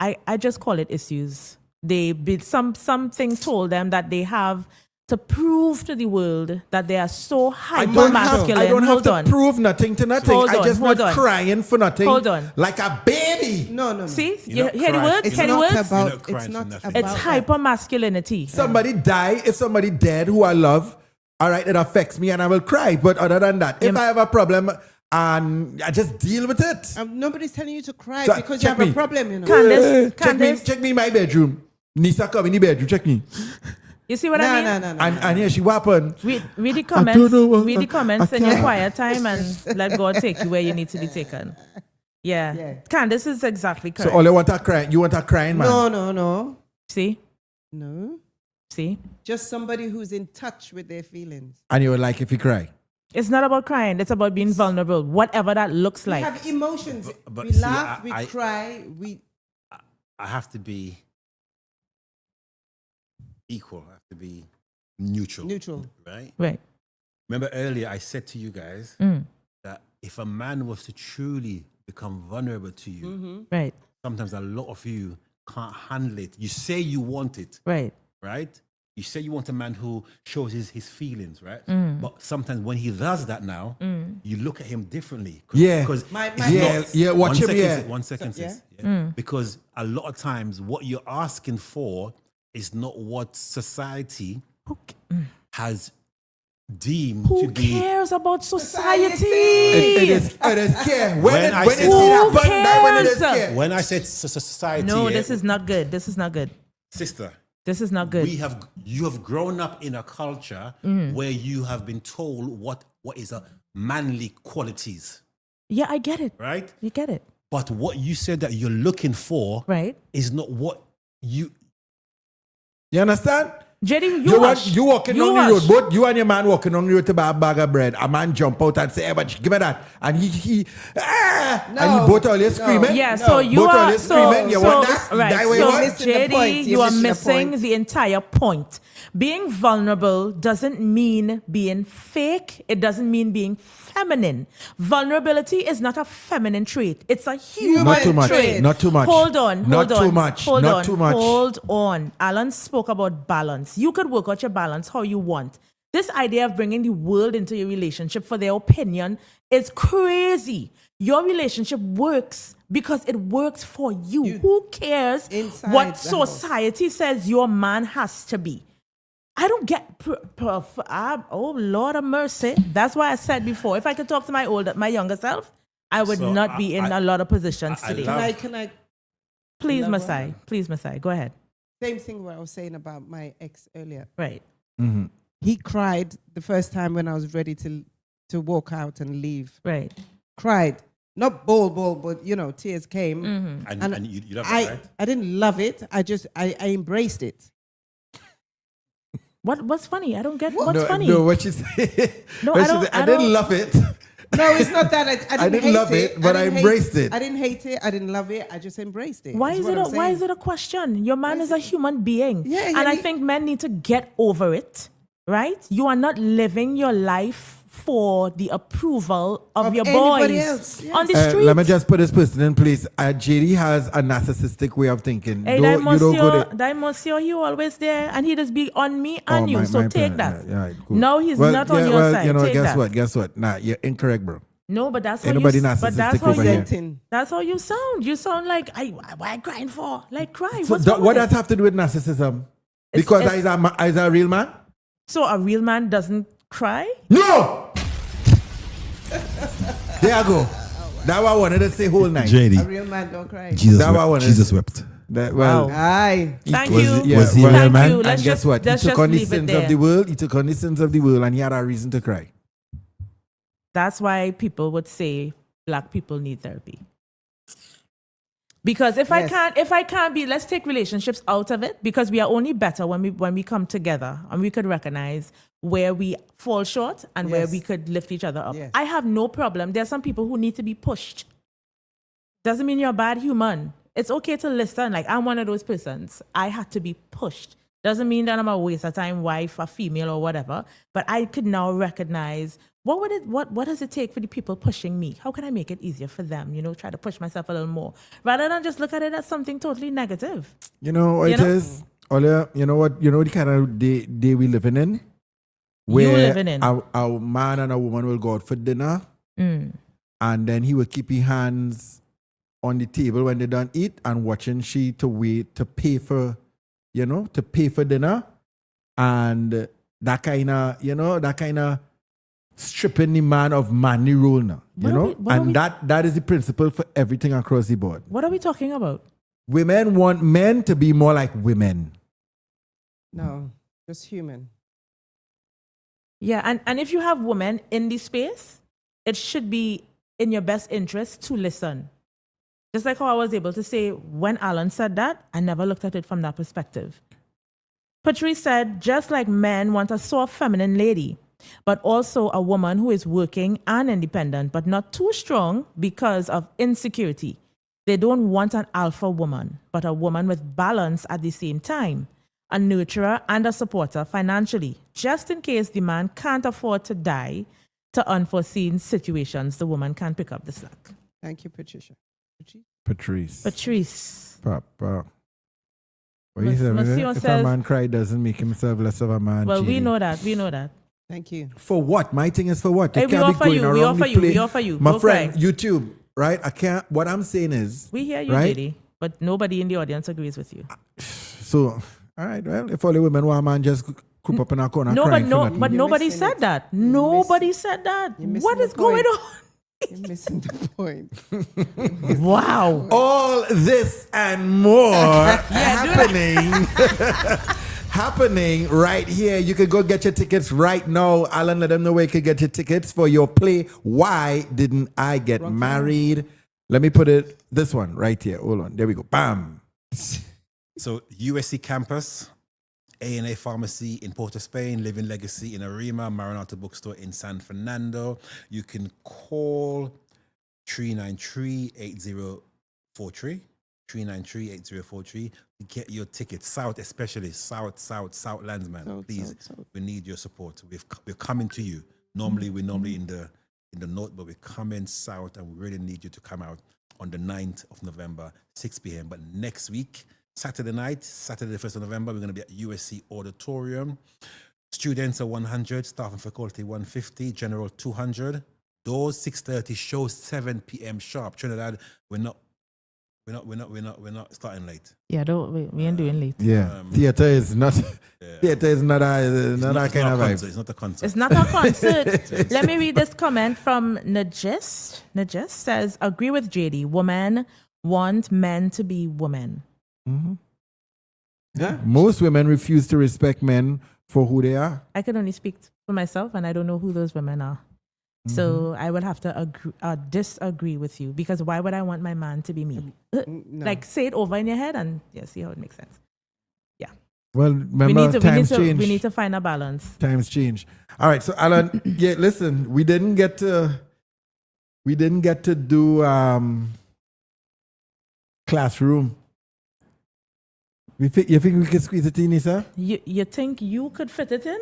I just call it issues. They be something told them that they have to prove to the world that they are so hyper masculine. I don't have Hold to on. prove nothing to nothing. Hold I on, just hold not on. crying for nothing. Hold on. Like a baby. No. See, You're you not hear the crying. words? It's Hear the not words? about- You're not crying for nothing. It's hyper masculinity. Somebody die, if somebody dead who I love, all right, it affects me and I will cry. But other than that, if I have a problem and I just deal with it. Nobody's telling you to cry So, because you check have me. a problem, you know. Check me in my bedroom. Nisa come in the bedroom, check me. You see what I mean? No. And here she what happened. Read the I comments. don't know what- Read the comments I in your can't. quiet time and let God take you where you need to be taken. Yeah. Candace is exactly correct. So all you want a crying, you want a crying man. No. See? No. See? Just somebody who's in touch with their feelings. And you would like if you cry. It's not about crying. It's about being vulnerable, whatever that looks We like. have emotions. But we see, laugh, we I- cry, I have to be equal. I have to be neutral. Neutral. Right? Right. Remember earlier I said to you guys that if a man was to truly become vulnerable to you, Right. sometimes a lot of you can't handle it. You say you want it. Right. Right? You say you want a man who shows his feelings, right? Mm. But sometimes when he does that now, you look at him differently. Yeah. Because watch him, yeah. 1 second, So, sis. yeah. Yeah. Because a lot of times what you're asking for is not what society has deemed Who to be. cares about society? It is care. When I you said- see that button down, when it is care. When I said society, No, yeah, this is not good. This is not good. sister. This is not good. You have grown up in a culture where you have been told what is a manly qualities, Yeah, I get it. right? You get it. But what you said that you're looking for Right. is not what you. You understand? JD, You hush. walking You on the hush. road, both you and your man walking on the road to buy a bag of bread. A man jump out and say, hey, but give me that. And he and he both all you screaming. Yeah, so you both all are you screaming. You want that? right. That way So you want? missing the JD, point. you You're are missing the missing point. the entire point. Being vulnerable doesn't mean being fake. It doesn't mean being feminine. Vulnerability is not a feminine trait. It's a human Not too much. trait. Not too much. Hold on. Not Hold on. too much. Hold Not on. too much. Hold on. Alan spoke about balance. You could work out your balance how you want. This idea of bringing the world into your relationship for their opinion is crazy. Your relationship works because it works for you. Who cares Inside what the house. society says your man has to be? I don't get. Oh Lord of mercy! That's why I said before, if I could talk to my younger self, I would So not be in a lot of positions I today. love- Can I? Please, Love Masai. Please, Masai. Go ahead. Same thing what I was saying about my ex earlier. Right. Mhm. He cried the first time when I was ready to walk out and leave. Right. Cried. Not bawl, but tears came. Mm-hmm. And you love it, right? I didn't love it. I embraced it. What's funny? I don't get what's funny. No, what she said. No, what I she don't- said, I I didn't don't- love it. No, it's not that. I didn't didn't hate love it, but I didn't embraced it. I didn't hate it. I didn't love it. I just embraced it. Why is is what it? I'm Why saying. is it a question? Your man is a human being, Yeah, and yeah, I think men need to get over it. Right? You are not living your life for the approval of your anybody boys else, yes. on the street. Let me just put this person in place. JD has a narcissistic way of thinking. Hey, you don't go there. that monsieur, he always there, and he just be on me and you. my- So my take plan. that. Yeah, right, cool. No, he's Well, not on yeah, your well, side. You know, Take that. guess what? Nah, you're incorrect, bro. No, but that's how Ain't nobody you. But that's narcissistic how over you. here. That's how you sound. You sound like, why I crying for? Like cry. So What's wrong what with does it? have to do with narcissism? It's- Because it's- I is a real man? So a real man doesn't cry? No! There I go. That what I wanted to say whole night. JD. A real man don't cry. Jesus That what I wept. wanted to Jesus say. wept. That, well, Aye. Thank was, you. Yeah, Was he a well, real man? you. Let's And guess just- what? He let's took just on the leave it sins of there. the world. He took on the sins of the world, and he had a reason to cry. That's why people would say black people need therapy. Because if Yes. I can't be, let's take relationships out of it, because we are only better when we come together and we could recognize where we fall short and where Yes. we could lift each other up. Yes. I have no problem. There are some people who need to be pushed. Doesn't mean you're a bad human. It's okay to listen. Like, I'm one of those persons. I had to be pushed. Doesn't mean that I'm a waste of time wife or female or whatever. But I could now recognize what does it take for the people pushing me? How can I make it easier for them? You know, try to push myself a little more. Rather than just look at it as something totally negative. You know what it is? Olia, you know what? You know the kind of day we living in? Where living in. A man and a woman will go out for dinner, Mm. and then he will keep his hands on the table when they done eat and watching she to wait to pay for, to pay for dinner. And that kind of stripping the man of manly role now, and that is the principle for everything across the board. What are we talking about? Women want men to be more like women. No, just human. Yeah, and if you have women in the space, it should be in your best interest to listen. Just like how I was able to say when Alan said that, I never looked at it from that perspective. Patrice said, just like men want a soft feminine lady, but also a woman who is working and independent, but not too strong because of insecurity. They don't want an alpha woman, but a woman with balance at the same time, a nurturer and a supporter financially, just in case the man can't afford to die to unforeseen situations, the woman can pick up the slack. Thank you, Patricia. Patrice. Papa. What Mas- you say, Monsieur if a says- man cry, doesn't make himself less of a man. Well, we Chidi. know that. We know that. Thank you. For what? My thing is for what? Hey, You we can't be offer going you, we around offer the you, we place. offer you. My Go friend, cry. YouTube, right? I can't. What I'm saying is, We hear you, right? JD, but nobody in the audience agrees with you. So, all right. Well, if all the women want a man just creep up in a corner No, crying but for no, nothing. but nobody said that. Nobody said that. What is going on? You're missing the point. Wow. All this and more happening right here. You can go get your tickets right now. Alan, let them know where you can get your tickets for your play. Why didn't I get married? Let me put it this one right here. Hold on. There we go. Bam. So USC campus, A&A Pharmacy in Port of Spain, Living Legacy in Arima, Maranatha Bookstore in San Fernando. You can call 393-8043. 393-8043 to get your tickets. South, especially Southlands, man. Please, we need your support. We're coming to you. Normally, we're in the north, but we're coming south, and we really need you to come out on the 9th of November, 6 p.m. But next week, Saturday night, Saturday the 1st of November, we're going to be at USC Auditorium. Students are 100, staff and faculty 150, general 200. Doors 6:30, show 7 p.m. sharp. Trinidad, we're not starting late. Yeah, we ain't doing late. Yeah, theater is not. Theater is not a kind of vibe. It's not a concert. It's not a concert. Let me read this comment from Najist. Najist says, agree with JD. Women want men to be women. Mm-hmm. Yeah. Most women refuse to respect men for who they are. I can only speak for myself, and I don't know who those women are. So I would have to disagree with you, because why would I want my man to be me? No. Like, say it over in your head and see how it makes sense. Yeah. Well, remember, times change. We need to find a balance. Times change. All right, so Alan, yeah, listen, we didn't get to do classroom. You think we can squeeze it in, Nisa? You think you could fit it in?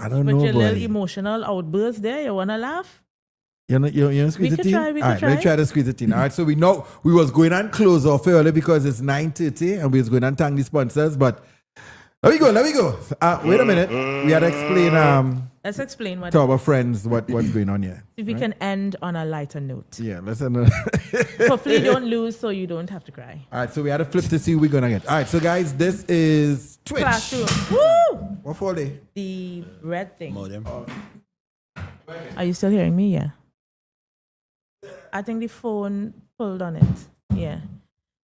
I don't with know, your boy. little emotional outburst there, you wanna laugh? You know, squeeze it in? We All could right, try. let's try to squeeze it in. All right, so we know we was going on close off early because it's 9:30 and we was going on thank the sponsors, but let me go. Wait a minute. We had to explain Let's explain what to it our is. friends what's going on here. If we right? can end on a lighter note. Yeah, let's end. Hopefully you don't lose so you don't have to cry. All right, so we had to flip to see who we're gonna get. All right, so guys, this is Twitch. Classroom. Woo! What for they? The red thing. Modem. Are you still hearing me? Yeah. I think the phone pulled on it. Yeah.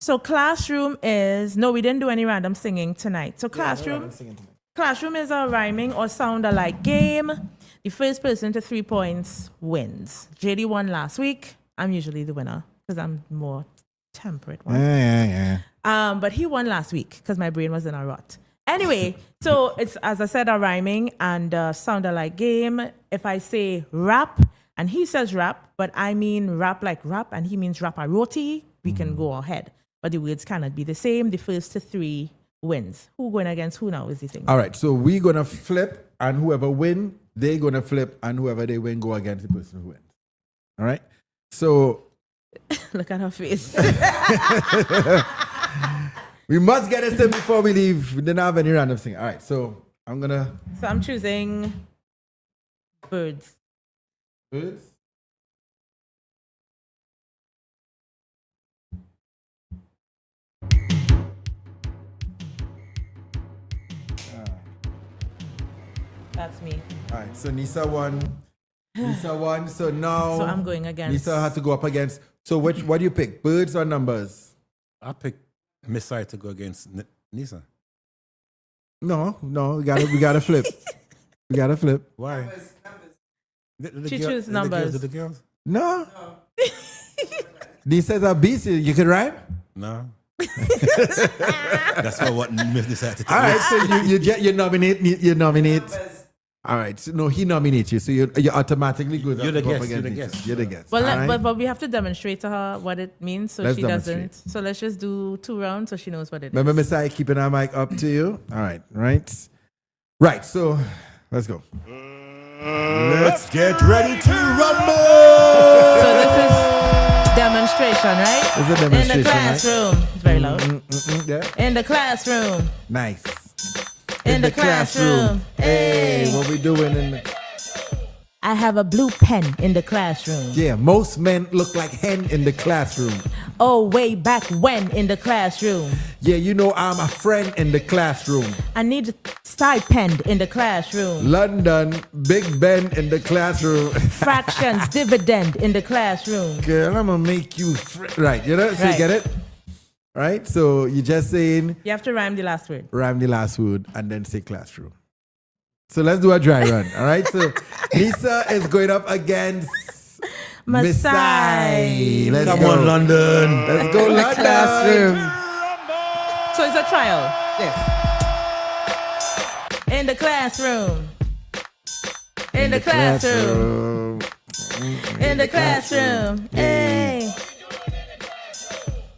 So classroom is no, we didn't do any random singing tonight. So classroom is a rhyming or sound alike game. The first person to 3 points wins. JD won last week. I'm usually the winner because I'm more temperate one. Yeah. But he won last week because my brain was in a rut. Anyway, so it's, as I said, a rhyming and sound alike game. If I say rap and he says rap, but I mean rap like rap and he means rap a roti, we can go ahead. But the words cannot be the same. The first to 3 wins. Who going against who now is the thing. All right, so we're going to flip, and whoever win, they're going to flip, and whoever they win, go against the person who wins. All right? So... Look at her face. We must get this in before we leave. We didn't have any random thing. All right, so I'm going to... So I'm choosing birds. Birds? That's me. All right, so Nisa won. Nisa won. So now... So I'm going against... Nisa had to go up against... So what do you pick? Birds or numbers? I pick Miss Sai to go against Nisa. No, we gotta flip. We gotta flip. Why? She choose numbers. The girls? No. Nisa's a beast. You can rhyme? No. That's what Miss Nisa had to tell All right, me. so you nominate. All right, so no, he nominates you, so you automatically go You're the up guest, against You're the guest. Well, All right? but we have to demonstrate to her what it means so Let's she demonstrate. doesn't. So let's just do 2 rounds so she knows what it is. Remember, Miss I keeping our mic up to you. All right, right. So let's go. Let's get ready to rumble. So this is demonstration, right? This is a demonstration, In the classroom. right? It's very loud. Yeah. In the classroom. Nice. In the classroom. Hey, what we doing in the... I have a blue pen in the classroom. Yeah, most men look like hen in the classroom. Oh, way back when in the classroom. Yeah, you know I'm a friend in the classroom. I need a stipend in the classroom. London, Big Ben in the classroom. Fractions, dividend in the classroom. Girl, I'm gonna make you right. You know, so you Right. get it? Right? So you just saying You have to rhyme the last word. rhyme the last word and then say classroom. So let's do a dry run. All right. So Lisa is going up against Masai. Let's Come go. on, London. Let's go, London. Classroom. So it's a trial. Yes. In the classroom. In the classroom. In the classroom. Hey.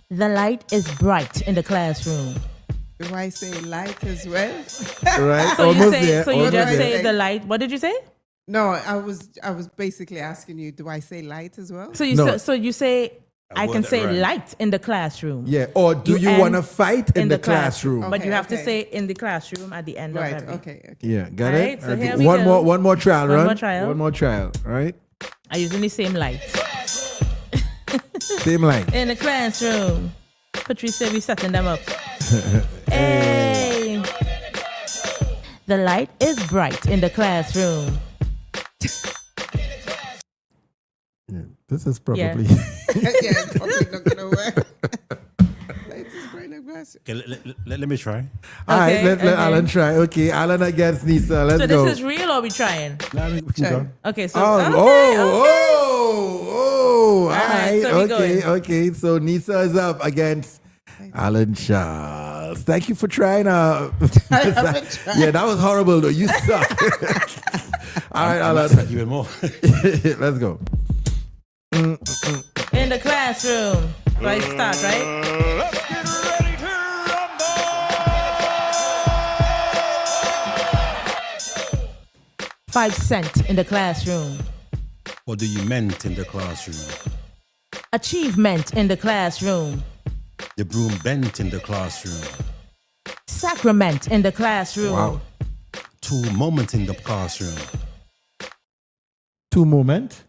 The light is bright in the classroom. Do I say light as well? Right. So you Almost say, there. so you almost just there. say the light. What did you say? No, I was basically asking you, do I say light as well? So you No. so you say I word can that say rhymes. light in the classroom. Yeah. Or do you end want to fight in the classroom? But you have to Okay. say in the classroom at the end Right, of every. okay. Yeah. Got Alright, it? so Okay. here we One go. more trial One run. more trial. One more trial. All right. I use the same light. Same line. In the classroom. Patrice said we setting them up. Hey. The light is bright in the classroom. Yeah, this is probably. Yeah. Yeah, it's probably not gonna work. Light is bright in the classroom. Okay, let me try. All right, Okay, let okay. Alan try. Okay, Alan against Nisa. Let's So go. this is real or we trying? No, we can go. Okay, so Oh, okay, all right. so we Okay, going. okay. So Nisa is up against Alan Charles. Thank you for trying. haven't tried. Yeah, that was horrible though. You suck. All right, I'm Alan. upset even more. Let's go. in the classroom. Right, start, right? 5 cents in the classroom. What do you meant in the classroom? Achievement in the classroom. The broom bent in the classroom. Sacrament in the classroom. Wow. 2 moments in the classroom. 2 moment.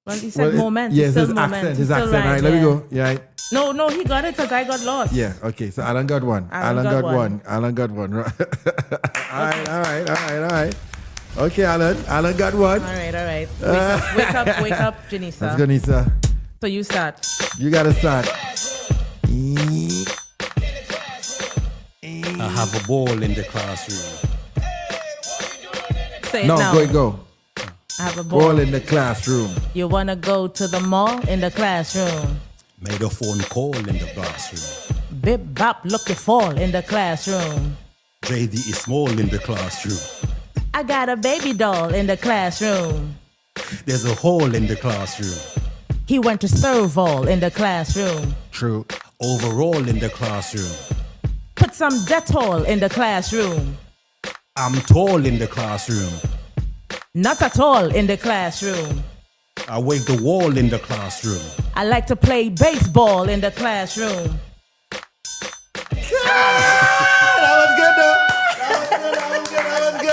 Well, he said moment. Yes, It's still his moment. accent. It's His still accent. right, All right, let me yeah. go. Yeah. No, he got it because I got lost. Yeah, okay. So Alan got one. Alan Alan got got one. one. Alan got one. Right. All right. Okay, Alan. Alan got one. All right. Wake up, Janisa. Let's go, Nisa. So you start. You gotta start. I have a ball in the classroom. Say it No, now. go. I have a ball. Ball in the classroom. You wanna go to the mall in the classroom. Made a phone call in the classroom. Bip bop, look you fall in the classroom. JD is small in the classroom. I got a baby doll in the classroom. There's a hole in the classroom. He went to Serval in the classroom. True. Overall in the classroom. Put some Dettol in the classroom. I'm tall in the classroom. Not at all in the classroom. I wave the wall in the classroom. I like to play baseball in the classroom. That was good though.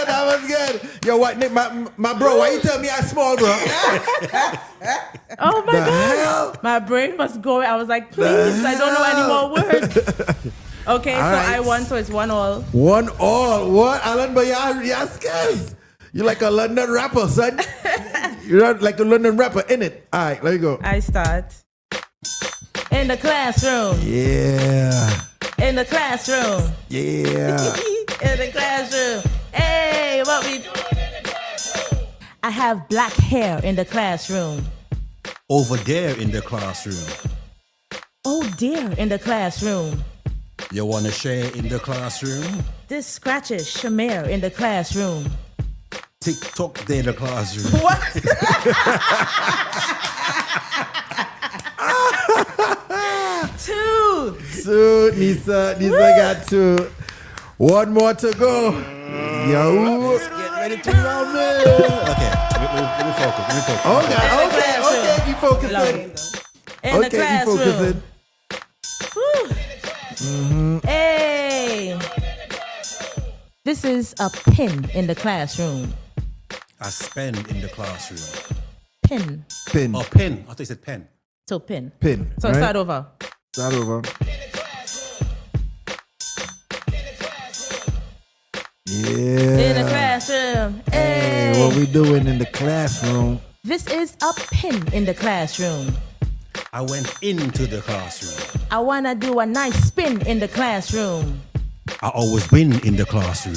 That was good. Yo, what, Nick, my bro, why you tell me I'm small, bro? Oh my The God. hell? My brain was going. I was like, please, I don't know any more words. Okay, All so right. I won, so it's 1-1. 1-1. What? Alan, but you're scared. You're like a London rapper, son. You're not like a London rapper, innit? All right, let me go. I start. In the classroom. Yeah. In the classroom. Yeah. In the classroom. Hey, what we... I have black hair in the classroom. Over there in the classroom. Oh dear, in the classroom. You wanna share in the classroom? This scratches Shamir in the classroom. TikTok there in the classroom. What? Two. Nisa got 2. One more to go. Yo. Get ready to round me. Okay, let me focus. Okay, you focusing. In the Okay, you classroom. focusing. Hey. This is a pin in the classroom. I spend in the classroom. Pin. Pin. Oh, pen. I thought you said pen. So pin. Pin. So right? start over. Start over. Yeah. In the classroom. Hey, what we doing in the classroom? This is a pin in the classroom. I went into the classroom. I wanna do a nice spin in the classroom. I always win in the classroom.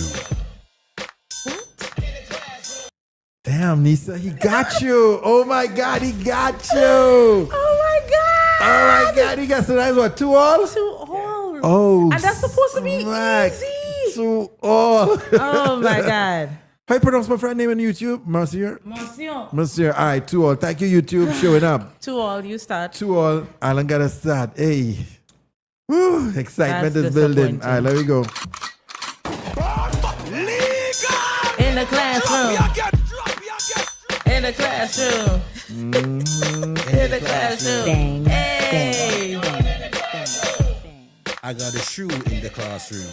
Damn, Nisa, he got you. Oh my God, he got you. Oh my God. Oh my God, he got so that's what, 2-all? 2-all. Oh, And that's supposed to be smack. easy. 2-all. Oh my God. How you pronounce my friend name on YouTube? Monsieur? Monsieur. Monsieur. All right, 2-all. Thank you, YouTube, showing up. 2-all, you start. 2-all. Alan got to start. Hey. Woo, excitement That's is building. All right, let me go. In the classroom. In the classroom. In the classroom. Hey. I got a shoe in the classroom.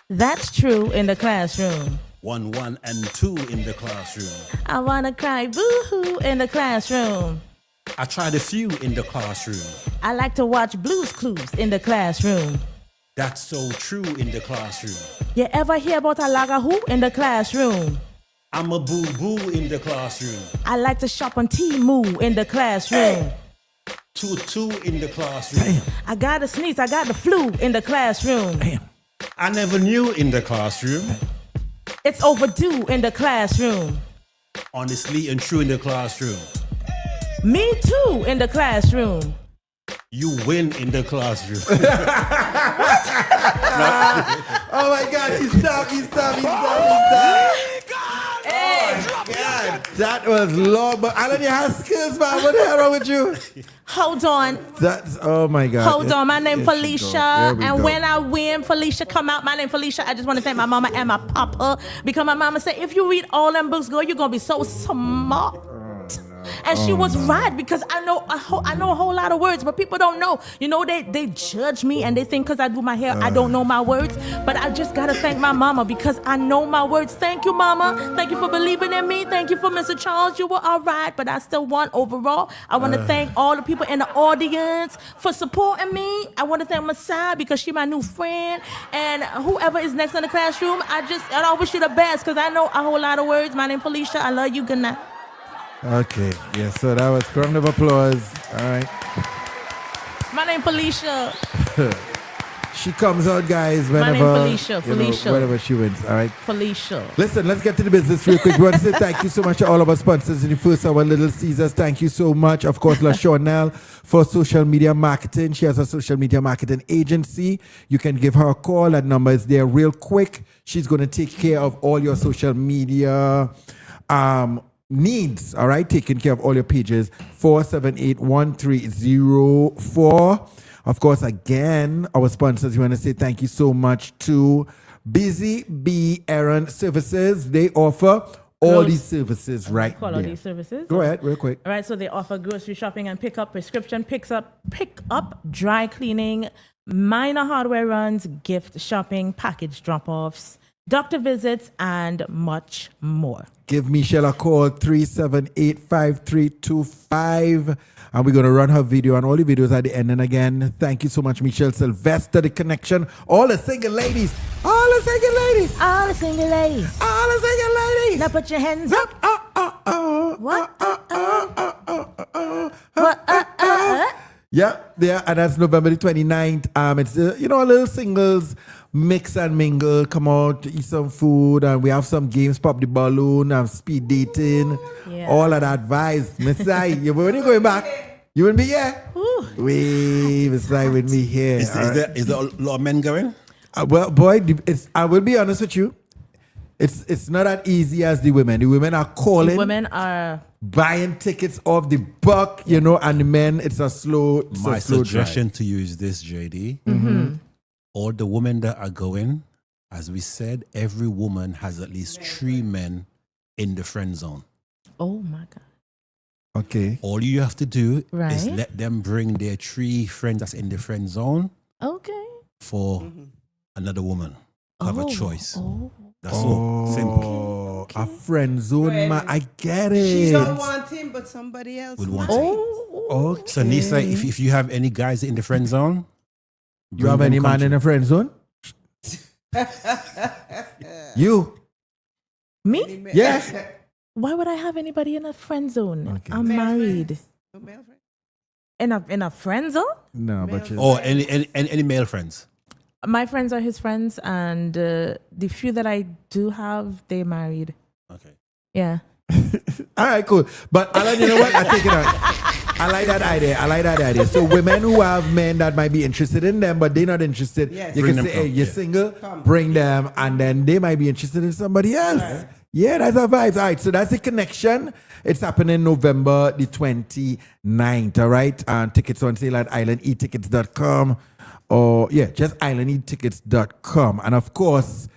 That's true in the classroom. 1, 1, and 2 in the classroom. I wanna cry boo-hoo in the classroom. I tried a few in the classroom. I like to watch Blue's Clues in the classroom. That's so true in the classroom. You ever hear about a lagahoo in the classroom? I'm a boo-boo in the classroom. I like to shop on Temu in the classroom. 2 in the classroom. I got a sneeze, I got the flu in the classroom. I never knew in the classroom. It's overdue in the classroom. Honestly and true in the classroom. Me too in the classroom. You win in the classroom. Oh my God, he stopped. Hey. God, that was long. But Alan, you have skills, man. What the hell wrong with you? Hold on. That's, oh my God. Hold on. My name Here she Felicia. go. Here we And go. when I win, Felicia come out. My name Felicia. I just want to thank my mama and my papa. Because my mama said, if you read all them books, girl, you're going to be so smart. And she was right, because I know a whole lot of words, but people don't know. You know, they judge me and they think because I do my hair, I don't know my words. But I just got to thank my mama because I know my words. Thank you, mama. Thank you for believing in me. Thank you for Mr. Charles. You were all right, but I still won overall. I want to thank all the people in the audience for supporting me. I want to thank Masai because she's my new friend. And whoever is next in the classroom, I wish you the best because I know a whole lot of words. My name Felicia. I love you. Good night. Okay. Yeah. So that was round of applause. All right. My name Felicia. She comes out, guys, My name whenever, Felicia. Felicia. whenever she wins. All right. Felicia. Listen, let's get to the business real quick. We want to say thank you so much to all of our sponsors in the first hour, Little Caesars. Thank you so much. Of course, LaShawnell for social media marketing. She has a social media marketing agency. You can give her a call. That number is there real quick. She's going to take care of all your social media needs. All right. Taking care of all your pages. 478-1304. Of course, again, our sponsors, we want to say thank you so much to Busy Bee Errand Services. They offer all these services right Call all there. these services. Go ahead, real quick. All right, so they offer grocery shopping and pickup, prescription pick up, dry cleaning, minor hardware runs, gift shopping, package drop-offs, doctor visits, and much more. Give Michelle a call, 378-5325. And we're going to run her video and all the videos at the end. And again, thank you so much, Michelle Sylvester, The Connection. All the single ladies. All the single ladies. All the single ladies. All the single ladies. Now put your hands up. What? Yeah, yeah, and that's November the 29th. It's a little singles mix and mingle. Come out, eat some food, and we have some games. Pop the balloon, and speed dating, all of that vibes. Miss I, when you going back, you will be here. Wait, Miss I with me here. Is there a lot of men going? Well, boy, I will be honest with you. It's not that easy as the women. The women are calling. Women are buying tickets off the buck, and the men, it's a slow My slow suggestion drive. to you is this, JD. Mm-hmm. All the women that are going, as we said, every woman has at least 3 men in the friend zone. Oh my God. Okay. All you have to do is Right. let them bring their 3 friends that's in the friend zone Okay. for another woman. Have a choice. Oh. That's all. Simple. A friend zone, man. I get it. She don't want him, but somebody else Would want might. Okay. So Nisa, if you have any guys in the friend zone, You have any man in a friend zone? You? Me? Yes. Why would I have anybody in a friend zone? I'm married. In a friend zone? No, but you. or any male friends. My friends are his friends, and the few that I do have, they married. Okay. Yeah. All right, cool. But Alan, you know what? I take it out. I like that idea. So women who have men that might be interested in them, but they're not interested, Yes. you Bring can them say, hey, come, you're yeah. single, bring them, and then they might be interested in somebody else. Right. Yeah, that's our vibes. All right, so that's the connection. It's happening November the 29th, all right? And tickets on sale at islandetickets.com or, just islandetickets.com. And of course,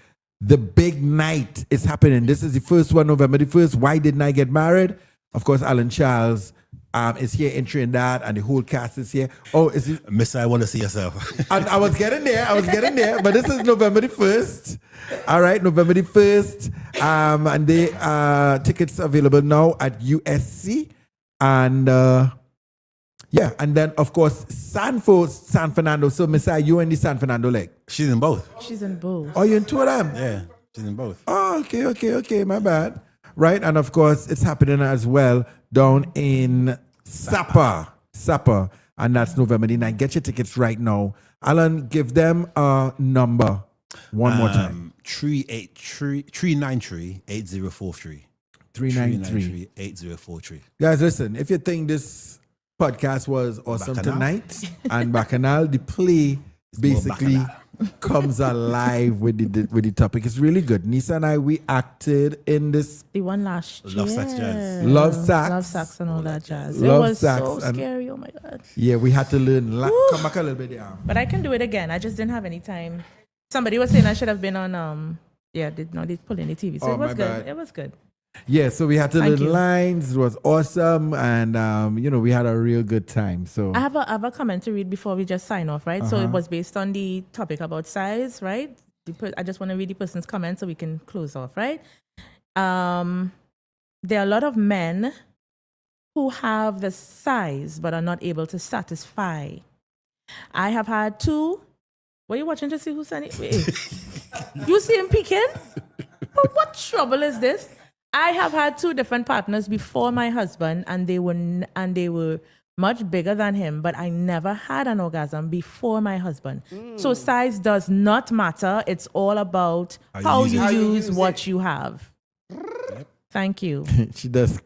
the big night is happening. This is the first one, November the 1st. Why didn't I get married? Of course, Alan Charles is here in Trinidad, and the whole cast is here. Oh, is it? Miss, I want to see yourself. I was getting there. But this is November the 1st. All right, November the 1st. And they tickets available now at USC. And and then of course San Fernando. So Miss I, you in the San Fernando leg? She's in both. She's in both. Oh, you in 2 of them? Yeah, she's in both. Oh, okay, my bad. Right, and of course, it's happening as well down in Sapa, and that's November the 9th. Get your tickets right now. Alan, give them a number one more time. 393-8043. 393-8043. Guys, listen, if you think this podcast was awesome Bacchanal. tonight and Bacchanal, the play basically comes alive with the topic. It's really good. Nisa and I, we acted in this. The one last year. Love Sax Jazz. Love Sax. Love Sax and all that jazz. Love it was Sax so and- scary. Oh my God. Yeah, we had to learn. Come back a little bit. Yeah. But I can do it again. I just didn't have any time. Somebody was saying I should have been on they pull in the TV. So Oh, it was my good. bad. It was good. Yeah, so we had to Thank learn you. lines. It was awesome, and we had a real good time. So I have a comment to read before we just sign off, right? So it Uh-huh. was based on the topic about size, right? I just want to read the person's comment so we can close off, right? There are a lot of men who have the size but are not able to satisfy. I have had 2. Were you watching to see who sent it? Wait. You see him peeking? But what trouble is this? I have had 2 different partners before my husband, and they were much bigger than him, but I never had an orgasm before my husband. So size does not matter. It's all about how you use what you have. Thank you. She does.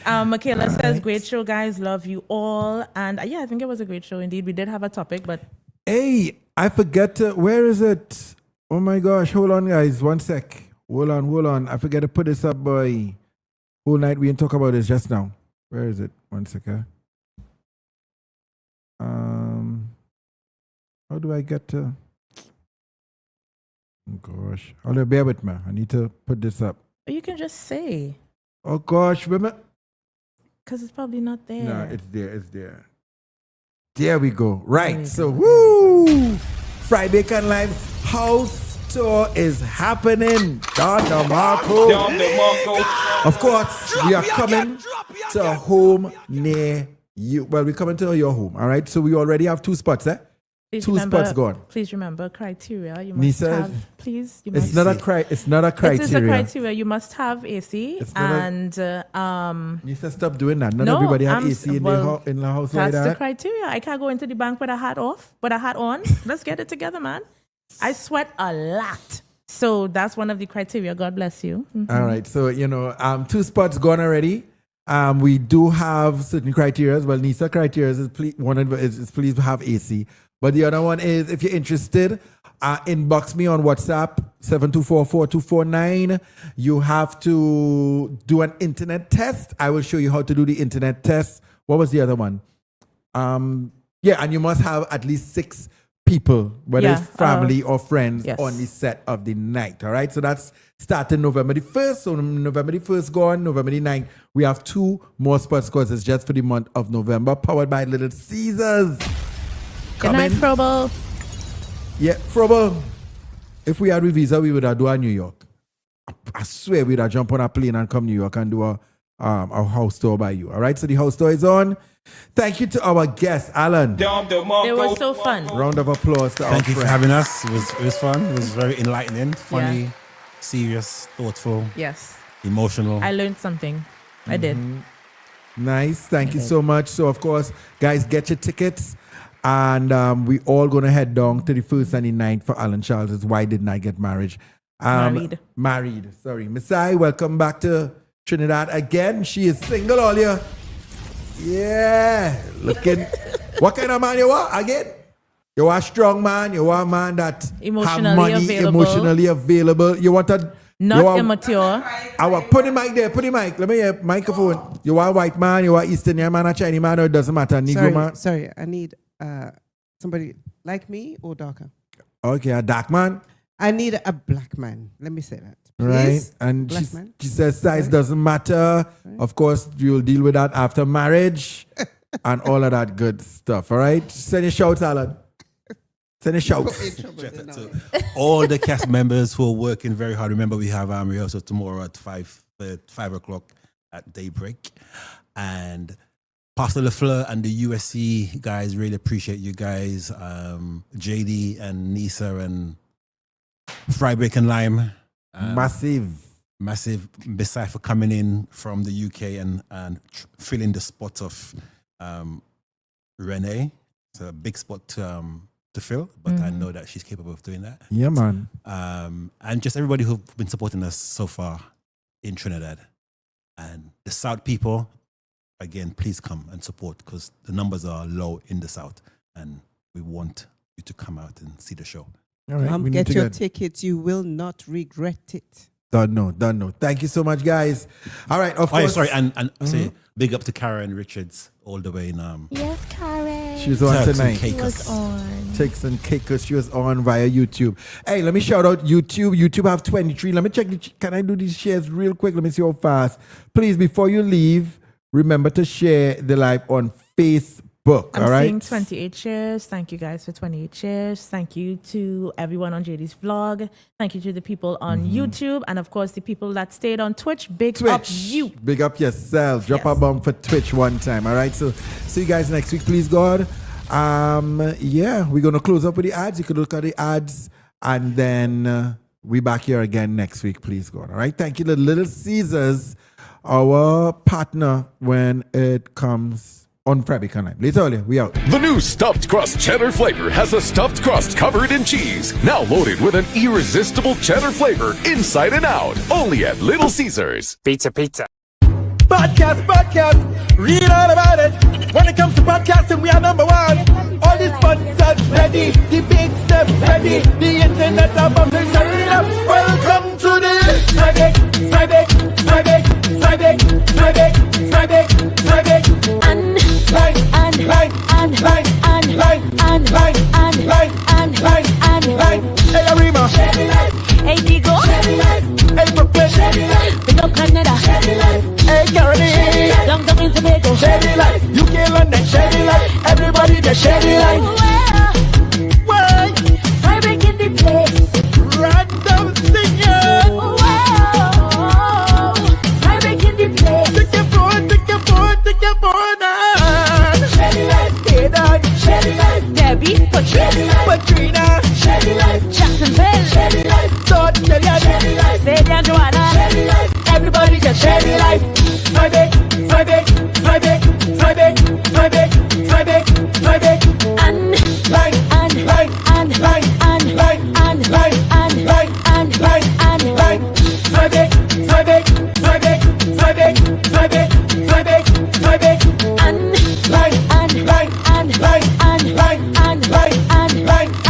Michaela says, great show, guys. Love you all. And I think it was a great show indeed. We did have a topic, but... Hey, I forget to... Where is it? Oh my gosh. Hold on, guys. 1 sec. Hold on. I forget to put this up, boy. Whole night we didn't talk about this just now. Where is it? 1 second. How do I get to... Oh gosh. Hold on, bear with me. I need to put this up. You can just say. Oh gosh, remember? Because it's probably not there. No, it's there. There we go. Right. So, woo! Fried Bacon Live house tour is happening. Don DeMarco. Of course, we are coming to a home near you. Well, we're coming to your home, all right? So we already have 2 spots, eh? Please 2 spots gone. Please remember criteria. You must Nisa, have. Please, you it's must. not a it's not a criteria. It is a criteria. You must have AC It's not and Nisa, stop doing that. Not no, everybody have I'm- AC in well, the house like that's the that. criteria. I can't go into the bank with a hat on. Let's get it together, man. I sweat a lot. So that's one of the criteria. God bless you. Mhm. All right. So, 2 spots gone already. We do have certain criteria. Well, NISA criteria is please have AC. But the other one is, if you're interested, inbox me on WhatsApp, 724-4249. You have to do an internet test. I will show you how to do the internet test. What was the other one? And you must have at least 6 people, whether it's family or friends, on the set of the night. All right. So that's starting November the 1st. So November the 1st gone, November the 9th. We have 2 more spots because it's just for the month of November, powered by Little Caesars. Good night, Frobel. Yeah, Frobel. If we had a visa, we would have done New York. I swear we'd have jump on a plane and come New York and do a house tour by you. All right. So the house tour is on. Thank you to our guest, Alan. It was so fun. Round of applause to our Thank you for friend. having us. It was fun. It was very enlightening, funny, serious, thoughtful, Yes. emotional. I learned something. I did. Nice. Thank you so much. So, of course, guys, get your tickets. And we all going to head down to the 1st and the 9th for Alan Charles's Why Didn't I Get Married? Married. Sorry. Messiah, welcome back to Trinidad again. She is single all year. Yeah. Looking. What kind of man you are again? You are a strong man. You are a man that Emotionally have money, available. emotionally available. You want a... Not immature. Put the mic there. Put the mic. Let me hear microphone. You are a white man. You are Eastern man, a Chinese man, or it doesn't matter. Negro man. Sorry, I need somebody like me or darker. Okay, a dark man. I need a black man. Let me say that. Right. Please? And Black she, man. she says size doesn't matter. Of course, you'll deal with that after marriage and all of that good stuff. All right. Send your shouts, Alan. Send your shouts. All the cast members who are working very hard. Remember, we have rehearsal tomorrow at 5 o'clock at daybreak. And Pastor LaFleur and the USC guys, really appreciate you guys. JD and Nisa and Fried Bacon Lime. Massive. Besides for coming in from the UK and filling the spot of Renee. It's a big spot to fill, but I know that she's capable of doing that. Yeah, man. And just everybody who've been supporting us so far in Trinidad. And the South people, again, please come and support because the numbers are low in the South and we want you to come out and see the show. All right. we need Get to your tickets. You will not regret it. Done no. Thank you so much, guys. All right, of course. Sorry, and say big up to Karen Richards all the way in Yes, Karen. She was on Turks and tonight. Caicos. Turks and Caicos. She was on via YouTube. Hey, let me shout out YouTube. YouTube have 23. Let me check. Can I do these shares real quick? Let me see how fast. Please, before you leave, remember to share the live on Facebook. I'm all right. seeing 28 shares. Thank you guys for 28 shares. Thank you to everyone on JD's vlog. Thank you to the people on YouTube. And of course, the people that stayed on Twitch. Big up you. Big up yourself. Drop a bomb for Twitch one time. All right. So see you guys next week, please God. We're gonna close up with the ads. You can look at the ads and then We back here again next week, please God. All right. Thank you to Little Caesars, our partner when it comes on Friday night. Later earlier, we out. The new stuffed crust cheddar flavor has a stuffed crust covered in cheese, now loaded with an irresistible cheddar flavor inside and out. Only at Little Caesars. Pizza. Podcast, read all about it. When it comes to podcasting, we are number one. All these sponsors ready, the big steps ready, the internet above the shut. Welcome to the Friday, Hey Arima, hey Digo, hey Brooklyn, big up Canada, hey Caroline, down in Tobago, Shady Life, UK, London, Shady Life, everybody the Shady Life. Why? Friday in the place, random singing. Friday in the place, take your phone on. Shady Life, Kaden, Shady Life, Debbie, Patrina, Shady Life, Jacksonville, Shady Life, Todd, Shady Life, Sadie and Joanna, Shady Life, everybody just Shady Life. Friday,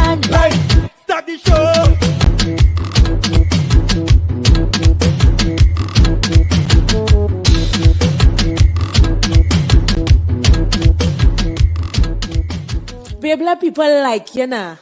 and line, start the show. People like you know.